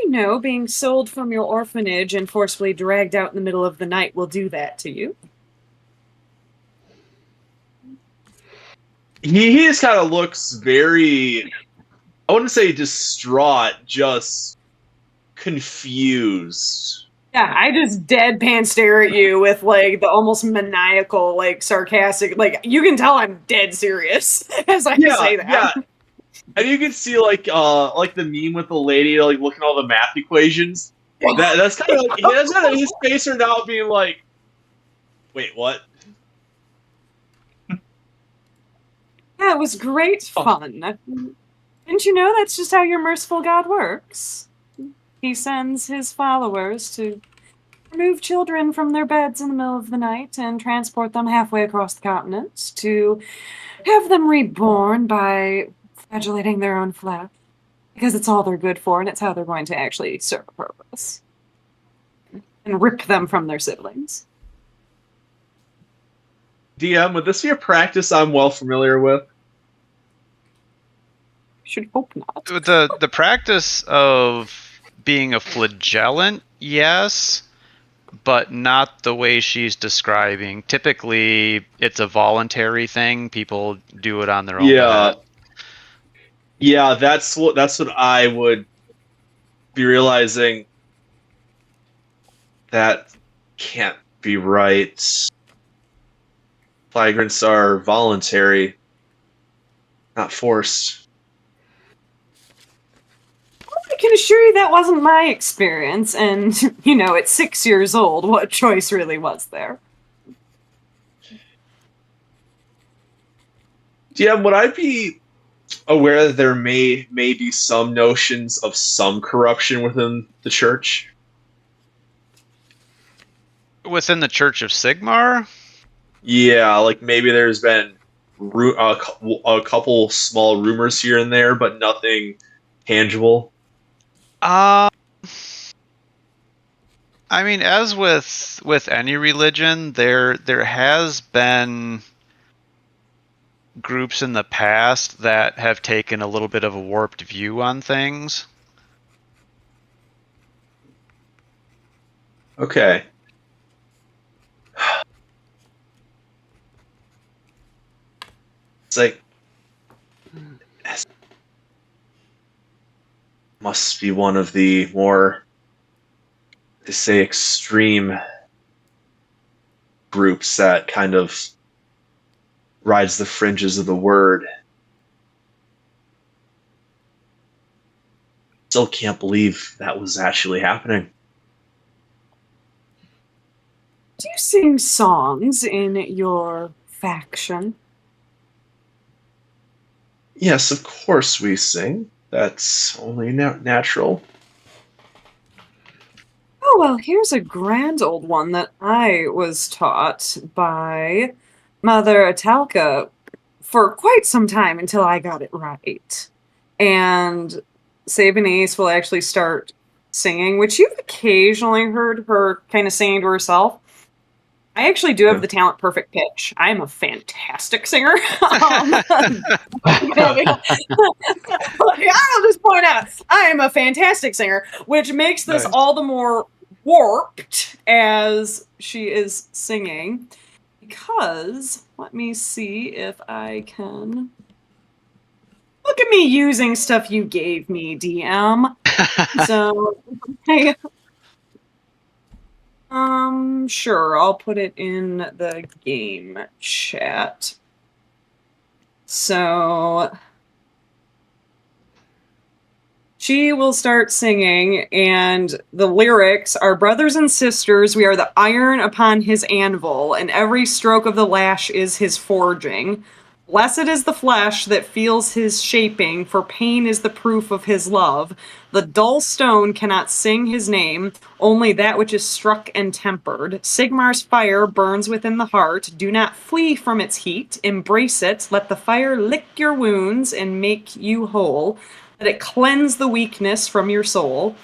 You know, being sold from your orphanage and forcibly dragged out in the middle of the night will do that to you. He just kind of looks very, I wouldn't say distraught, just confused. Yeah, I just deadpan stare at you with like the almost maniacal, like sarcastic, like you can tell I'm dead serious as I say that. Yeah. And you can see like the meme with the lady like looking at all the math equations. That's kind of like that's kind of his face are now being like, wait, what? Yeah, it was great fun. Didn't you know that's just how your merciful God works? He sends his followers to remove children from their beds in the middle of the night and transport them halfway across the continent to have them reborn by flagellating their own flesh. Because it's all they're good for, and it's how they're going to actually serve a purpose. And rip them from their siblings. DM, would this be a practice I'm well familiar with? Should hope not. The practice of being a flagellant, yes, but not the way she's describing. Typically, it's a voluntary thing. People do it on their own. Yeah, that's what I would be realizing. That can't be right. Flagrants are voluntary, not forced. I can assure you that wasn't my experience, and, you know, at 6 years old, what choice really was there? DM, would I be aware that there may be some notions of some corruption within the church? Within the Church of Sigmar? Yeah, like maybe there's been a couple small rumors here and there, but nothing tangible. I mean, as with any religion, there has been groups in the past that have taken a little bit of a warped view on things. Okay. It's like must be one of the more, to say, extreme groups that kind of rides the fringes of the word. Still can't believe that was actually happening. Do you sing songs in your faction? Yes, of course we sing. That's only natural. Oh, well, here's a grand old one that I was taught by Mother Atalka for quite some time until I got it right. And Sabinese will actually start singing, which you've occasionally heard her kind of singing to herself. I actually do have the talent perfect pitch. I am a fantastic singer. I'll just point out, I am a fantastic singer, which makes this all the more warped as she is singing. Because, let me see if I can... Look look at me using stuff you gave me, DM. So, sure, I'll put it in the game chat. So, she will start singing, and the lyrics are, brothers and sisters, we are the iron upon his anvil, and every stroke of the lash is his forging. Blessed is the flesh that feels his shaping, for pain is the proof of his love. The dull stone cannot sing his name, only that which is struck and tempered. Sigmar's fire burns within the heart. Do not flee from its heat. Embrace it. Let the fire lick your wounds and make you whole. Let it cleanse the weakness from your soul.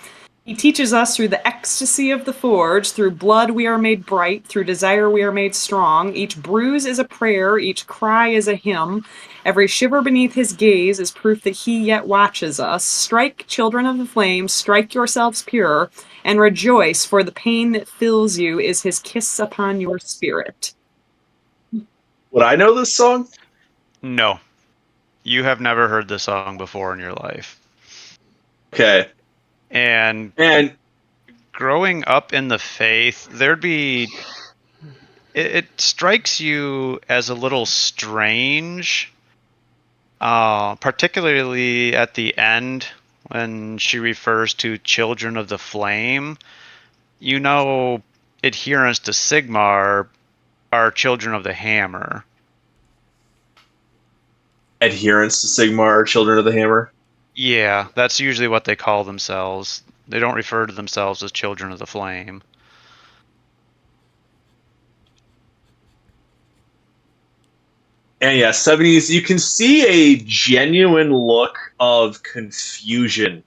He teaches us through the ecstasy of the forge. Through blood we are made bright. Through desire we are made strong. Each bruise is a prayer. Each cry is a hymn. Every shiver beneath his gaze is proof that he yet watches us. Strike, children of the flame. Strike yourselves pure. And rejoice, for the pain that fills you is his kiss upon your spirit. Would I know this song? No. You have never heard this song before in your life. Okay. And growing up in the faith, there'd be... It strikes you as a little strange, particularly at the end when she refers to children of the flame. You know, adherents to Sigmar are children of the hammer. Adherents to Sigmar are children of the hammer? Yeah, that's usually what they call themselves. They don't refer to themselves as children of the flame. And yeah, 70s, you can see a genuine look of confusion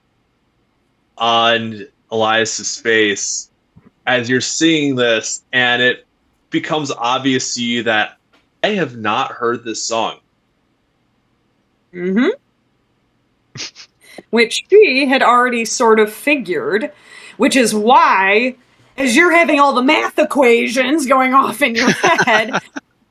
on Elias's face as you're seeing this, and it becomes obvious to you that I have not heard this song. Mm-hmm. Which she had already sort of figured, which is why, as you're having all the math equations going off in your head,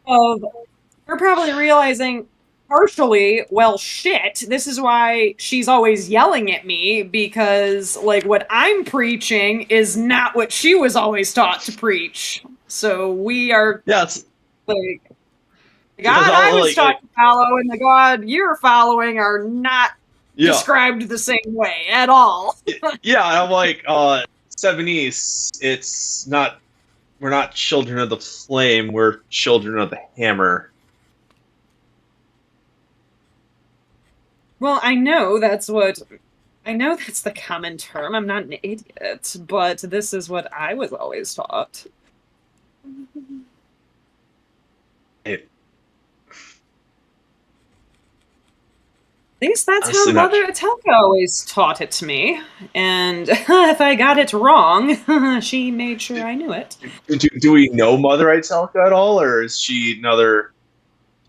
you're probably realizing partially, well, shit, this is why she's always yelling at me, because, like, what I'm preaching is not what she was always taught to preach. So we are, like, the God I was taught to follow and the God you're following are not described the same way at all. Yeah, I'm like, 70s, it's not, we're not children of the flame, we're children of the hammer. Well, I know that's the common term. I'm not an idiot, but this is what I was always taught. At least that's how Mother Atelka always taught it to me. And if I got it wrong, she made sure I knew it. Do we know Mother Itelka at all, or is she another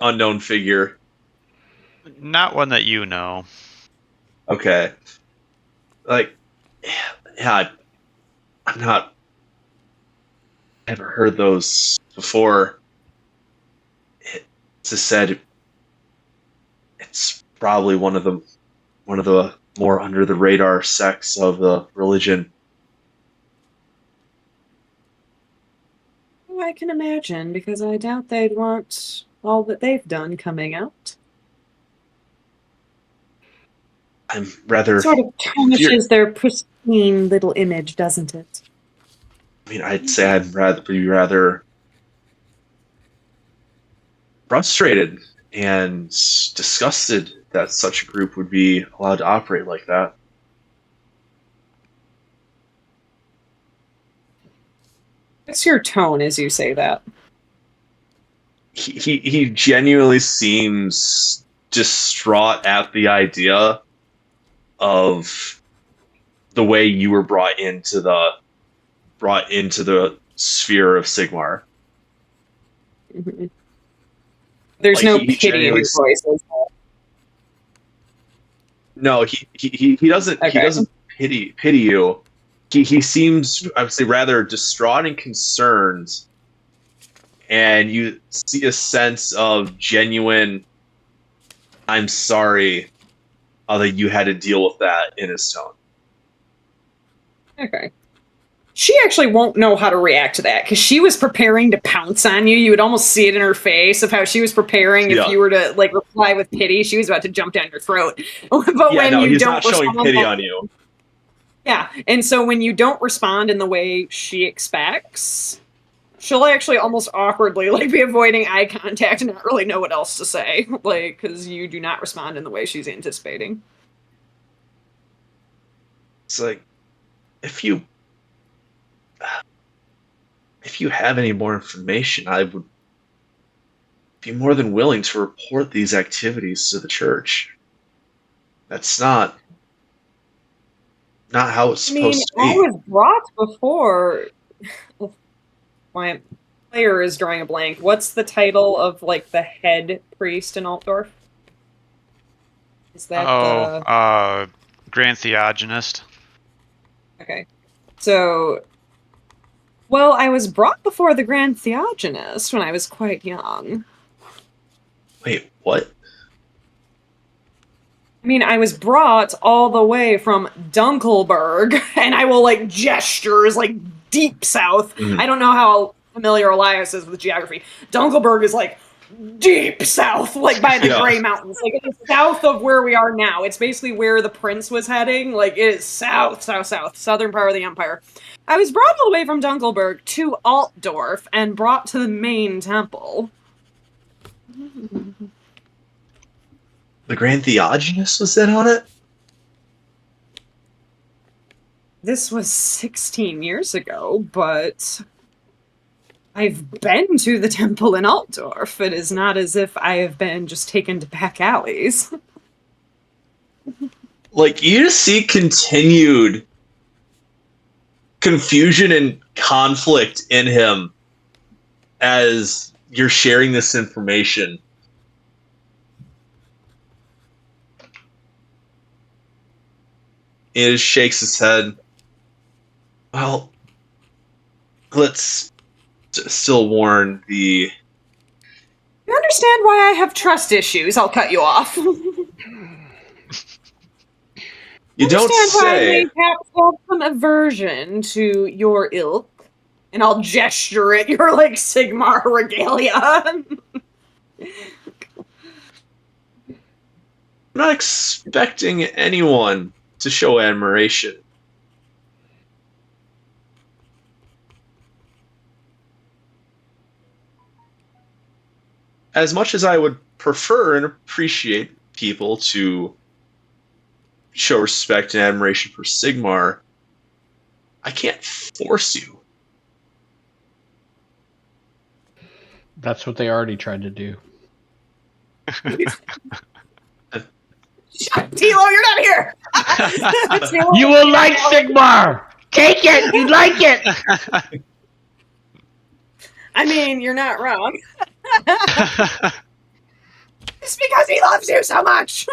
unknown figure? Not one that you know. Okay. Like, yeah, I haven't heard those before. It's said it's probably one of the more under the radar sects of the religion. Oh, I can imagine, because I doubt they'd want all that they've done coming out. I'm rather... Sort of tarnishes their pristine little image, doesn't it? I mean, I'd say I'd be rather frustrated and disgusted that such a group would be allowed to operate like that. What's your tone as you say that? He genuinely seems distraught at the idea of the way you were brought into the sphere of Sigmar. Mm-hmm. There's no pity in his voice. No, he doesn't. Okay. He doesn't pity you. He seems, I would say, rather distraught and concerned, and you see a sense of genuine "I'm sorry" although you had to deal with that in his tone. Okay. She actually won't know how to react to that because she was preparing to pounce on you. You would almost see it in her face of how she was preparing. If you were to like reply with pity, she was about to jump down your throat. But when you he's don't not showing respond, pity on you. Yeah, and so when you don't respond in the way she expects, she'll actually almost awkwardly like be avoiding eye contact and not really know what else to say, like because you do not respond in the way she's anticipating. It's like, if you have any more information, I would be more than willing to report these activities to the church. That's not how it's supposed to be. I was brought before. My player is drawing a blank. What's the title of like the head priest in Altdorf? Is that Grand Theogonist. Okay. So, well, I was brought before the Grand Theogonist when I was quite young. Wait, what? I mean, I was brought all the way from Dunkelberg, and I will, like, gestures, like, deep south. I don't know how familiar Elias is with geography. Dunkelberg is, like, deep south, like, by the Grey Mountains. Like, it's south of where we are now. It's basically where the prince was heading. Like, it is south, southern part of the Empire. I was brought all the way from Dunkelberg to Altdorf and brought to the main temple. The Grand Theogonist was in on it? This was 16 years ago, but I've been to the temple in Altdorf. It is not as if I have been just taken to back alleys. Like, you just see continued confusion and conflict in him as you're sharing this information. He just shakes his head. Well, let's still warn the... You understand why I have trust issues? I'll cut you off. You don't say. Why I may perhaps have some aversion to your ilk, and I'll gesture at your, like, Sigmar regalia. I'm not expecting anyone to show admiration. As much as I would prefer and appreciate people to show respect and admiration for Sigmar, I can't force you. That's what they already tried to do. Tilo, you're not here! You will like Sigmar! Take it! You like it! I mean, you're not wrong. It's because he loves you so much!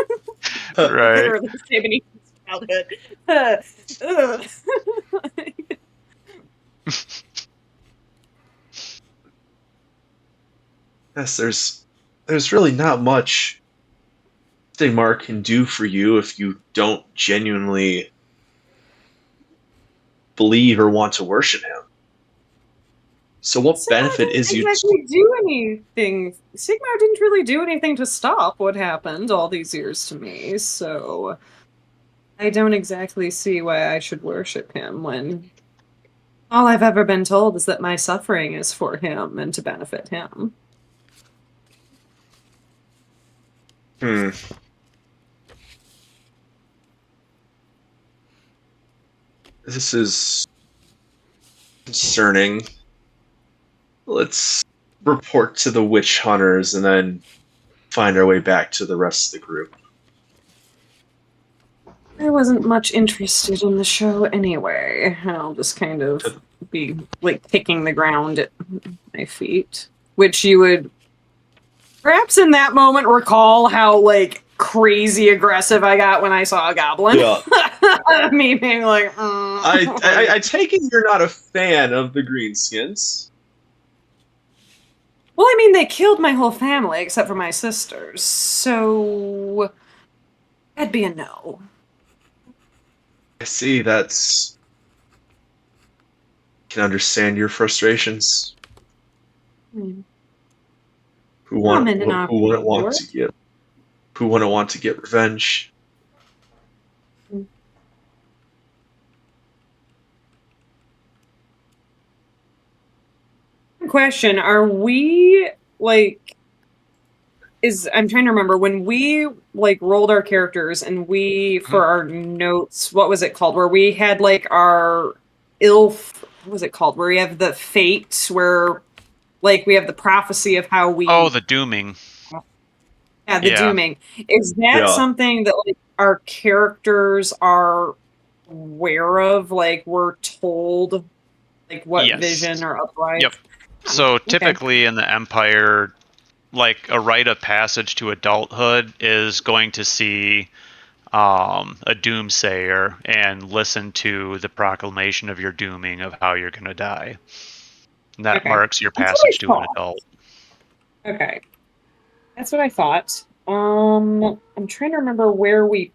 Right. Literally saving his childhood. Yes, there's really not much Sigmar can do for you if you don't genuinely believe or want to worship him. So what benefit is you... Exactly do anything. Sigmar didn't really do anything to stop what happened all these years to me, so I don't exactly see why I should worship him when all I've ever been told is that my suffering is for him and to benefit him. This is concerning. Let's report to the witch hunters and then find our way back to the rest of the group. I wasn't much interested in the show anyway. I'll just kind of be, like, kicking the ground at my feet. Which you would perhaps in that moment recall how, like, crazy aggressive I got when I saw a goblin. Yeah. Me being like, I take it you're not a fan of the greenskins. Well, I mean, they killed my whole family except for my sisters, so That'd be a no. I see. Can understand your frustrations. Hmm. Who Common in our who wouldn't want world. to get who wouldn't want to get revenge? Question: Are we like? I'm trying to remember when we like rolled our characters and we for our notes. What was it called? Where we had like our what was it called? Where we have the fate, where like we have the prophecy of how we. Oh, the dooming. Yeah, the Yeah. dooming. Is that Yeah. something that like our characters are aware of? Like we're told like what Yes. vision or uprise? Yep. So typically in the Empire, like a rite of passage to adulthood is going to see a doomsayer and listen to the proclamation of your dooming of how you're going to die. And that marks your That's what I passage to an thought. adult. Okay. That's what I thought. I'm trying to remember where we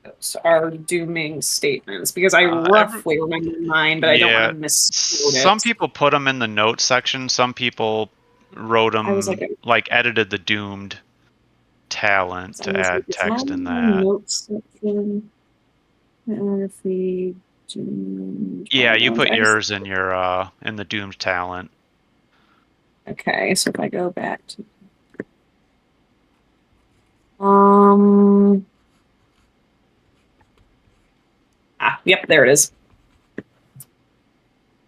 put our dooming statements because I roughly remember mine, but I don't want to misquote it. Some people put them in the notes section. Some people wrote them like edited the doomed talent to add text in that. Notes section. Yeah, you put yours in your in the doomed talent. Okay, so if I go back to yep, there it is.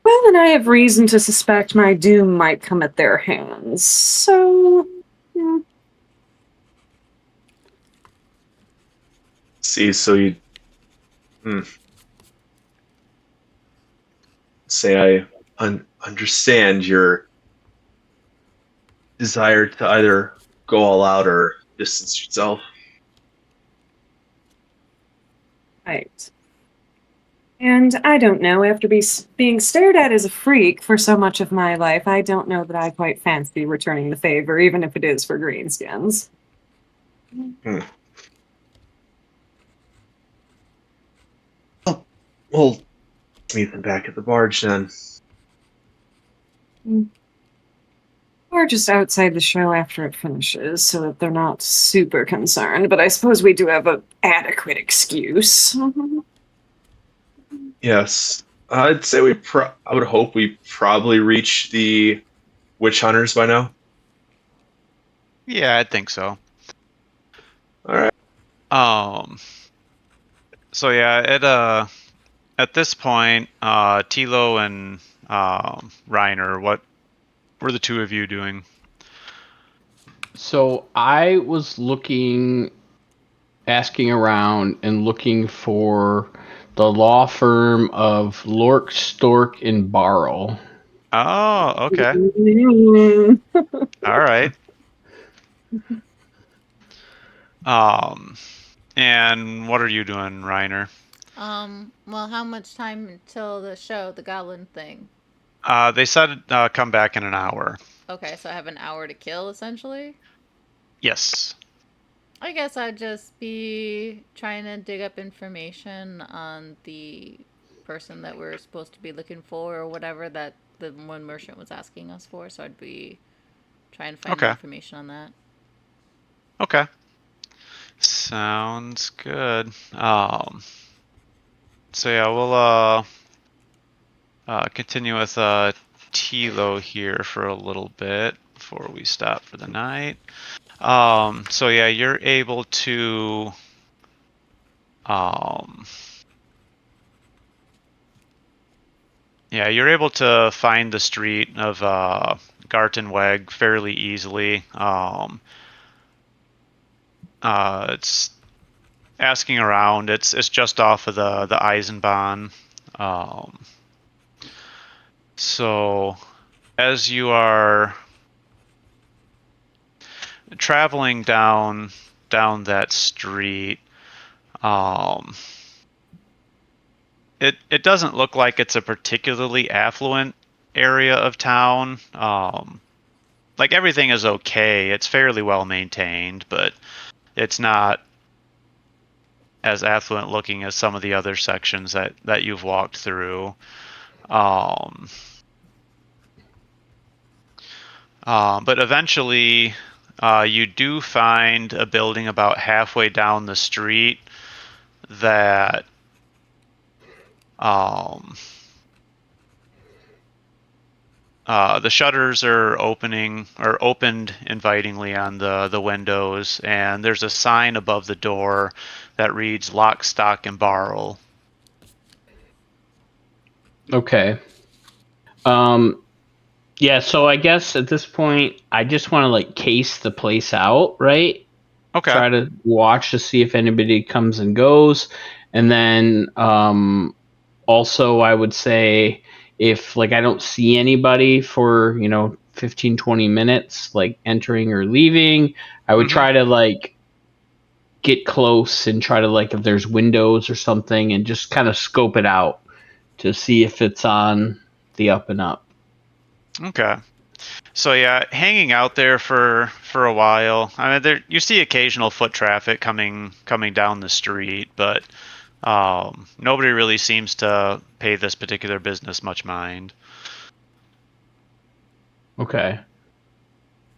Well, then I have reason to suspect my doom might come at their hands. So, yeah. See, so you say I understand your desire to either go all out or distance yourself. Right. And I don't know, after being stared at as a freak for so much of my life, I don't know that I quite fancy returning the favor, even if it is for greenskins. Oh, well, meet them back at the barge then. Or just outside the show after it finishes, so that they're not super concerned. But I suppose we do have an adequate excuse. Yes, I'd say I would hope we probably reach the witch hunters by now. Yeah, I think so. All right. So yeah, at this point, Tilo and Reiner, what were the two of you doing? So I was asking around and looking for the law firm of Lork, Stork, and Barrow. Oh, okay. All right. And what are you doing, Reiner? Well, how much time until the show, the Goblin thing? They said come back in an hour. Okay, so I have an hour to kill, essentially? Yes. I guess I'd just be trying to dig up information on the person that we're supposed to be looking for or whatever that the one merchant was asking us for, so I'd be trying to find more information on that. Okay. Sounds good. So yeah, we'll continue with Tilo here for a little bit before we stop for the night. So yeah, you're able to find the street of Gartenweg fairly easily. It's asking around. It's just off of the Eisenbahn. So as you are traveling down that street, it doesn't look like it's a particularly affluent area of town. Like everything is okay. It's fairly well maintained, but it's not as affluent looking as some of the other sections that you've walked through. But eventually, you do find a building about halfway down the street that the shutters are opened invitingly on the windows, and there's a sign above the door that reads "Lock, Stock, and Barrel." Okay. Yeah, so I guess at this point, I just want to like case the place out, right? Okay. Try to watch to see if anybody comes and goes, and then also I would say if like I don't see anybody for 15, 20 minutes like entering or leaving, I would try to like get close and try to like if there's windows or something and just kind of scope it out to see if it's on the up and up. Okay. So yeah, hanging out there for a while. I mean, there you see occasional foot traffic coming down the street, but nobody really seems to pay this particular business much mind. Okay.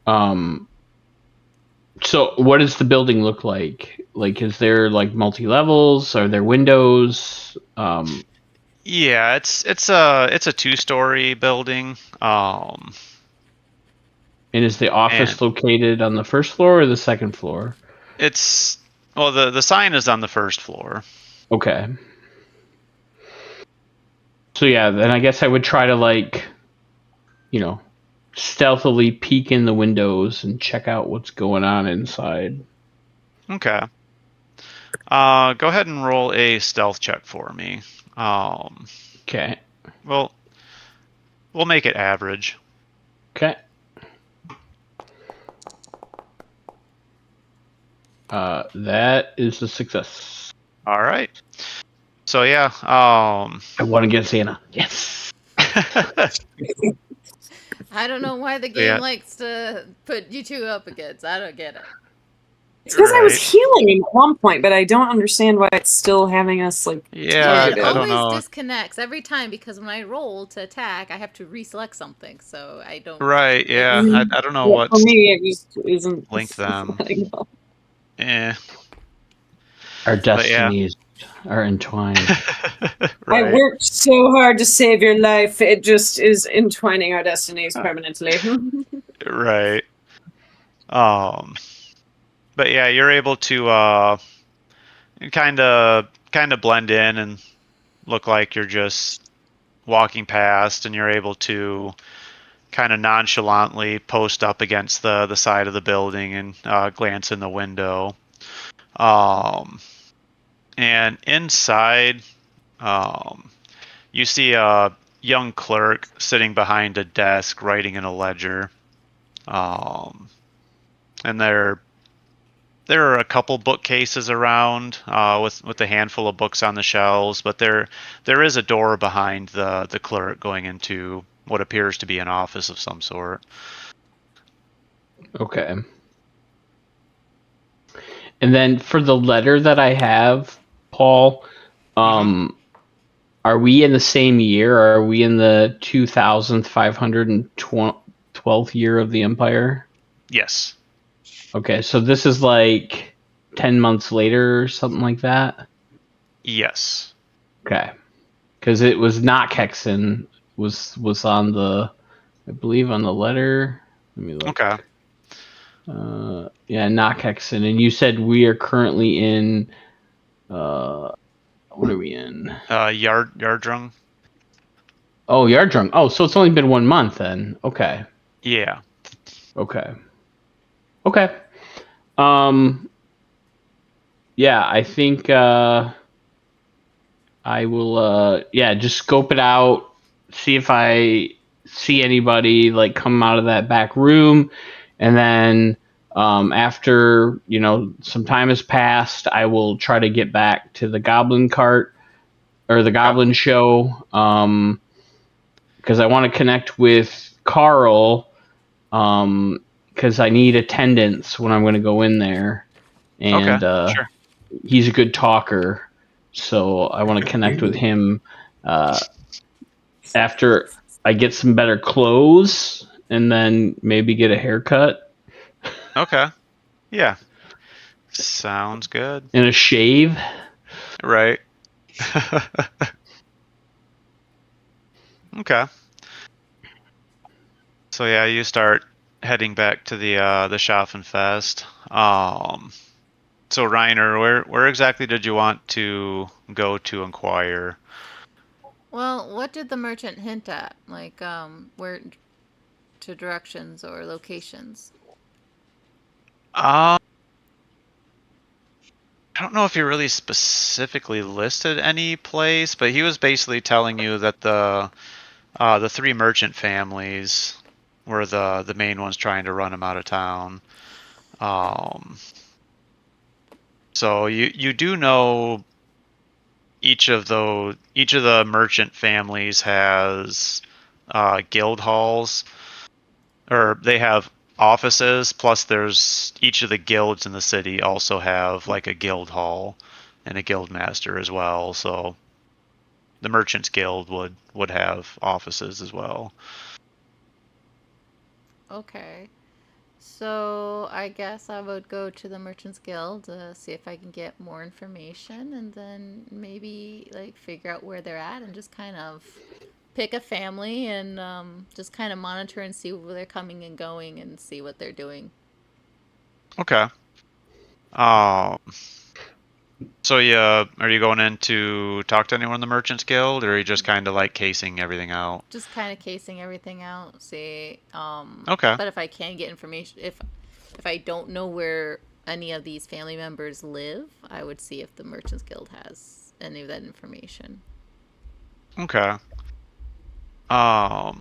So what does the building look like? Like, is there like multi-levels? Are there windows? Yeah, it's a 2-story building. And is the office located on the first floor or the second floor? It's the sign is on the first floor. Okay. So yeah, then I guess I would try to like, stealthily peek in the windows and check out what's going on inside. Okay. Go ahead and roll a stealth check for me. Okay. Well, we'll make it average. Okay. That is a success. All right. So yeah, I won against Anna. Yes. I don't know why the game likes to put you two up against. I don't get it. It's because I was healing at one point, but I don't understand why it's still having us like. Yeah, it I don't know. always disconnects every time because when I roll to attack, I have to reselect something, so I don't. Right. Yeah. I don't know what. For me, it just isn't linked them. Yeah. Our destinies are entwined. Right. I worked so hard to save your life. It just is entwining our destinies permanently. Right. But yeah, you're able to kind of blend in and look like you're just walking past, and you're able to kind of nonchalantly post up against the side of the building and glance in the window. And inside, you see a young clerk sitting behind a desk writing in a ledger. And there are a couple bookcases around with a handful of books on the shelves, but there is a door behind the clerk going into what appears to be an office of some sort. Okay. And then for the letter that I have, Paul, are we in the same year? Or are we in the 2512th year of the Empire? Yes. Okay, so this is like 10 months later or something like that? Yes. Okay. Because it was not Kexen was on the, I believe, on the letter. Let me look. Okay. Yeah, not Kexen. And you said we are currently in, what are we in? Yardrung. Oh, Yardrung. Oh, so it's only been 1 month then. Okay. Yeah. Okay. Yeah, I think I will just scope it out, see if I see anybody like come out of that back room, and then after some time has passed, I will try to get back to the goblin cart or the goblin show, because I want to connect with Carl, because I need attendance when I'm going to go in there. And sure. he's a good talker, so I want to connect with him after I get some better clothes, and then maybe get a haircut Okay. Yeah. Sounds good. and a shave. Right. Okay. So yeah, you start heading back to the Schaffenfest. So Reiner, where exactly did you want to go to inquire? Well, what did the merchant hint at? Like, where to directions or locations? I don't know if he really specifically listed any place, but he was basically telling you that the 3 merchant families were the main ones trying to run him out of town. So you do know each of the merchant families has guild halls, or they have offices, plus there's each of the guilds in the city also have like a guild hall and a guild master as well. So the merchants guild would have offices as well. Okay. So I guess I would go to the Merchants Guild to see if I can get more information, and then maybe like figure out where they're at and just kind of pick a family and just kind of monitor and see where they're coming and going and see what they're doing. Okay. So are you going in to talk to anyone in the Merchants Guild, or are you just kind of like casing everything out? Just kind of casing everything out, see. Okay. But if I can get information, if I don't know where any of these family members live, I would see if the Merchants Guild has any of that information. Okay. All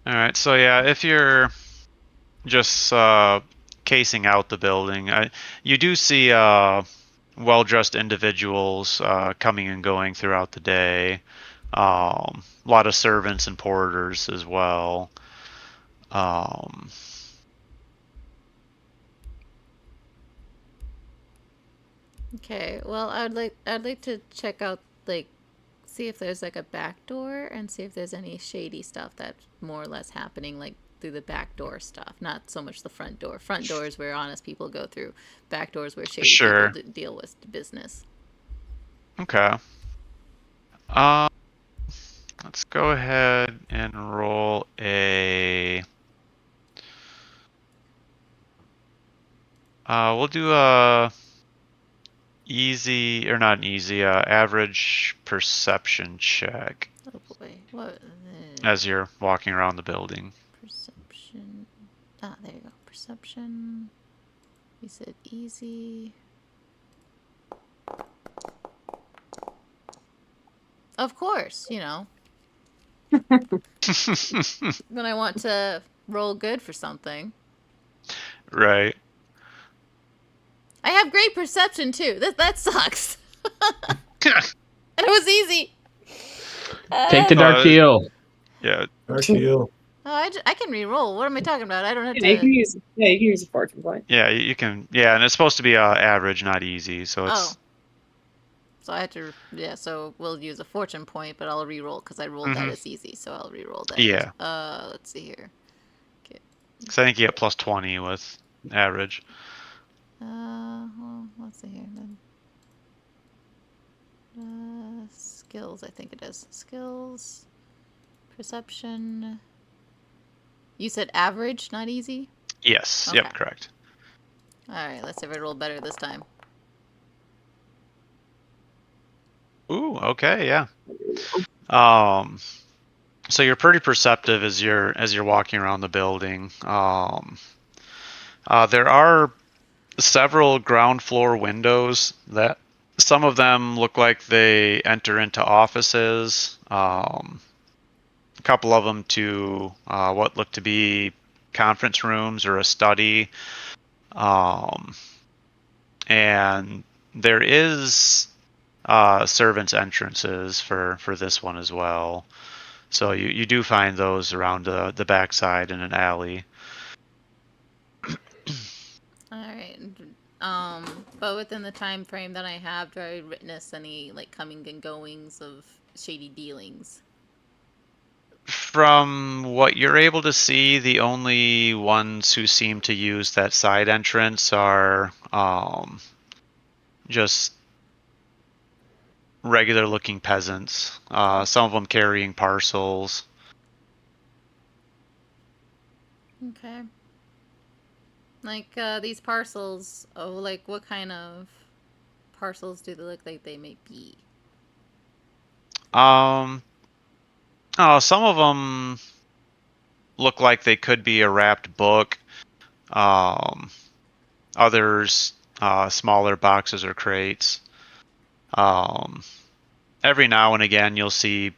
right. So yeah, if you're just casing out the building, you do see well-dressed individuals coming and going throughout the day. A lot of servants and porters as well. Okay, well, I'd like to check out, like, see if there's like a back door and see if there's any shady stuff that's more or less happening, like through the back door stuff. Not so much the front door. Front doors where honest people go through. Back doors where shady Sure. people deal with business. Okay. Let's go ahead and roll a. We'll do a easy, or not an easy, average perception check Oh boy, what? as you're walking around the building. Perception. Ah, there you go. Perception. You said easy. Of course, you know. When I want to roll good for something. Right. I have great perception too. That sucks. And it was easy. Take the dark deal. Yeah. Dark deal. Oh, I can re-roll. What am I talking about? I don't have Yeah, you can to. use a fortune point. Yeah, you can. Yeah, and it's supposed to be average, not easy. So it's. Oh. So I had to. Yeah. So we'll use a fortune point, but I'll re-roll because I rolled that as easy. So I'll re-roll that. Yeah. Let's see here. Okay. So I think you get plus 20 with average. Well, let's see here then. Skills, I think it is. Skills, perception. You said average, not easy? Yes. Okay. Yep. Correct. Alright, let's see if I roll better this time. Ooh. Okay. Yeah. So you're pretty perceptive as you're walking around the building. There are several ground floor windows that some of them look like they enter into offices. A couple of them to what look to be conference rooms or a study. And there is servants' entrances for this one as well. So you do find those around the backside in an alley. But within the time frame that I have, do I witness any like coming and goings of shady dealings? From what you're able to see, the only ones who seem to use that side entrance are just regular looking peasants. Some of them carrying parcels. Okay. Like these parcels, like what kind of parcels do they look like they may be? Oh, some of them look like they could be a wrapped book. Others, smaller boxes or crates. Every now and again, you'll see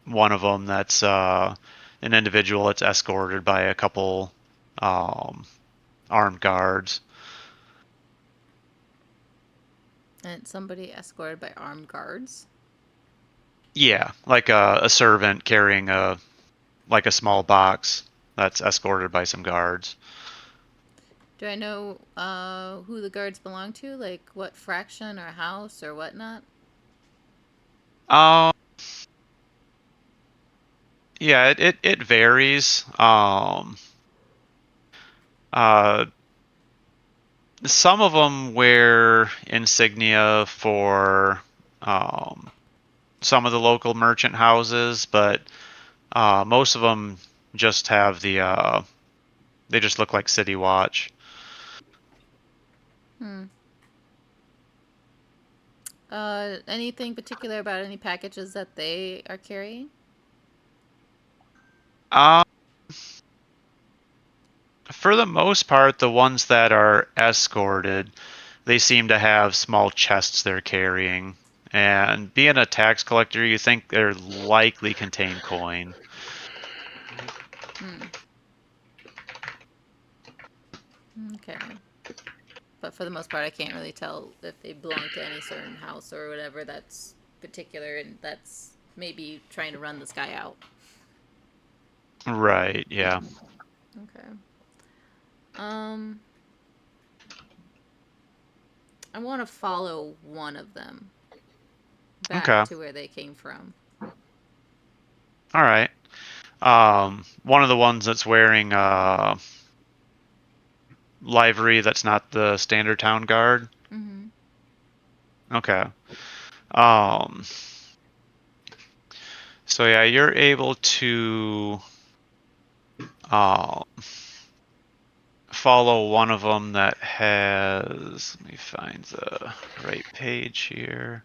one of them that's an individual that's escorted by a couple armed guards. And somebody escorted by armed guards? Yeah, like a servant carrying a small box that's escorted by some guards. Do I know who the guards belong to? Like what fraction or house or whatnot? Yeah, it varies. Some of them wear insignia for some of the local merchant houses, but most of them just have they just look like City Watch. Anything particular about any packages that they are carrying? For the most part, the ones that are escorted, they seem to have small chests they're carrying. And being a tax collector, you think they're likely contain coin. Okay. But for the most part, I can't really tell if they belong to any certain house or whatever that's particular and that's maybe trying to run this guy out. Right, yeah. Okay. I want to follow one of them back to where they came from. All right. One of the ones that's wearing livery that's not the standard town guard. Okay. So yeah, you're able to follow one of them that has. Let me find the right page here.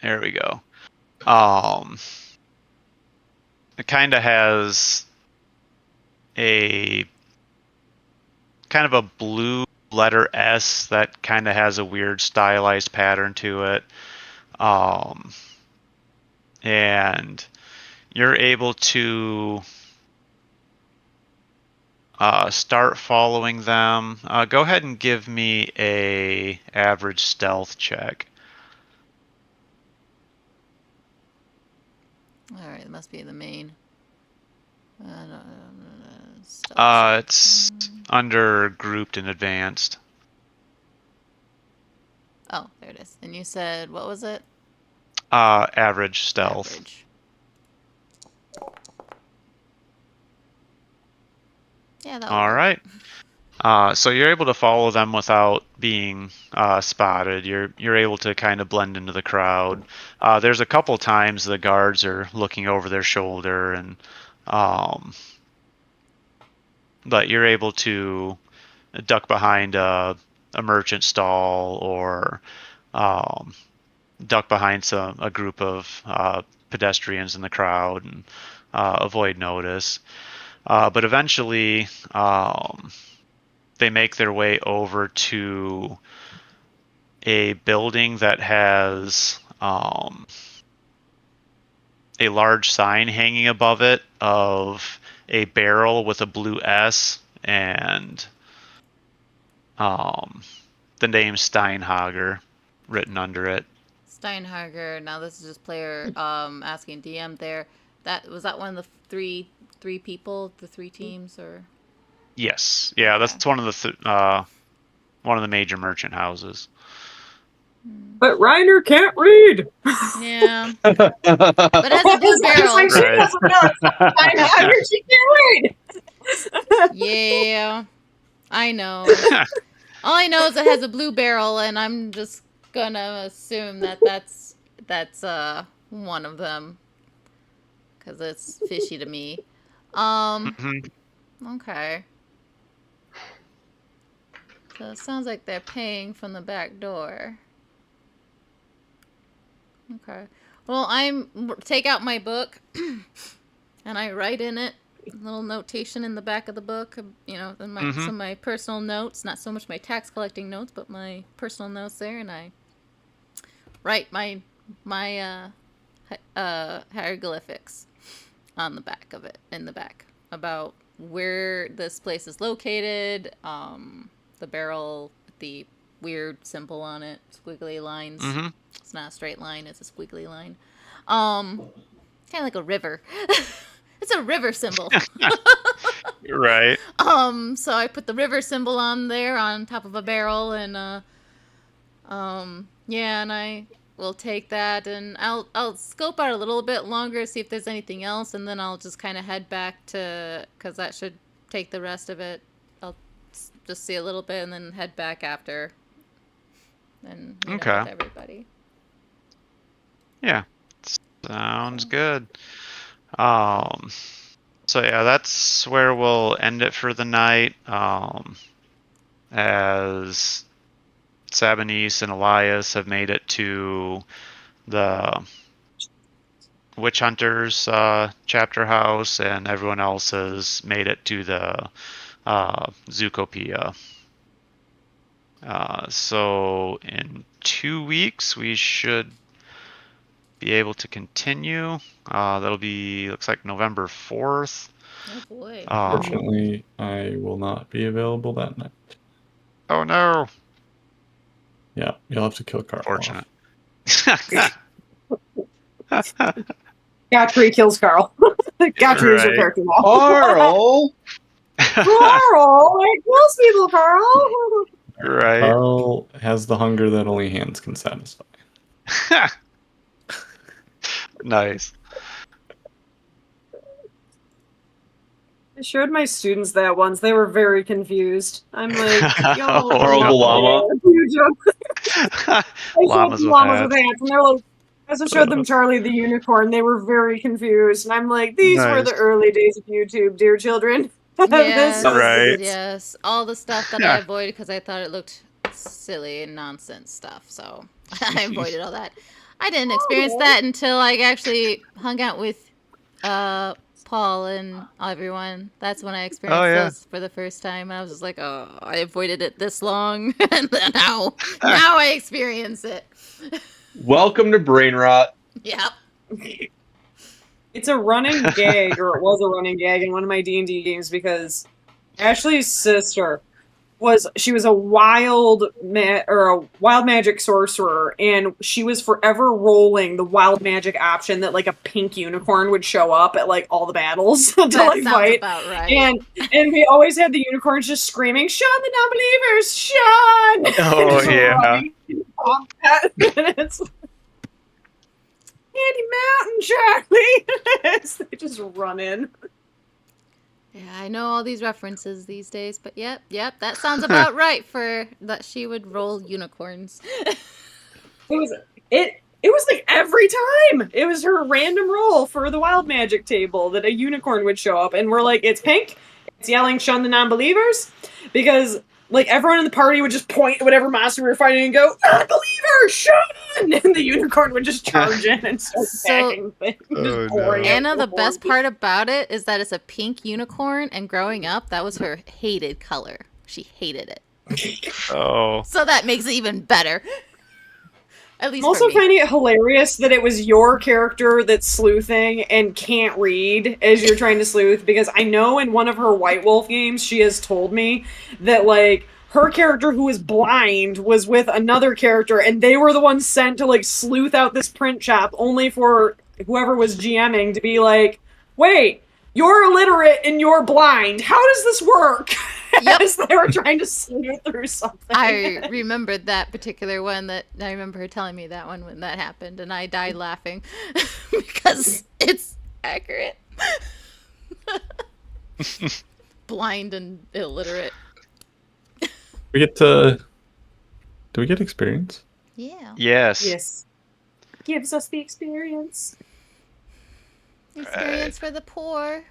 There we go. It kind of has a kind of a blue letter S that kind of has a weird stylized pattern to it. And you're able to start following them. Go ahead and give me a average stealth check. All right, it must be the main. It's under grouped and advanced. Oh, there it is. And you said, what was it? Average stealth. Average. Yeah, that All right. So you're able to follow them without being spotted. You're able to kind of blend into the crowd. There's a couple times the guards are looking over their shoulder, and but you're able to duck behind a merchant stall or duck behind a group of pedestrians in the crowd and avoid notice. But eventually, they make their way over to a building that has a large sign hanging above it of a barrel with a blue S and the name Steinhager written under it. Steinhager. Now this is just player asking DM there. That was that one of the three people, the three teams, or Yes. Yeah, that's one of the major merchant houses. But Reiner can't read. Yeah. But it has a blue barrel. Like, she Right. doesn't know. I hear she can't read. Yeah. I know. All I know is it has a blue barrel, and I'm just gonna assume that that's one of them, because it's fishy to me. Mhm. Okay. So it sounds like they're paying from the back door. Okay. Well, take out my book, and I write in it a little notation in the back of the book. You know, some of my personal notes, not so much my tax collecting notes, but my personal notes there, and I write my hieroglyphics on the back of it, in the back, about where this place is located, the barrel, the weird symbol on it, squiggly lines. Mm-hmm. It's not a straight line, it's a squiggly line. Kind of like a river. It's a river symbol. Right. So I put the river symbol on there on top of a barrel, and yeah, and I will take that, and I'll scope out a little bit longer, see if there's anything else, and then I'll just kind of head back to, because that should take the rest of it. I'll just see a little bit and then head back after, and meet up with everybody. Yeah, sounds good. So yeah, that's where we'll end it for the night. As Sabanese and Elias have made it to the Witch Hunters chapter house, and everyone else has made it to the Zootopia. So in 2 weeks, we should be able to continue. That'll be, looks like November 4th. Oh boy. Unfortunately, I will not be available that night. Oh no. Yeah, you'll have to kill Carl. Fortunate. Godfrey kills Carl. Godfrey is your Right. character now. Carl! Carl! It kills people, Carl! Right. Carl has the hunger that only hands can satisfy. Nice. I showed my students that once. They were very confused. I'm like, yo, Horrible llama. I showed Llamas them with llamas hats. with hats, and they're like, I also showed them Charlie the Unicorn. They were very confused, and I'm like, these were Nice. the early days of YouTube, dear children. Yes, Right. yes. All the stuff that I avoided because I thought it looked silly and nonsense stuff, so I avoided all that. I didn't experience that until I actually hung out with Paul and everyone. That's when I experienced those for the first time. I was just like, oh, I avoided it this long, and then now I experience it. Welcome to Brain Rot. Yep. It's a running gag, or it was a running gag in one of my D&D games, because Ashley's sister was a wild magic sorcerer, and she was forever rolling the wild magic option that like a pink unicorn would show up at like all the battles to That like sounds fight. about right. And we always had the unicorns just screaming, "Sean the non-believers, Sean!" Oh, Just yeah. running in combat. And it's Candy Mountain, Charlie. They just run in. Yeah, I know all these references these days, but yep, that sounds about right for that she would roll unicorns. It was like every time. It was her random roll for the wild magic table that a unicorn would show up, and we're like, it's pink, it's yelling "Shun the non-believers," because like everyone in the party would just point at whatever monster we were fighting and go, "Non-believer, shun!" And the unicorn would just charge in and start attacking things. Oh, Just pouring no. out Anna, the unicorns. best part about it is that it's a pink unicorn, and growing up, that was her hated color. She hated it. Oh. So that makes it even better. At least I'm also for me. finding it hilarious that it was your character that's sleuthing and can't read as you're trying to sleuth, because I know in one of her White Wolf games she has told me that like her character who was blind was with another character, and they were the ones sent to like sleuth out this print shop only for whoever was GMing to be like, wait, you're illiterate and you're blind. How does this work? Yep. As they were trying to slither through something. I remembered that particular one. That I remember her telling me that one when that happened, and I died laughing because it's accurate. Blind and illiterate. We get to. Do we get experience? Yeah. Yes. Yes. Gives us the experience. Experience for the poor.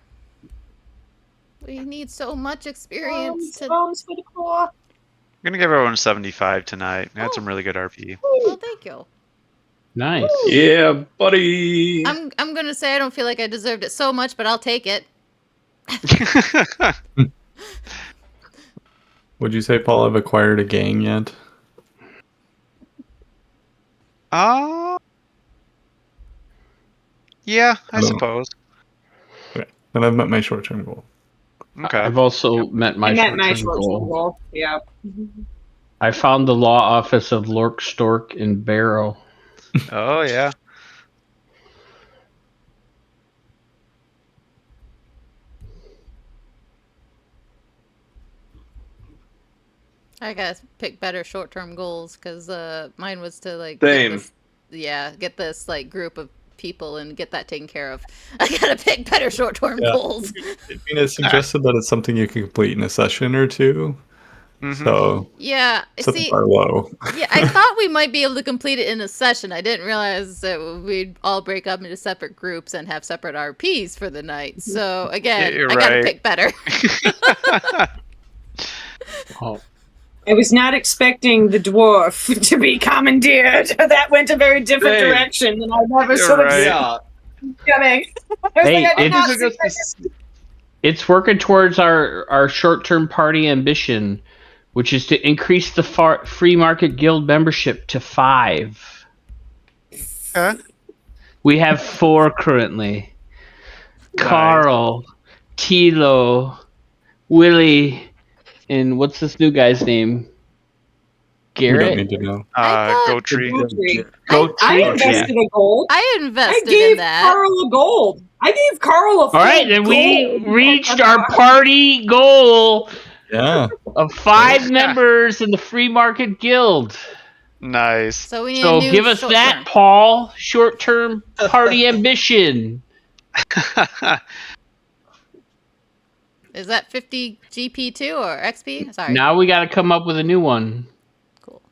We need so much experience to. Bombs for the poor. I'm gonna give everyone 75 tonight. We had some really good RP. Well, thank you. Nice. Yeah, buddy. I'm gonna say I don't feel like I deserved it so much, but I'll take it. Would you say, Paul, I've acquired a gang yet? Yeah, I Hello. suppose. Okay. Then I've met my short-term goal. Okay. I've also met my short-term goal. Yeah. I found the law office of Lork, Stork, and Barrow. Oh yeah. I gotta pick better short-term goals because mine was to like Same. get this like group of people and get that taken care of. I gotta pick better short-term Yeah. goals. I mean, it suggested that it's something you can complete in a session or two. Mhm. So Yeah, set the see, bar low. yeah, I thought we might be able to complete it in a session. I didn't realize that we'd all break up into separate groups and have separate RPs for the night. So again, You're I gotta right. pick better. Oh, I was not expecting the dwarf to be commandeered. That went a very different Same. direction than I never You're should have right. seen Yeah. coming. I was Hey, like, I did not it's- see that. it's working towards our short-term party ambition, which is to increase the free market guild membership to 5. Okay. We have 4 currently. Carl, Tilo, Willie, and what's this new guy's name? We don't Garrett? need to know. Goat tree. Goat I Tree? invested a gold. I I invested gave in that. Carl a gold. I gave Carl a full All right, then we gold. reached our party goal Yeah. of 5 members in the free market guild. Nice. So we need a So new give us short-term. that, Paul. Short-term party ambition. Is that 50 GP2 or XP? Sorry. Now we got to come up with a new one. Cool.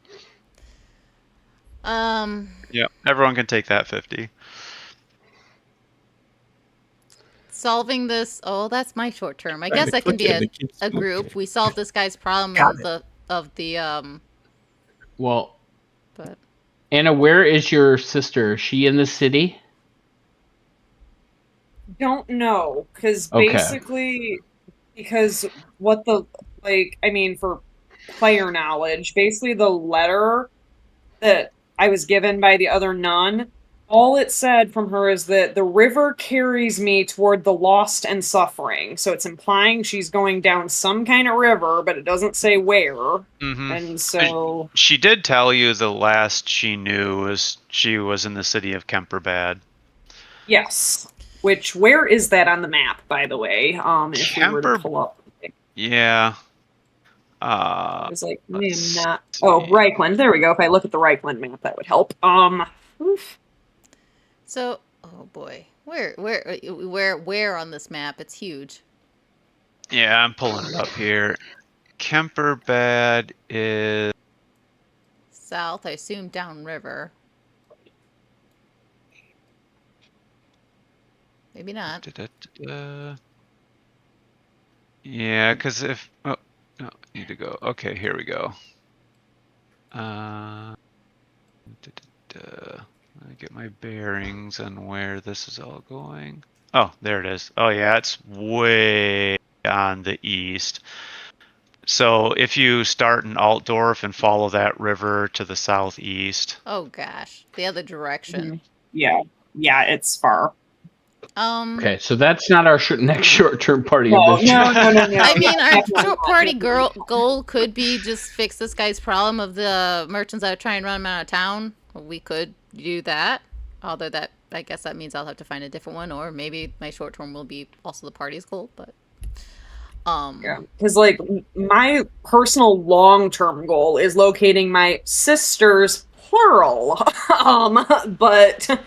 Yeah, everyone can take that 50. Solving this. Oh, that's my short term. I Trying guess to I can click be it, it keeps a moving. group. We solve this guy's problem Got of the Well, but Anna, where is your sister? Is she in the city? Don't know, because Okay. basically, because what the, like, I mean, for player knowledge, basically the letter that I was given by the other nun, all it said from her is that the river carries me toward the lost and suffering. So it's implying she's going down some kind of river, but it doesn't say where. Mm-hmm. And so, She did tell you the last she knew was she was in the city of Kemperbad. yes. Which, where is that on the map, by the way? If we were to pull up. Yeah. I was like, let's not. see. Oh, Reichland. There we go. If I look at the Reichland map, that would help. Oof. so oh boy. Where on this map? It's huge. Yeah, I'm pulling it up here. Kemperbad is South, I assume downriver. Maybe not. Yeah, because if no, need to go. Okay, here we go. Let me get my bearings on where this is all going. Oh, there it is. Oh yeah, it's way on the east. So if you start in Altdorf and follow that river to the southeast. Oh gosh, the other direction. Yeah. Yeah, it's far. Okay, so that's not our next short-term party No, ambition. no. I mean, our Definitely short not. party goal could be just fix this guy's problem of the merchants that are trying to run him out of town. We could do that, although that I guess that means I'll have to find a different one, or maybe my short term will be also the party's goal. But yeah, because like my personal long-term goal is locating my sisters, plural. But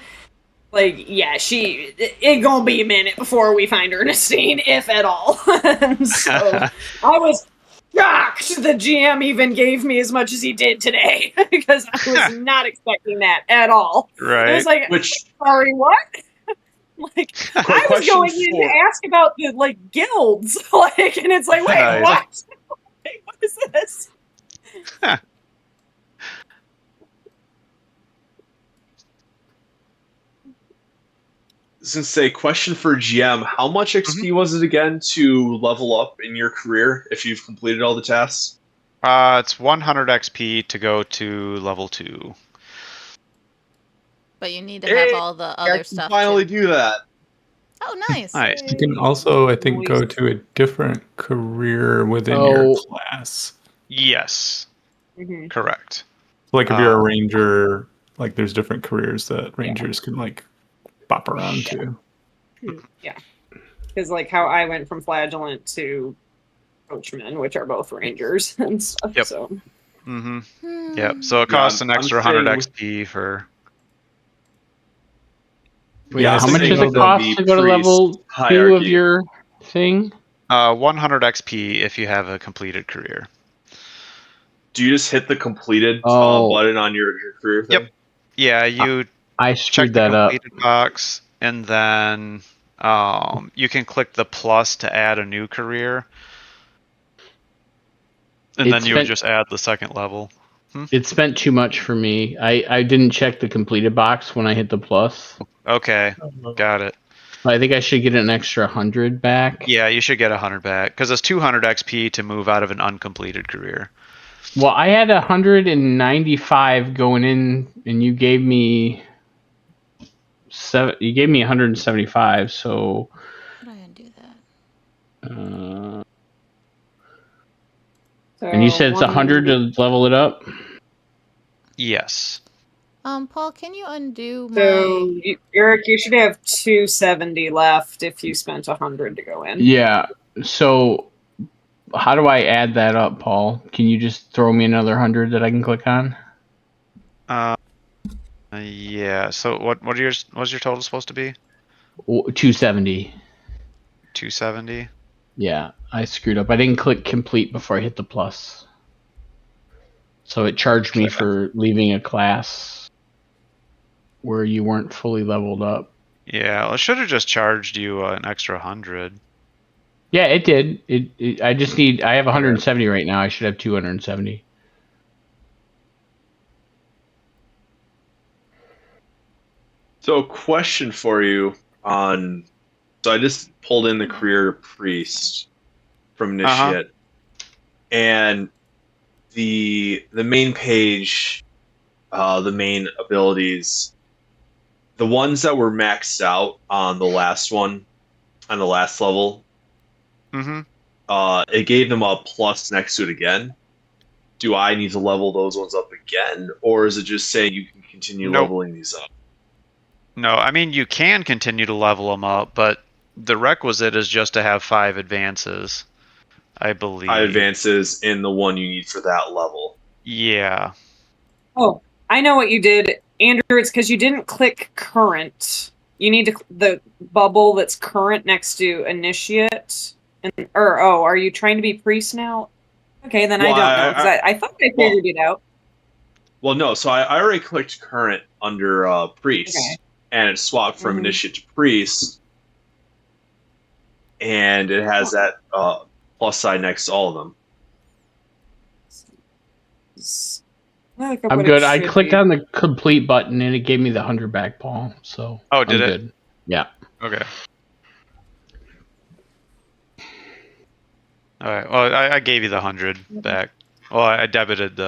like, yeah, it gonna be a minute before we find Ernestine, if at all. And so I was shocked the GM even gave me as much as he did today, because I was not expecting that at all. Right. It was like, Which sorry, what? Like, I was going in to ask about the like guilds, like, and it's like, wait, Nice. what? Wait, what is this? Since a question for GM, how much XP was it again to level up in your career if you've completed all the tasks? It's 100 XP to go to level 2. But you need to have all the other I can stuff. finally too. do that. Oh, nice. Nice. You can also, I think, go to a different career within your class. Yes. Mm-hmm. Correct. Like if you're a ranger, like there's different careers that rangers can like bop around to. Yeah. Because like how I went from flagellant to coachman, which are both rangers and stuff. Yep. So. Mm-hmm. Yep. So it costs an extra 100 XP for. Wait, how much does it cost to go to level 2 of your thing? 100 XP if you have a completed career. Do you just hit the completed button on your career thing? Yep. Yeah, you I screwed that up. completed box, and then you can click the plus to add a new career. And then you would just add the second level. It spent too much for me. I didn't check the completed box when I hit the plus. Okay, got it. I think I should get an extra 100 back. Yeah, you should get 100 back, because it's 200 XP to move out of an uncompleted career. Well, I had 195 going in, and you gave me 175. So. How did I undo that? And you said it's 100 to level it up? Yes. Paul, can you undo my... So, Eric, you should have 270 left if you spent 100 to go in. Yeah. So, how do I add that up, Paul? Can you just throw me another 100 that I can click on? Yeah. So, what's your total supposed to be? 270. 270? Yeah, I screwed up. I didn't click complete before I hit the plus. So it charged me for leaving a class where you weren't fully leveled up. Yeah, well, it should have just charged you an extra 100. Yeah, it did. I have 170 right now. I should have 270. So, question for you on... So I just pulled in the career priest from Initiate. And the main page, the main abilities, the ones that were maxed out on the last one, on the last level, it gave them a plus next to it again. Do I need to level those ones up again? Or is it just saying you can continue leveling these up? No, I mean, you can continue to level them up, but the requisite is just to have 5 advances, I believe. 5 advances in the one you need for that level. Yeah. Oh, I know what you did, Andrew. It's because you didn't click current. You need the bubble that's current next to initiate. Are you trying to be priest now? Okay, then I don't know, because I thought I figured it out. Well, no, so I already clicked current under priest, and it swapped from initiate to priest. And it has that plus sign next to all of them. I'm good. I clicked on the complete button and it gave me the 100 back, Paul. So did it? Good. Yeah. Okay. All right. Well, I gave you the 100 back. Well, I debited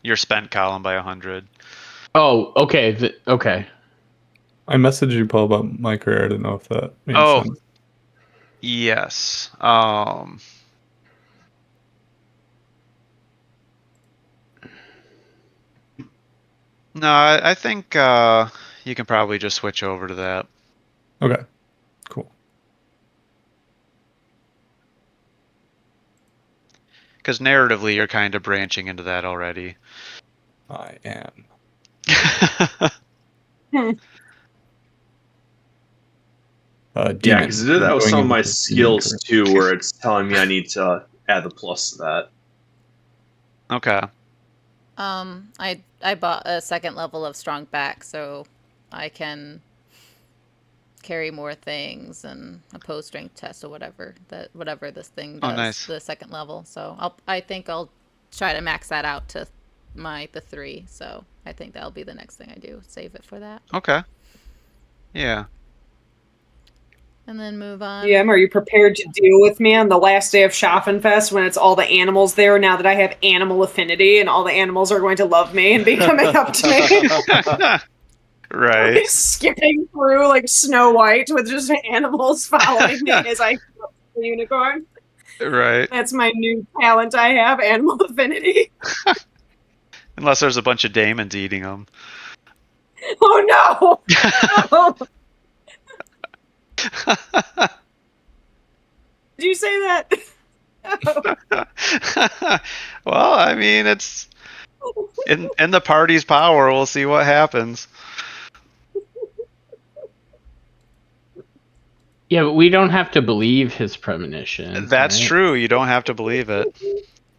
your spent column by 100. Oh, okay. Okay. I messaged you, Paul, about my career. I didn't know if that made sense. Yes. No, I think you can probably just switch over to that. Okay. Cool. Because narratively, you're kind of branching into that already. I am. Yeah, Demon. because that was Going some of my into skills demon too, where it's telling me I need to add the plus to that. Okay. I bought a second level of strong back, so I can carry more things and oppose strength test or whatever this thing does. Oh, nice. The second level. So I think I'll try to max that out to the 3. So I think that'll be the next thing I do. Save it for that. Okay. Yeah. And then move on. DM, are you prepared to deal with me on the last day of Schaffenfest when it's all the animals there now that I have animal affinity and all the animals are going to love me and be coming up to me? Right. Like, skipping through like Snow White with just animals following me as I flip the unicorn. Right. That's my new talent I have, animal affinity. Unless there's a bunch of daemons eating them. Oh no! No! Did you say that? Well, I mean, it's in the party's power. We'll see what happens. Yeah, but we don't have to believe his premonition. That's right? true. You don't have to believe it.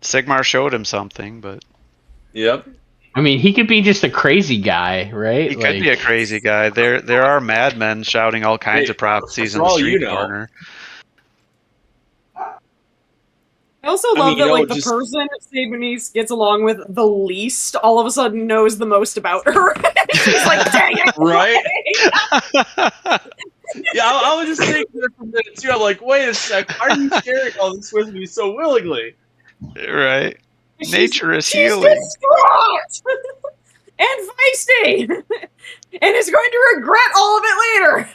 Sigmar showed him something, but Yep. I mean, he could be just a crazy guy, right? he could be a crazy guy. There are madmen shouting all kinds of prophecies in for the all street you know. corner. I also I love mean, that, you know, like, the just- person Sabanice gets along with the least all of a sudden knows the most about her. She's like, dang it! Right? Yeah, I was just thinking there for a minute too. I'm like, wait a sec, why are you sharing all this with me so willingly? Right. Nature is She's healing. distraught! And feisty! And is going to regret all of it later!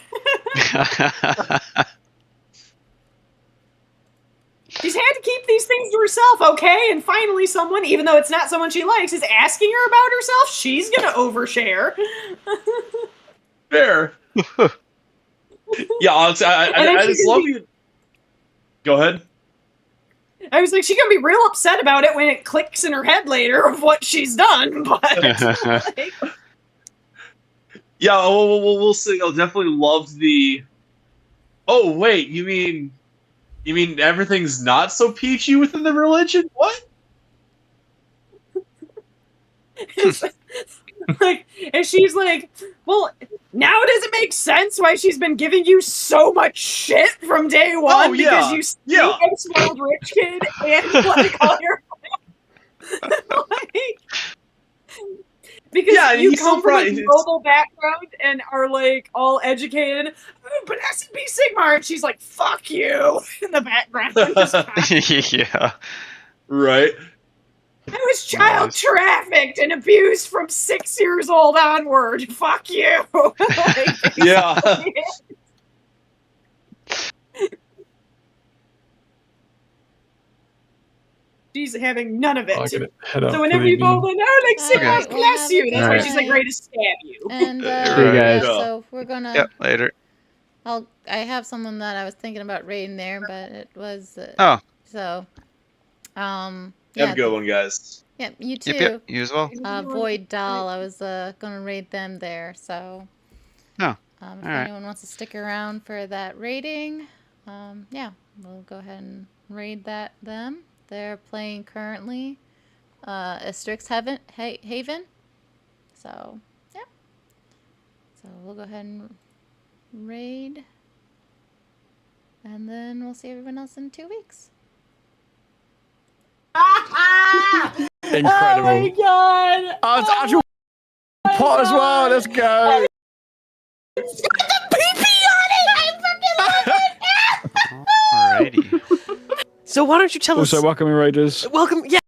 She's had to keep these things to herself, okay? And finally someone, even though it's not someone she likes, is asking her about herself. She's gonna overshare. Fair. Yeah, honestly, I just love you. Go ahead. I was like, she's gonna be real upset about it when it clicks in her head later of what she's done, but like, Yeah, we'll see. I'll definitely love the. Oh wait, you mean everything's not so peachy within the religion? What? like, and she's like, well, now does it make sense why she's been giving you so much shit from day one? Oh, Because yeah. you stink and spoiled rich kid and like all your like, because Yeah, you he's come so from a bright. global background and are like all educated. Oh, but S&P Sigmar, and she's like, fuck you in the background. Just, Yeah. Right. I was child trafficked and abused from 6 years old onward. Fuck you. Like, Yeah. she's having none of it. I gotta head out So for whenever the you both evening. like, oh, like, Sigmar, Okay. bless you. That's why Alright. she's like ready to stab you. And Hey, guys. so we're gonna. Yep. Later. I have someone that I was thinking about raiding there, but it was. Oh. So. Have Yeah. a good one, guys. Yeah, you too. Yep. You as well. Void Doll. I was gonna raid them there. So. Oh. If Alright. anyone wants to stick around for that raiding, yeah, we'll go ahead and raid them. They're playing currently Astrix Haven. So, yeah. So we'll go ahead and raid. And then we'll see everyone else in 2 weeks. Incredible. Oh my god! Oh, it's actual pot as well. Let's go. It's got the pee-pee on it! I fucking love it! Alrighty. So why don't you tell us? Also, welcome, Raiders. Welcome. Yeah.